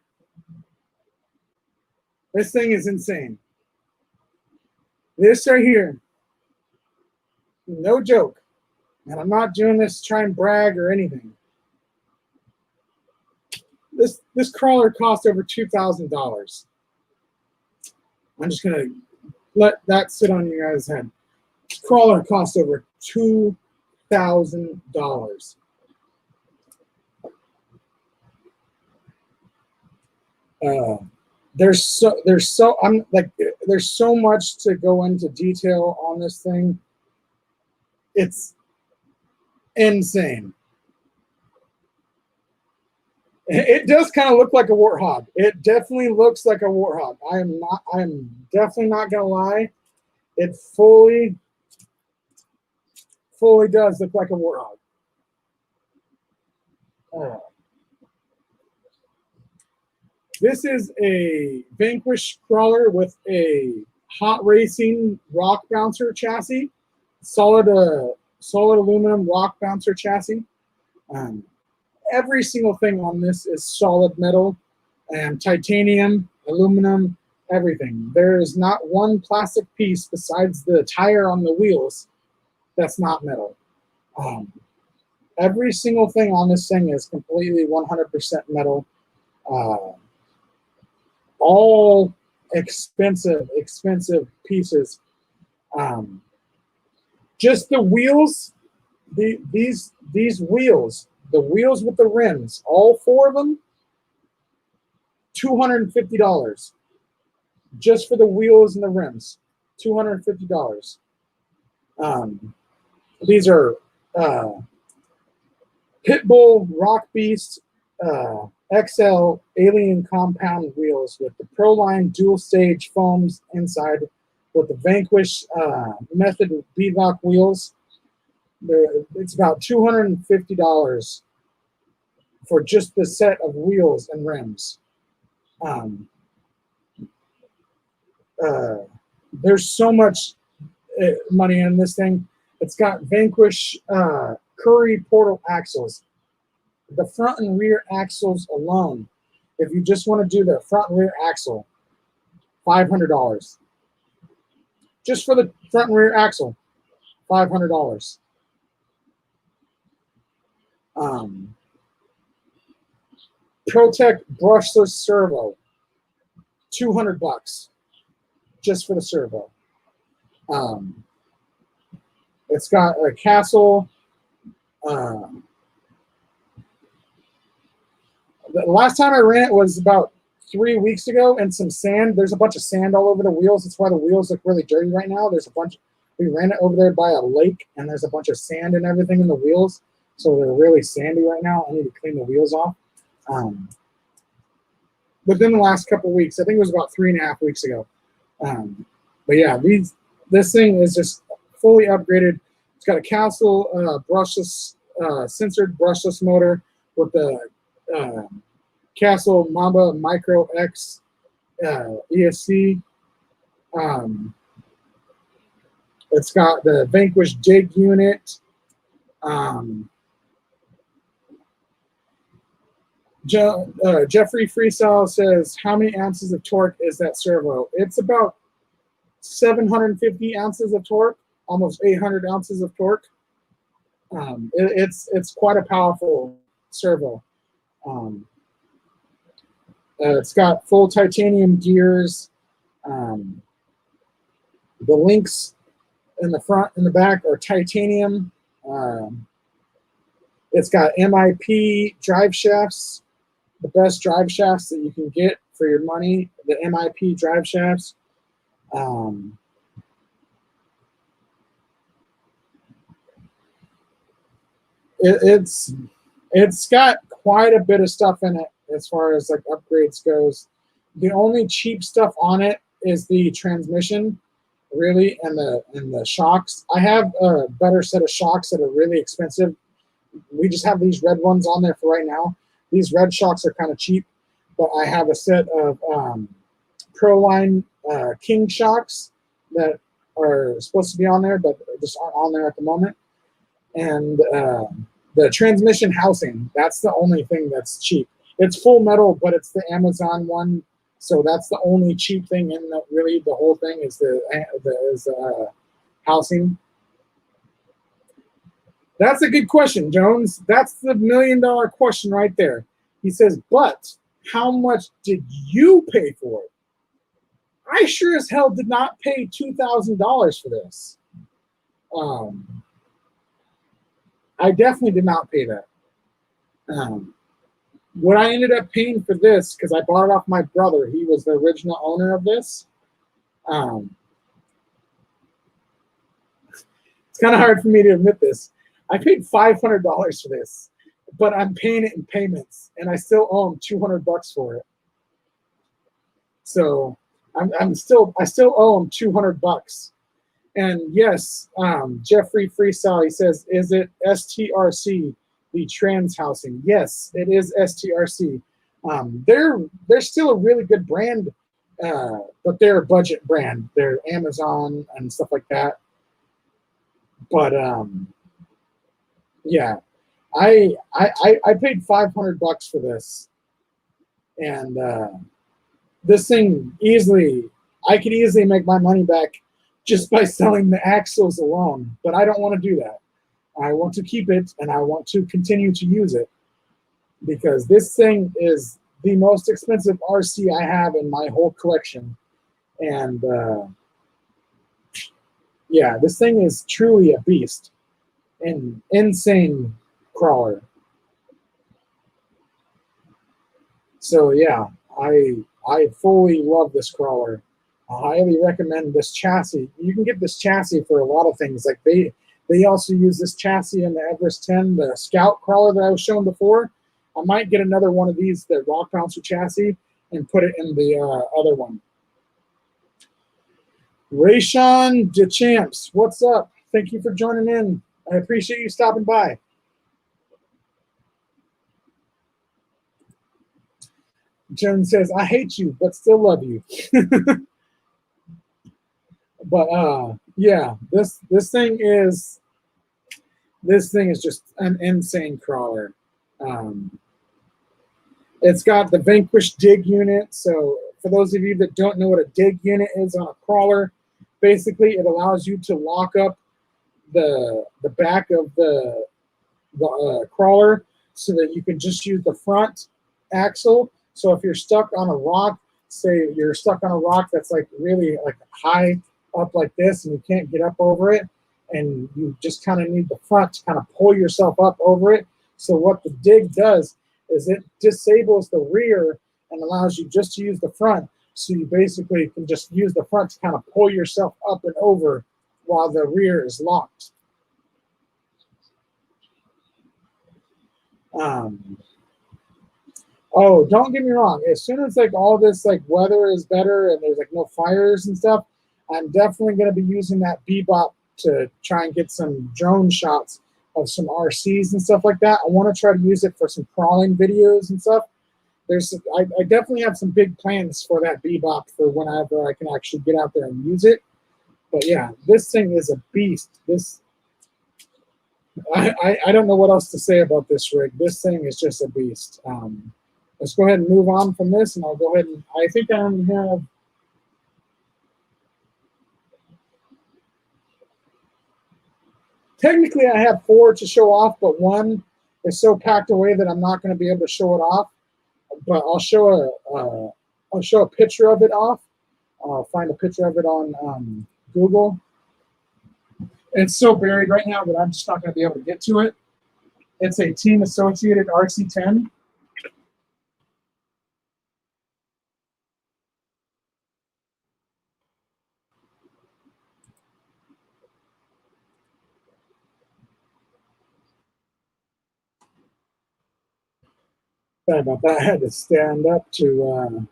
is insane. This right here, no joke. And I'm not doing this to try and brag or anything. This crawler cost over $2,000. I'm just gonna let that sit on your guys' head. This crawler cost over $2,000. There's so much to go into detail on this thing. It's insane. It does kind of look like a warthog. It definitely looks like a warthog. I'm definitely not gonna lie. It fully does look like a warthog. This is a Vanquish crawler with a hot racing rock bouncer chassis, solid aluminum rock bouncer chassis. Every single thing on this is solid metal and titanium, aluminum, everything. There is not one plastic piece besides the tire on the wheels that's not metal. Every single thing on this thing is completely 100% metal. All expensive pieces. Just the wheels, these wheels, the wheels with the rims, all four of them, $250 just for the wheels and the rims. $250. These are Pitbull Rock Beast XL Alien Compound wheels with the Proline dual stage foams inside, with the Vanquish Method beadlock wheels. It's about $250 for just the set of wheels and rims. There's so much money in this thing. It's got Vanquish Curry Portal axles. The front and rear axles alone, if you just want to do the front and rear axle, $500. Just for the front and rear axle, $500. ProTech brushless servo, $200 just for the servo. It's got a Castle. The last time I ran it was about 3 weeks ago, and some sand. There's a bunch of sand all over the wheels. That's why the wheels look really dirty right now. There's a bunch. We ran it over there by a lake, and there's a bunch of sand and everything in the wheels, so they're really sandy right now. I need to clean the wheels off. Within the last couple of weeks, I think it was about 3.5 weeks ago. But yeah, this thing is just fully upgraded. It's got a Castle brushless, censored brushless motor with the Castle Mamba Micro X ESC. It's got the Vanquish Dig unit. Jeffrey Freestyle says, how many ounces of torque is that servo? It's about 750 ounces of torque, almost 800 ounces of torque. It's quite a powerful servo. It's got full titanium gears. The links in the front and the back are titanium. It's got MIP drive shafts, the best drive shafts that you can get for your money, the MIP drive shafts. It's got quite a bit of stuff in it as far as like upgrades goes. The only cheap stuff on it is the transmission, really, and the shocks. I have a better set of shocks that are really expensive. We just have these red ones on there for right now. These red shocks are kind of cheap, but I have a set of Proline King shocks that are supposed to be on there, but just aren't on there at the moment. And the transmission housing, that's the only thing that's cheap. It's full metal, but it's the Amazon one, so that's the only cheap thing in the, really the whole thing is the housing. That's a good question, Jones. That's the $1 million question right there. He says, but how much did you pay for it? I sure as hell did not pay $2,000 for this. I definitely did not pay that. What I ended up paying for this, because I bought it off my brother, he was the original owner of this. It's kind of hard for me to admit this. I paid $500 for this, but I'm paying it in payments, and I still owe him $200 for it. So I still owe him $200. And yes, Jeffrey Freestyle, he says, is it STRC, the trans housing? Yes, it is STRC. They're still a really good brand, but they're a budget brand. They're Amazon and stuff like that. But yeah, I paid $500 for this, and this thing I could easily make my money back just by selling the axles alone, but I don't want to do that. I want to keep it, and I want to continue to use it, because this thing is the most expensive RC I have in my whole collection. And yeah, this thing is truly a beast, an insane crawler. So yeah, I fully love this crawler. I highly recommend this chassis. You can get this chassis for a lot of things. Like they also use this chassis in the Everest 10, the Scout crawler that I was showing before. I might get another one of these, the Rock Bouncer chassis, and put it in the other one. Rayshawn DeChamps, what's up? Thank you for joining in. I appreciate you stopping by. Jen says, I hate you, but still love you. But yeah, this thing is just an insane crawler. It's got the Vanquish dig unit. So for those of you that don't know what a dig unit is on a crawler, basically it allows you to lock up the back of the crawler so that you can just use the front axle. So if you're stuck on a rock, say you're stuck on a rock that's like really like high up like this and you can't get up over it, and you just kind of need the front to kind of pull yourself up over it. So what the dig does is it disables the rear and allows you just to use the front. So you basically can just use the front to kind of pull yourself up and over while the rear is locked. Oh, don't get me wrong. As soon as like all this like weather is better and there's like no fires and stuff, I'm definitely going to be using that Bebop to try and get some drone shots of some RCs and stuff like that. I want to try to use it for some crawling videos and stuff. I definitely have some big plans for that Bebop for whenever I can actually get out there and use it. But yeah, this thing is a beast. I don't know what else to say about this rig. This thing is just a beast. Let's go ahead and move on from this, and I'll go ahead and I think I only have. Technically, I have 4 to show off, but one is so packed away that I'm not going to be able to show it off. But I'll show a picture of it off. I'll find a picture of it on Google. It's so buried right now that I'm just not going to be able to get to it. It's a Team Associated RC10. Sorry about that. I had to stand up to.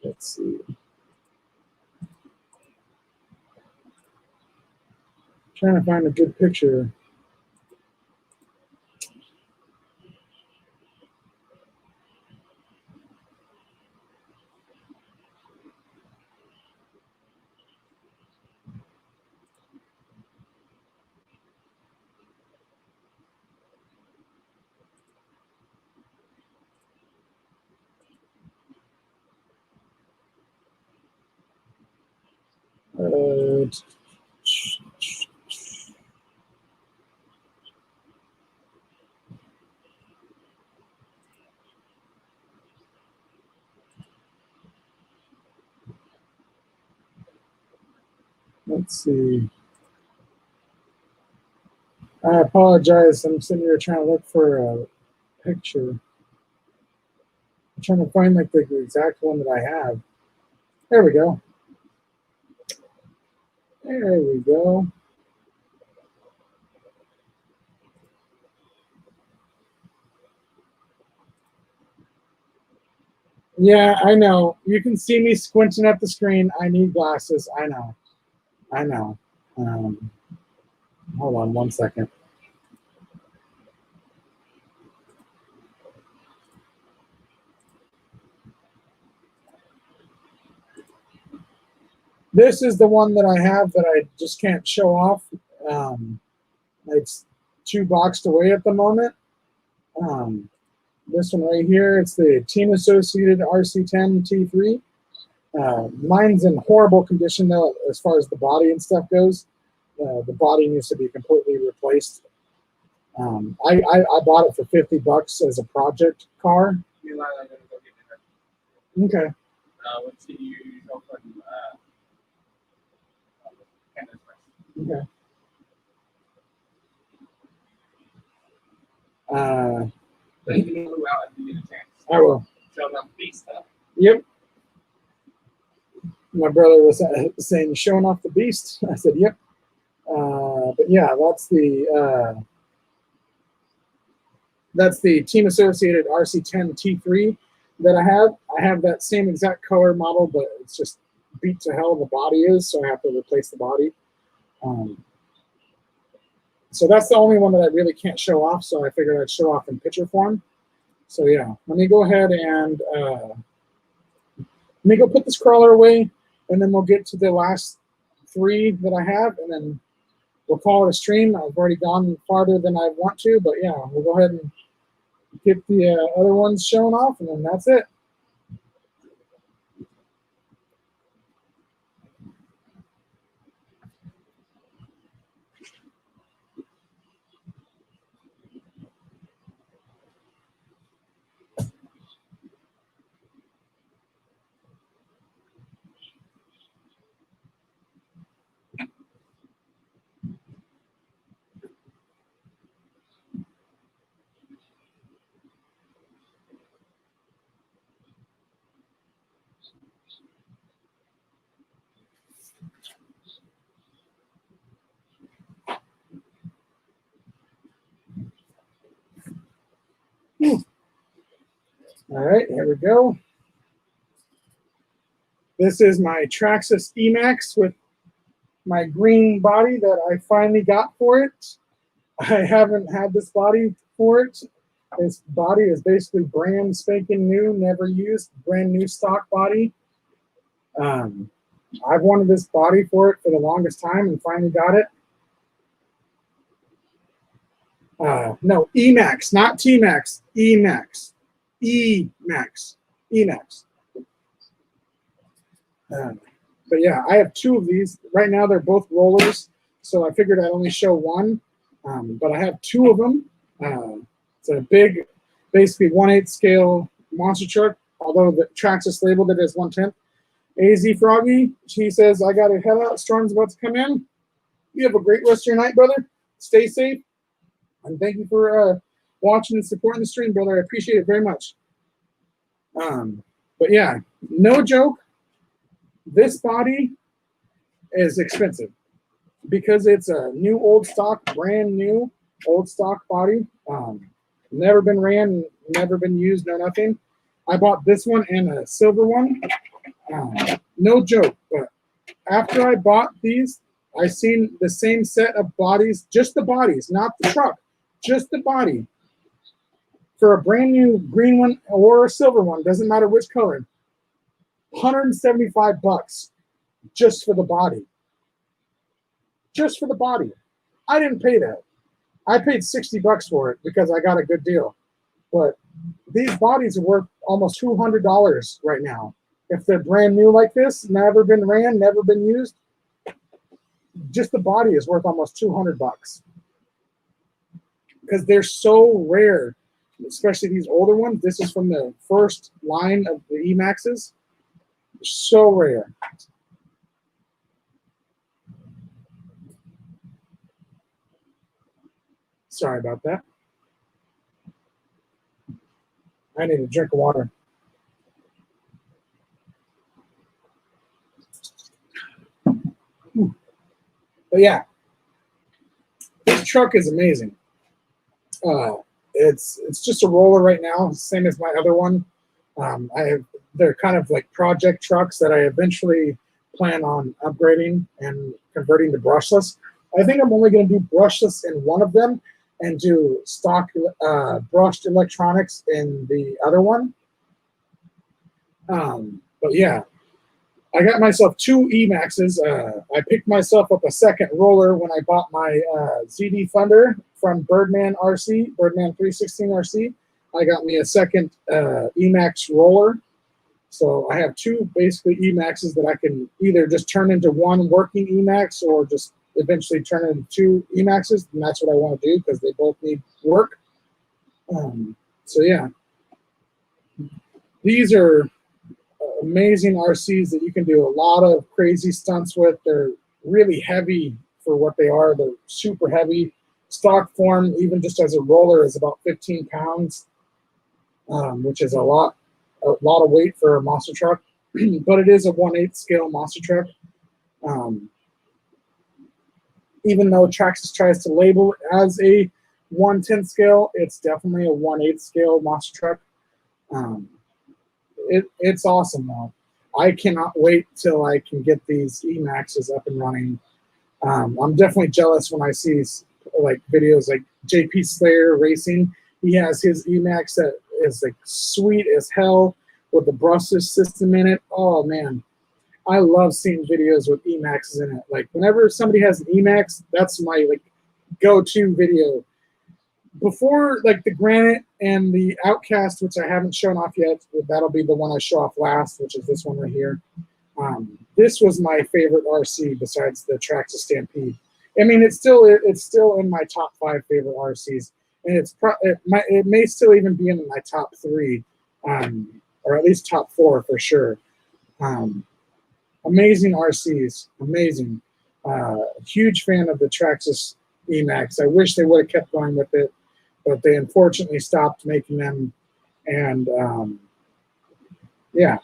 Let's see. Trying to find a good picture. Let's see. I apologize. I'm sitting here trying to look for a picture. I'm trying to find like the exact one that I have. There we go. There we go. Yeah, I know. You can see me squinting at the screen. I need glasses. I know. I know. Hold on 1 second. This is the one that I have that I just can't show off. It's 2 boxed away at the moment. This one right here, it's the Team Associated RC10 T3. Mine's in horrible condition though, as far as the body and stuff goes. The body needs to be completely replaced. I bought it for $50 as a project car. Okay. Which you open Canada's price. Okay. But you can move out if you get a chance. I will. Show them beast stuff. Yep. My brother was saying, showing off the beast. I said, yep. But yeah, that's the Team Associated RC10 T3 that I have. I have that same exact color model, but it's just beat to hell the body is, so I have to replace the body. So that's the only one that I really can't show off, so I figured I'd show off in picture form. So yeah, let me go ahead and let me go put this crawler away, and then we'll get to the last 3 that I have, and then we'll call it a stream. I've already gone farther than I want to, but yeah, we'll go ahead and get the other ones shown off, and then that's it. All right, here we go. This is my Traxxas Emax with my green body that I finally got for it. I haven't had this body for it. This body is basically brand spanking new, never used, brand new stock body. I've wanted this body for it for the longest time and finally got it. No, Emax, not T-Max, Emax. Emax. Emax. But yeah, I have 2 of these. Right now they're both rollers, so I figured I'd only show one. But I have 2 of them. It's a big, basically 1/8 scale monster truck, although the Traxxas labeled it as 1/10. AZ Froggy, she says, I got to head out. Storm's about to come in. You have a great rest of your night, brother. Stay safe. And thank you for watching and supporting the stream, brother. I appreciate it very much. But yeah, no joke. This body is expensive because it's a new old stock, brand new old stock body. Never been ran, never been used, no nothing. I bought this one and a silver one. No joke, but after I bought these, I seen the same set of bodies, just the bodies, not the truck, just the body, for a brand new green one or a silver one, doesn't matter which color. $175 just for the body. Just for the body. I didn't pay that. I paid $60 for it because I got a good deal. But these bodies are worth almost $200 right now. If they're brand new like this, never been ran, never been used, just the body is worth almost $200 because they're so rare, especially these older ones. This is from the first line of the Emaxes. So rare. Sorry about that. I need a drink of water. But yeah, this truck is amazing. It's just a roller right now, same as my other one. They're kind of like project trucks that I eventually plan on upgrading and converting to brushless. I think I'm only going to do brushless in one of them and do stock brushed electronics in the other one. But yeah, I got myself 2 Emaxes. I picked myself up a second roller when I bought my ZD Thunder from Birdman RC, Birdman 316 RC. I got me a second Emax roller. So I have 2 basically Emaxes that I can either just turn into one working Emax or just eventually turn into 2 Emaxes. And that's what I want to do because they both need work. So yeah, these are amazing RCs that you can do a lot of crazy stunts with. They're really heavy for what they are. They're super heavy. Stock form, even just as a roller, is about 15 pounds, which is a lot of weight for a monster truck. But it is a 1/8 scale monster truck. Even though Traxxas tries to label it as a 1/10 scale, it's definitely a 1/8 scale monster truck. It's awesome though. I cannot wait till I can get these E-Maxes up and running. I'm definitely jealous when I see like videos like JP Slayer Racing. He has his E-Max that is like sweet as hell with the brushless system in it. Oh man, I love seeing videos with E-Maxes in it. Like whenever somebody has an E-Max, that's my like go-to video. Before like the Granite and the Outcast, which I haven't shown off yet, that'll be the one I show off last, which is this one right here. This was my favorite RC besides the Traxxas Stampede. I mean, it's still in my top 5 favorite RCs, and it may still even be in my top 3, or at least top 4 for sure. Amazing RCs, amazing. Huge fan of the Traxxas E-Max. I wish they would have kept going with it, but they unfortunately stopped making them. And yeah.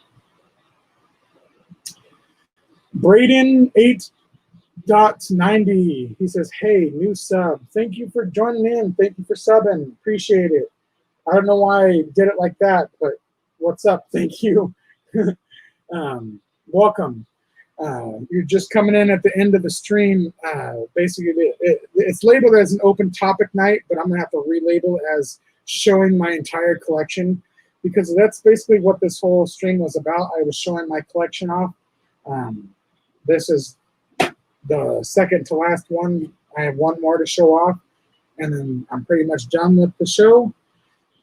Braden 8.90. He says, "Hey, new sub. Thank you for joining in. Thank you for subbing. Appreciate it. I don't know why I did it like that, but what's up? Thank you." Welcome. You're just coming in at the end of the stream. Basically, it's labeled as an open topic night, but I'm going to have to relabel it as showing my entire collection, because that's basically what this whole stream was about. I was showing my collection off. This is the second to last one. I have one more to show off, and then I'm pretty much done with the show.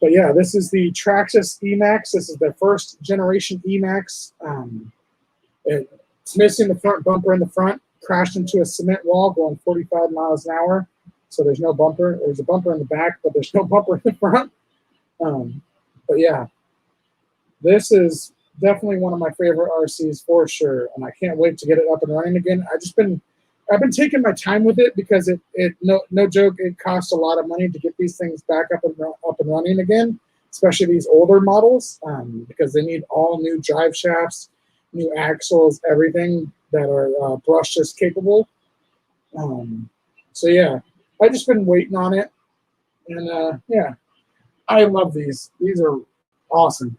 But yeah, this is the Traxxas E-Max. This is the first generation E-Max. It's missing the front bumper in the front, crashed into a cement wall going 45 miles an hour. So there's no bumper. There's a bumper in the back, but there's no bumper in the front. But yeah, this is definitely one of my favorite RCs for sure, and I can't wait to get it up and running again. I've been taking my time with it because no joke, it costs a lot of money to get these things back up and running again, especially these older models, because they need all new drive shafts, new axles, everything that are brushless capable. So yeah, I've just been waiting on it, and yeah, I love these. These are awesome.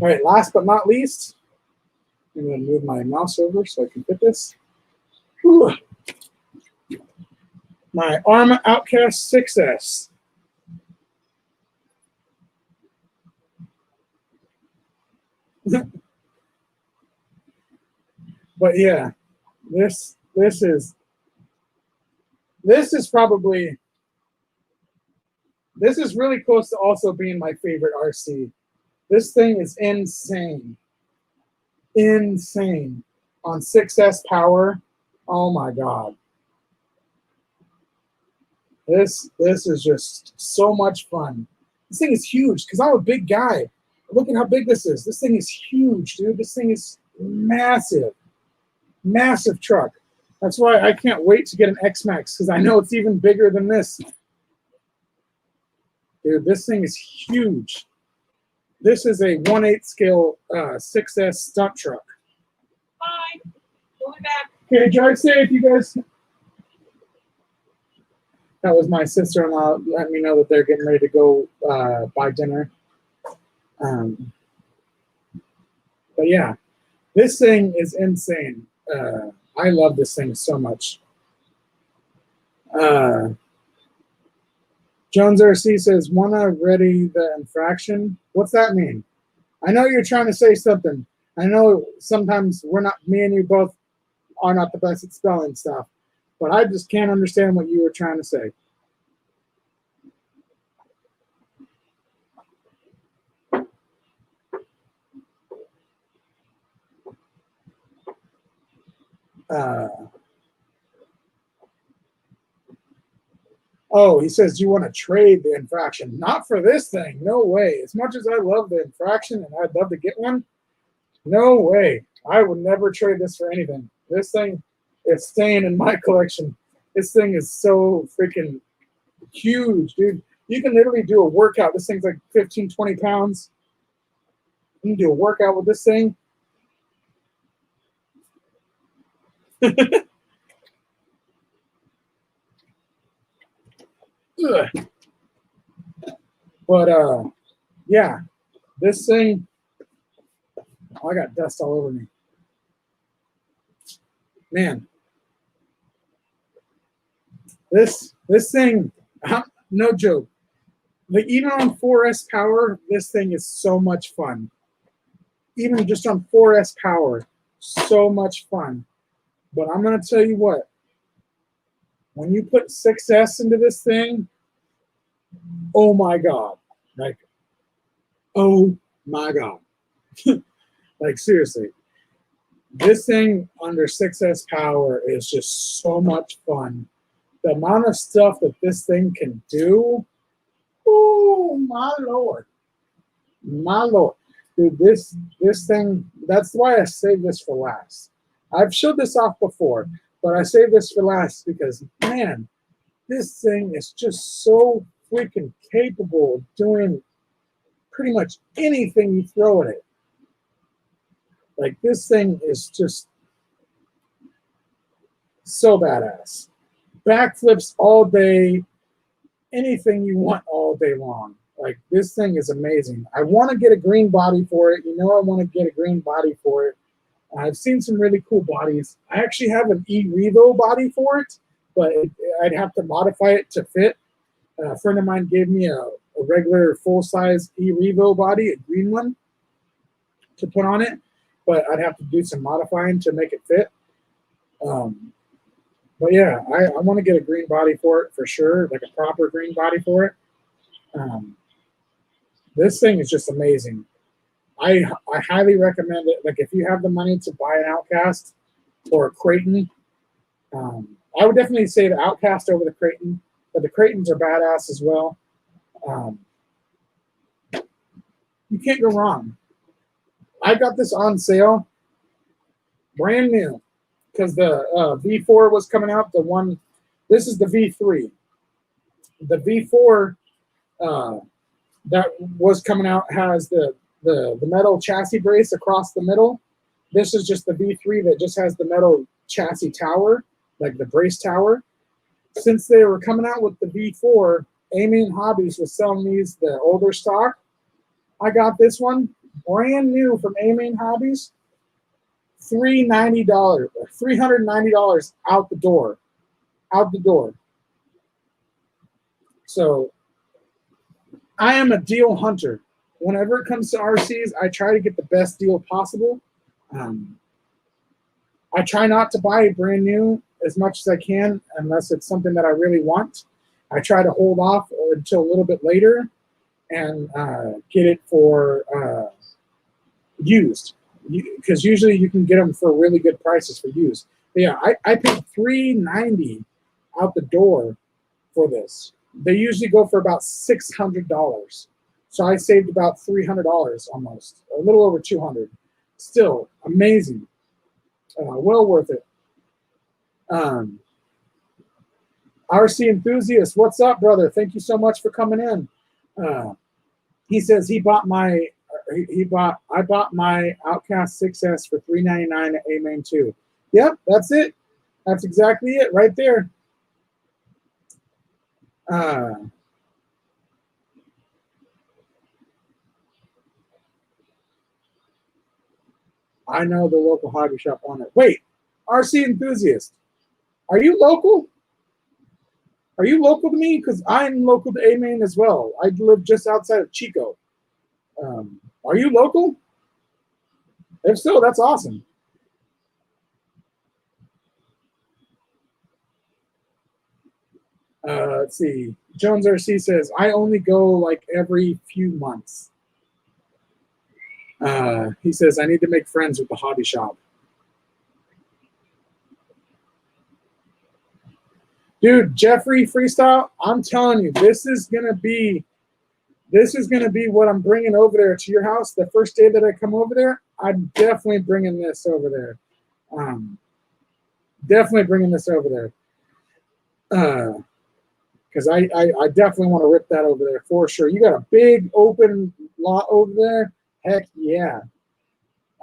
All right, last but not least, I'm going to move my mouse over so I can fit this. Whew. My Arrma Outcast 6S. But yeah, this is really close to also being my favorite RC. This thing is insane. Insane. On 6S power. Oh my God. This is just so much fun. This thing is huge because I'm a big guy. Look at how big this is. This thing is huge, dude. This thing is massive. Massive truck. That's why I can't wait to get an X-Max, because I know it's even bigger than this. Dude, this thing is huge. This is a 1/8 scale 6S stunt truck. Bye. We'll be back. Okay, drive safe, you guys. That was my sister-in-law letting me know that they're getting ready to go buy dinner. But yeah, this thing is insane. I love this thing so much. Jones RC says, wanna ready the infraction? What's that mean? I know you're trying to say something. I know sometimes me and you both are not the best at spelling stuff, but I just can't understand what you were trying to say. Oh, he says, you want to trade the infraction. Not for this thing. No way. As much as I love the infraction and I'd love to get one, no way. I would never trade this for anything. This thing is staying in my collection. This thing is so freaking huge, dude. You can literally do a workout. This thing's like 15, 20 pounds. You can do a workout with this thing. Ugh. But yeah, this thing, I got dust all over me. Man, this thing, no joke. Like even on 4S power, this thing is so much fun. Even just on 4S power, so much fun. But I'm gonna tell you what, when you put 6S into this thing, oh my God. Like, oh my God. Like seriously. This thing under 6S power is just so much fun. The amount of stuff that this thing can do, oh my Lord. My Lord. Dude, this thing, that's why I saved this for last. I've showed this off before, but I saved this for last because, man, this thing is just so freaking capable of doing pretty much anything you throw at it. Like, this thing is just so badass. Backflips all day, anything you want all day long. Like, this thing is amazing. I want to get a green body for it. You know I want to get a green body for it. I've seen some really cool bodies. I actually have an E-Revo body for it, but I'd have to modify it to fit. A friend of mine gave me a regular full-size E-Revo body, a green one, to put on it, but I'd have to do some modifying to make it fit. But yeah, I want to get a green body for it for sure, like a proper green body for it. This thing is just amazing. I highly recommend it. Like if you have the money to buy an Outcast or a Creighton, I would definitely say the Outcast over the Creighton, but the Creightons are badass as well. You can't go wrong. I got this on sale, brand new, because the V4 was coming out. The one, this is the V3. The V4 that was coming out has the metal chassis brace across the middle. This is just the V3 that just has the metal chassis tower, like the brace tower. Since they were coming out with the V4, Aiming Hobbies was selling these, the older stock. I got this one brand new from Aiming Hobbies, $390 out the door. So I am a deal hunter. Whenever it comes to RCs, I try to get the best deal possible. I try not to buy brand new as much as I can unless it's something that I really want. I try to hold off until a little bit later and get it for used, because usually you can get them for really good prices for used. But yeah, I paid $390 out the door for this. They usually go for about $600. So I saved about $300 almost, a little over $200. Still amazing. Well worth it. RC Enthusiast, what's up, brother? Thank you so much for coming in. He says I bought my Outcast 6S for $399 at A-Main 2. Yep, that's it. That's exactly it right there. I know the local hobby shop on it. Wait, RC Enthusiast, are you local? Are you local to me? Because I'm local to A Main as well. I live just outside of Chico. Are you local? If so, that's awesome. Let's see. Jones RC says, I only go like every few months. He says, I need to make friends with the hobby shop. Dude, Jeffrey Freestyle, I'm telling you, this is gonna be what I'm bringing over there to your house. The first day that I come over there, I'm definitely bringing this over there. Definitely bringing this over there. Because I definitely want to rip that over there for sure. You got a big open lot over there. Heck yeah.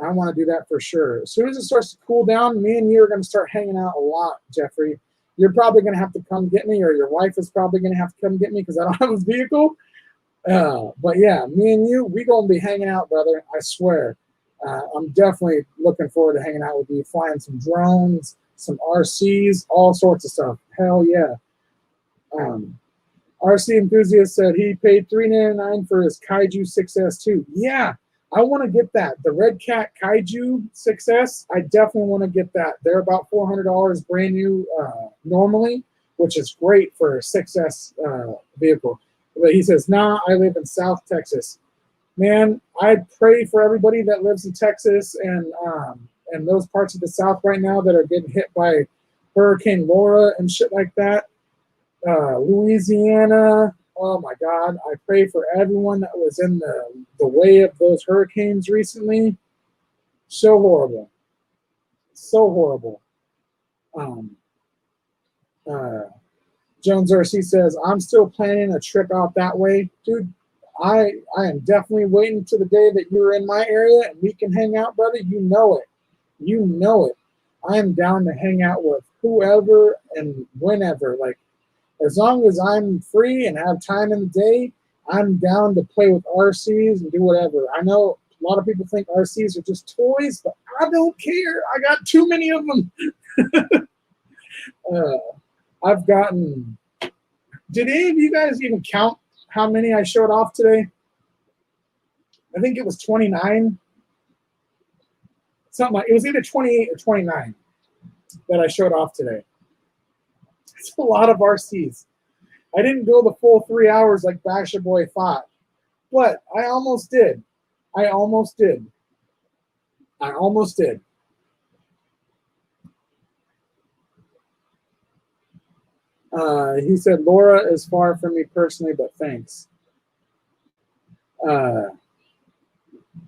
I want to do that for sure. As soon as it starts to cool down, me and you are going to start hanging out a lot, Jeffrey. You're probably going to have to come get me, or your wife is probably going to have to come get me because I don't have a vehicle. But yeah, me and you, we going to be hanging out, brother. I swear. I'm definitely looking forward to hanging out with you, flying some drones, some RCs, all sorts of stuff. Hell yeah. RC Enthusiast said he paid $3.99 for his Kaiju 6S too. Yeah, I want to get that. The Red Cat Kaiju 6S, I definitely want to get that. They're about $400 brand new normally, which is great for a 6S vehicle. But he says, nah, I live in South Texas. Man, I pray for everybody that lives in Texas and those parts of the South right now that are getting hit by Hurricane Laura and shit like that. Louisiana, oh my God, I pray for everyone that was in the way of those hurricanes recently. So horrible. So horrible. Jones RC says, I'm still planning a trip out that way. Dude, I am definitely waiting to the day that you're in my area and we can hang out, brother. You know it. You know it. I am down to hang out with whoever and whenever. Like, as long as I'm free and have time in the day, I'm down to play with RCs and do whatever. I know a lot of people think RCs are just toys, but I don't care. I got too many of them. I've gotten... Did any of you guys even count how many I showed off today? I think it was 29. Something like, it was either 28 or 29 that I showed off today. It's a lot of RCs. I didn't go the full 3 hours like Basher Boy thought, but I almost did. I almost did. I almost did. He said, Laura is far from me personally, but thanks. RC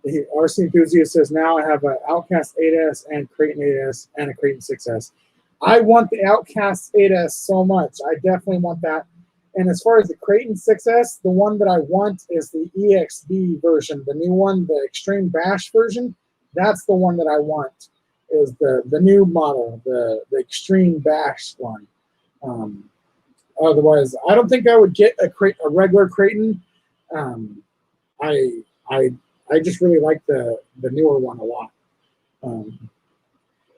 Enthusiast says, now I have an Outcast 8S and Creighton 8S and a Creighton 6S. I want the Outcast 8S so much. I definitely want that. And as far as the Creighton 6S, the one that I want is the EXB version, the new one, the Extreme Bash version. That's the one that I want, is the new model, the Extreme Bash one. Otherwise, I don't think I would get a regular Creighton. I just really like the newer one a lot.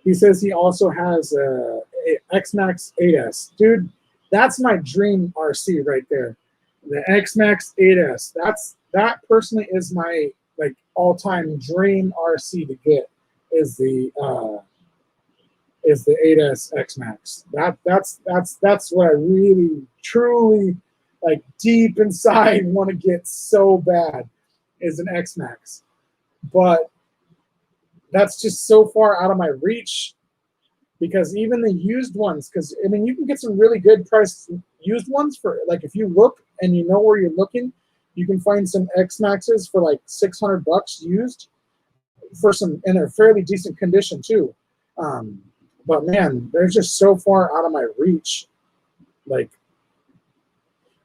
He says he also has a X-Max 8S. Dude, that's my dream RC right there. The X-Max 8S. That personally is my like all-time dream RC to get is the 8S X-Max. That's what I really truly like deep inside want to get so bad is an X-Max. But that's just so far out of my reach because even the used ones, because I mean you can get some really good priced used ones for like if you look and you know where you're looking, you can find some X-Maxes for like $600 used for some in a fairly decent condition too. But man, they're just so far out of my reach. Like,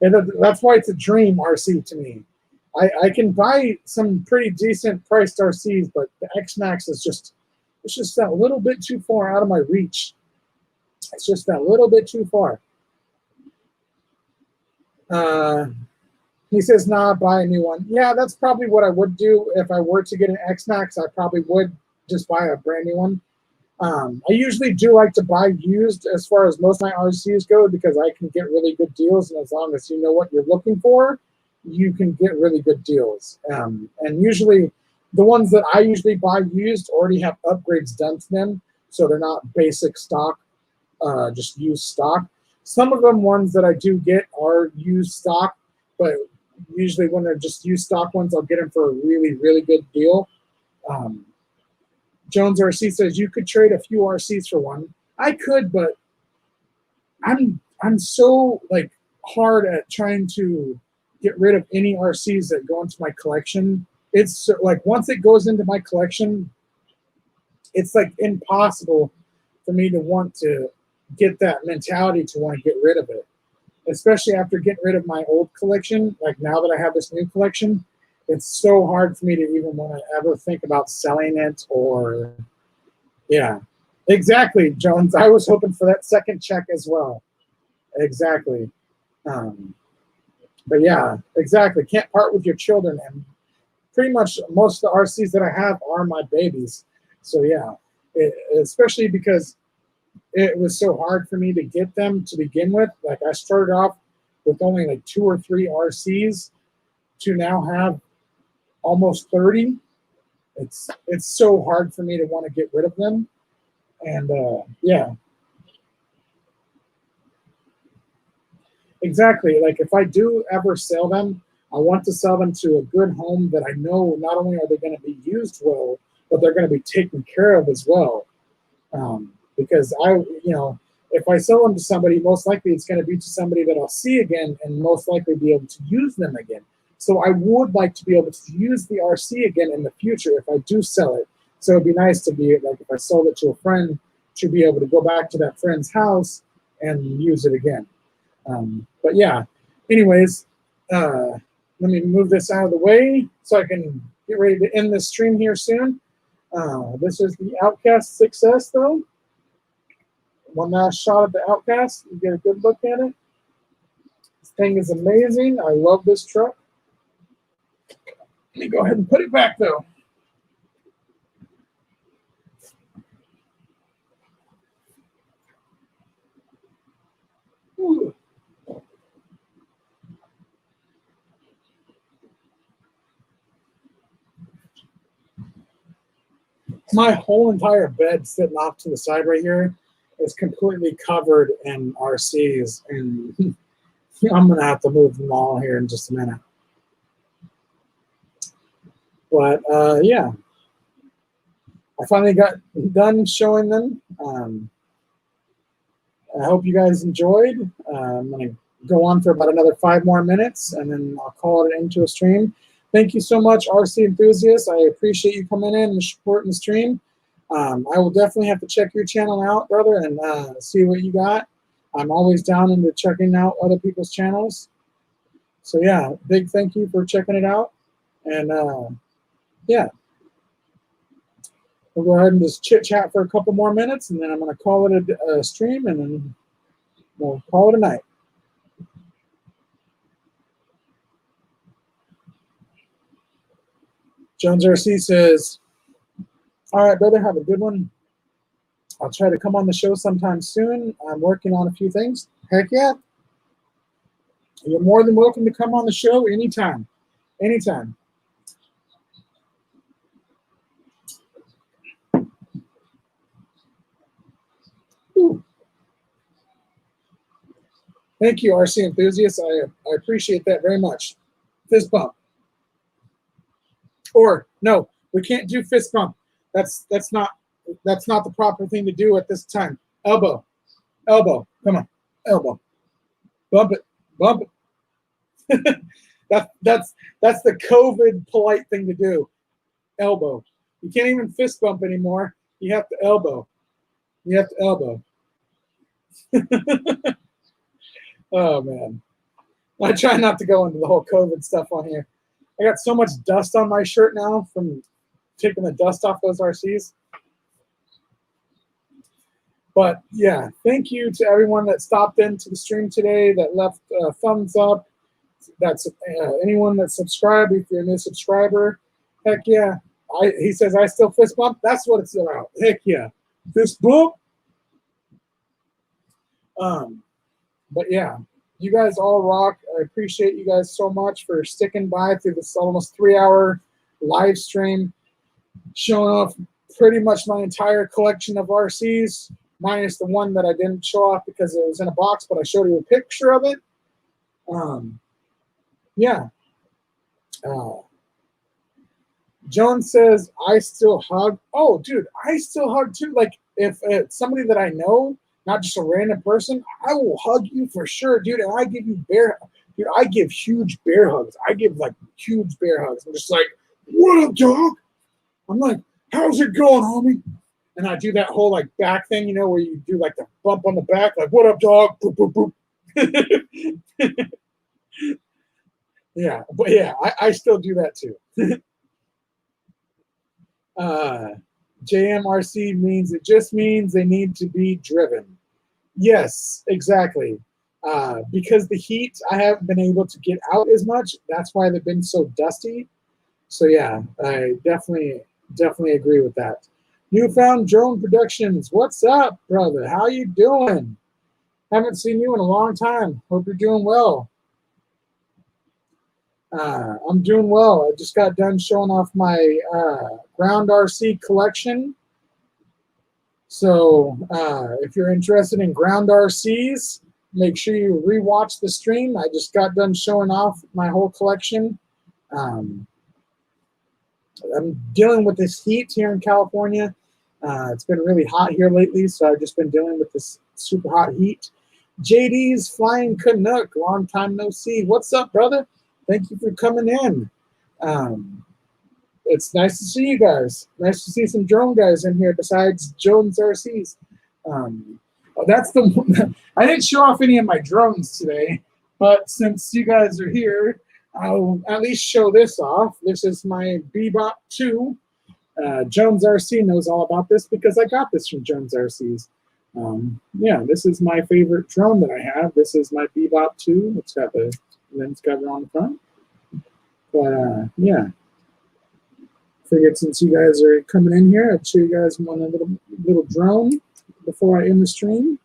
and that's why it's a dream RC to me. I can buy some pretty decent priced RCs, but the X-Max is just, it's just that little bit too far out of my reach. It's just that little bit too far. He says, nah, buy a new one. Yeah, that's probably what I would do if I were to get an X-Max. I probably would just buy a brand new one. I usually do like to buy used as far as most of my RCs go because I can get really good deals, and as long as you know what you're looking for, you can get really good deals. And usually, the ones that I usually buy used already have upgrades done to them, so they're not basic stock, just used stock. Some of them ones that I do get are used stock, but usually when they're just used stock ones, I'll get them for a really, really good deal. Jones RC says you could trade a few RCs for one. I could, but I'm so like hard at trying to get rid of any RCs that go into my collection. It's like once it goes into my collection, it's like impossible for me to want to get that mentality to want to get rid of it. Especially after getting rid of my old collection, like now that I have this new collection, it's so hard for me to even want to ever think about selling it or, yeah. Exactly, Jones. I was hoping for that second check as well. Exactly. But yeah, exactly. Can't part with your children. And pretty much most of the RCs that I have are my babies. So yeah, especially because it was so hard for me to get them to begin with. Like I started off with only like 2 or 3 RCs to now have almost 30. It's so hard for me to want to get rid of them. And yeah. Exactly. Like if I do ever sell them, I want to sell them to a good home that I know not only are they going to be used well, but they're going to be taken care of as well. Because if I sell them to somebody, most likely it's going to be to somebody that I'll see again and most likely be able to use them again. So I would like to be able to use the RC again in the future if I do sell it. So it'd be nice to be like if I sold it to a friend to be able to go back to that friend's house and use it again. But yeah, anyways, let me move this out of the way so I can get ready to end this stream here soon. This is the Outcast 6S though. One last shot at the Outcast. You get a good look at it. This thing is amazing. I love this truck. Let me go ahead and put it back though. Ooh. My whole entire bed sitting off to the side right here is completely covered in RCs, and I'm gonna have to move them all here in just a minute. But yeah, I finally got done showing them. I hope you guys enjoyed. I'm gonna go on for about another 5 more minutes, and then I'll call it into a stream. Thank you so much, RC enthusiasts. I appreciate you coming in and supporting the stream. I will definitely have to check your channel out, brother, and see what you got. I'm always down into checking out other people's channels. So yeah, big thank you for checking it out. And yeah, we'll go ahead and just chit chat for a couple more minutes, and then I'm going to call it a stream, and then we'll call it a night. Jones RC says, all right, brother, have a good one. I'll try to come on the show sometime soon. I'm working on a few things. Heck yeah. You're more than welcome to come on the show anytime. Anytime. Ooh. Thank you, RC enthusiasts. I appreciate that very much. Fist bump. Or no, we can't do fist bump. That's not the proper thing to do at this time. Elbow. Elbow. Come on. Elbow. Bump it. Bump it. that's the COVID polite thing to do. Elbow. You can't even fist bump anymore. You have to elbow. You have to elbow. Oh man. I try not to go into the whole COVID stuff on here. I got so much dust on my shirt now from taking the dust off those RCs. But yeah, thank you to everyone that stopped into the stream today, that left thumbs up. That's anyone that subscribed. If you're a new subscriber, heck yeah. He says I still fist bump. That's what it's about. Heck yeah. Fist bump. But yeah, you guys all rock. I appreciate you guys so much for sticking by through this almost 3-hour live stream, showing off pretty much my entire collection of RCs, minus the one that I didn't show off because it was in a box, but I showed you a picture of it. Yeah. Joan says, I still hug. Oh, dude, I still hug too. Like, if it's somebody that I know, not just a random person, I will hug you for sure, dude. And I give you dude, I give huge bear hugs. I give, like, huge bear hugs. I'm just like, what up, dog? I'm like, how's it going, homie? And I do that whole, like, back thing, you know, where you do, like, the bump on the back, like, what up, dog? Boop, boop, boop. Yeah, but yeah, I still do that too. JMRC it just means they need to be driven. Yes, exactly. Because the heat, I haven't been able to get out as much. That's why they've been so dusty. So yeah, I definitely agree with that. Newfound Drone Productions, what's up, brother? How you doing? Haven't seen you in a long time. Hope you're doing well. I'm doing well. I just got done showing off my ground RC collection. So if you're interested in ground RCs, make sure you rewatch the stream. I just got done showing off my whole collection. I'm dealing with this heat here in California. It's been really hot here lately, so I've just been dealing with this super hot heat. JD's Flying Canuck, long time no see. What's up, brother? Thank you for coming in. It's nice to see you guys. Nice to see some drone guys in here besides Jones RCs. That's the one. I didn't show off any of my drones today, but since you guys are here, I'll at least show this off. This is my Bebop 2. Jones RC knows all about this because I got this from Jones RCs. Yeah, this is my favorite drone that I have. This is my Bebop 2. It's got the lens cover on the front. But yeah, figured since you guys are coming in here, I'd show you guys one little drone before I end the stream.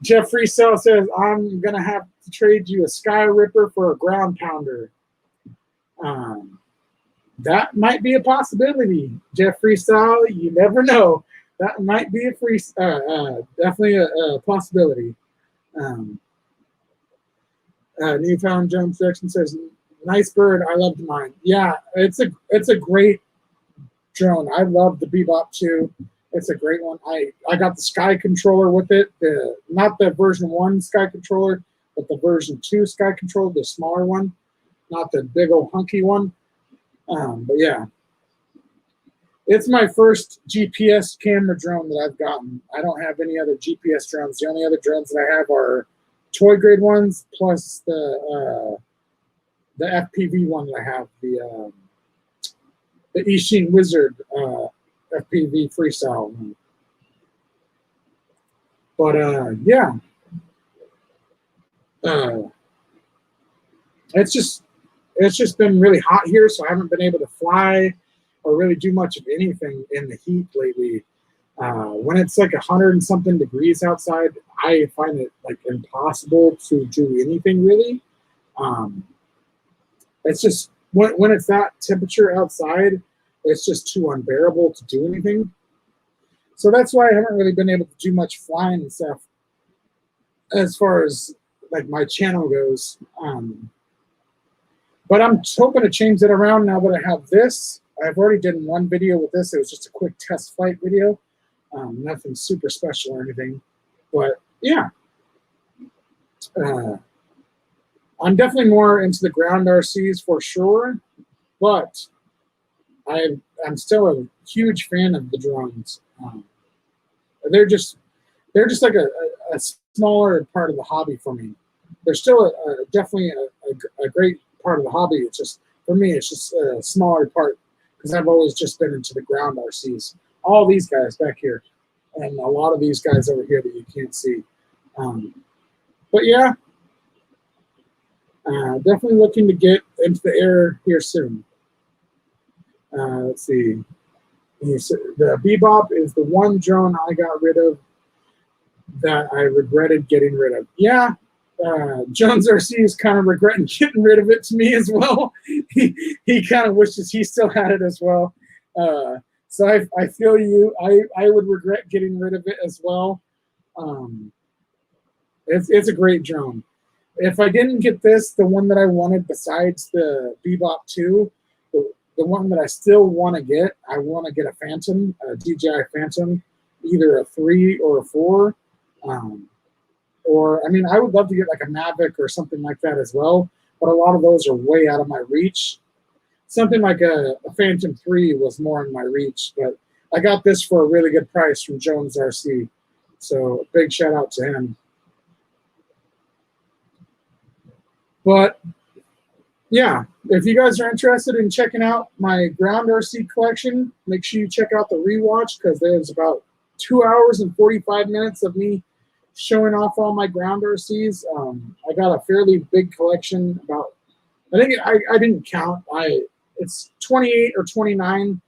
Jeff Freestyle says, I'm going to have to trade you a Sky Ripper for a ground pounder. That might be a possibility, Jeff Freestyle. You never know. That might be definitely a possibility. Newfound Jones Jackson says, nice bird. I loved mine. Yeah, it's a great drone. I love the Bebop 2. It's a great one. I got the Sky controller with it. Not the version 1 Sky controller, but the version 2 Sky controller, the smaller one, not the big old hunky one. But yeah, it's my first GPS camera drone that I've gotten. I don't have any other GPS drones. The only other drones that I have are toy grade ones, plus the FPV one that I have, the Ishin Wizard FPV freestyle one. But yeah, it's just been really hot here, so I haven't been able to fly or really do much of anything in the heat lately. When it's like 100 and something degrees outside, I find it like impossible to do anything really. It's just when it's that temperature outside, it's just too unbearable to do anything. So that's why I haven't really been able to do much flying and stuff as far as like my channel goes. But I'm hoping to change that around now that I have this. I've already done one video with this. It was just a quick test flight video. Nothing super special or anything. But yeah. I'm definitely more into the ground RCs for sure. But I'm still a huge fan of the drones. They're just like a smaller part of the hobby for me. They're still definitely a great part of the hobby. It's just, for me, it's just a smaller part because I've always just been into the ground RCs. All these guys back here and a lot of these guys over here that you can't see. But yeah, Definitely looking to get into the air here soon. Let's see. The Bebop is the one drone I got rid of that I regretted getting rid of. Yeah, Jones RC is kind of regretting getting rid of it to me as well. he kind of wishes he still had it as well. So I feel you. I would regret getting rid of it as well. It's a great drone. If I didn't get this, the one that I wanted besides the Bebop 2, the one that I still want to get, I want to get a Phantom, a DJI Phantom, either a 3 or a 4. Or, I mean, I would love to get like a Mavic or something like that as well, but a lot of those are way out of my reach. Something like a Phantom 3 was more in my reach, but I got this for a really good price from Jones RC. So big shout out to him. But yeah, if you guys are interested in checking out my ground RC collection, make sure you check out the rewatch because there's about 2 hours and 45 minutes of me showing off all my ground RCs. I got a fairly big collection. About, I think I didn't count. It's 28 or 29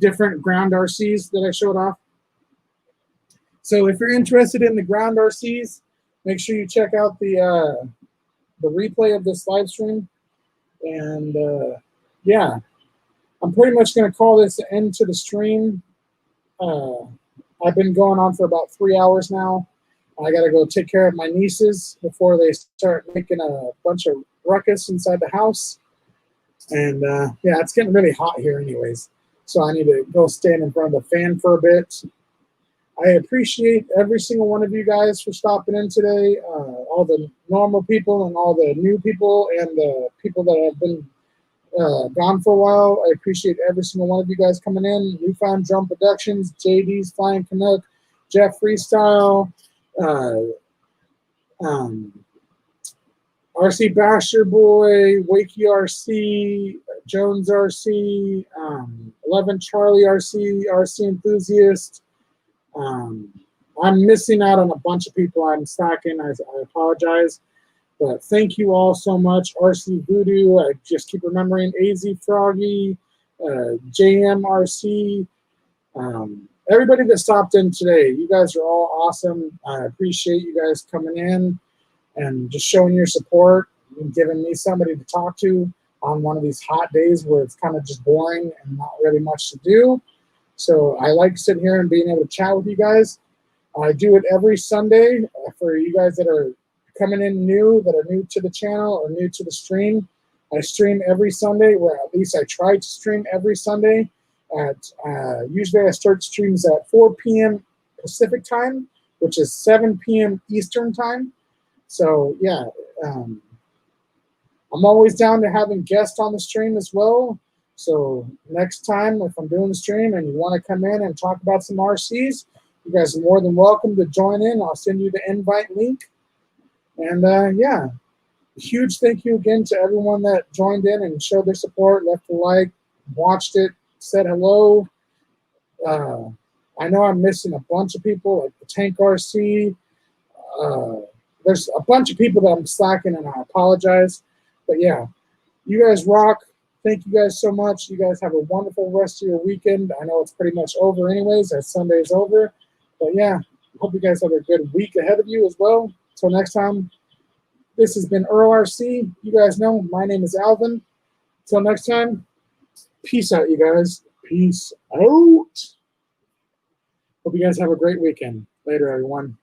different ground RCs that I showed off. So if you're interested in the ground RCs, make sure you check out the replay of this live stream. And yeah, I'm pretty much going to call this the end to the stream. I've been going on for about 3 hours now. I got to go take care of my nieces before they start making a bunch of ruckus inside the house. And yeah, it's getting really hot here anyways. So I need to go stand in front of the fan for a bit. I appreciate every single one of you guys for stopping in today. All the normal people and all the new people and the people that have been gone for a while. I appreciate every single one of you guys coming in. Newfound Drum Productions, JD's Flying Canuck, Jeff Freestyle, RC Basher Boy, Wakey RC, Jones RC, 11 Charlie RC, RC Enthusiast. I'm missing out on a bunch of people I'm stacking. I apologize. But thank you all so much. RC Voodoo, I just keep remembering AZ Froggy, JMRC, everybody that stopped in today. You guys are all awesome. I appreciate you guys coming in and just showing your support and giving me somebody to talk to on one of these hot days where it's kind of just boring and not really much to do. So I like sitting here and being able to chat with you guys. I do it every Sunday for you guys that are coming in new, that are new to the channel or new to the stream. I stream every Sunday, or at least I try to stream every Sunday. Usually I start streams at 4 p.m. Pacific time, which is 7 p.m. Eastern time. So yeah, I'm always down to having guests on the stream as well. So next time, if I'm doing the stream and you want to come in and talk about some RCs, you guys are more than welcome to join in. I'll send you the invite link. And yeah, a huge thank you again to everyone that joined in and showed their support, left a like, watched it, said hello. I know I'm missing a bunch of people, like the Tank RC. There's a bunch of people that I'm slacking, and I apologize. But yeah, you guys rock. Thank you guys so much. You guys have a wonderful rest of your weekend. I know it's pretty much over anyways, as Sunday's over. But yeah, hope you guys have a good week ahead of you as well. Till next time, this has been Earl RC. You guys know my name is Alvin. Till next time, peace out, you guys. Peace out. Hope you guys have a great weekend. Later, everyone.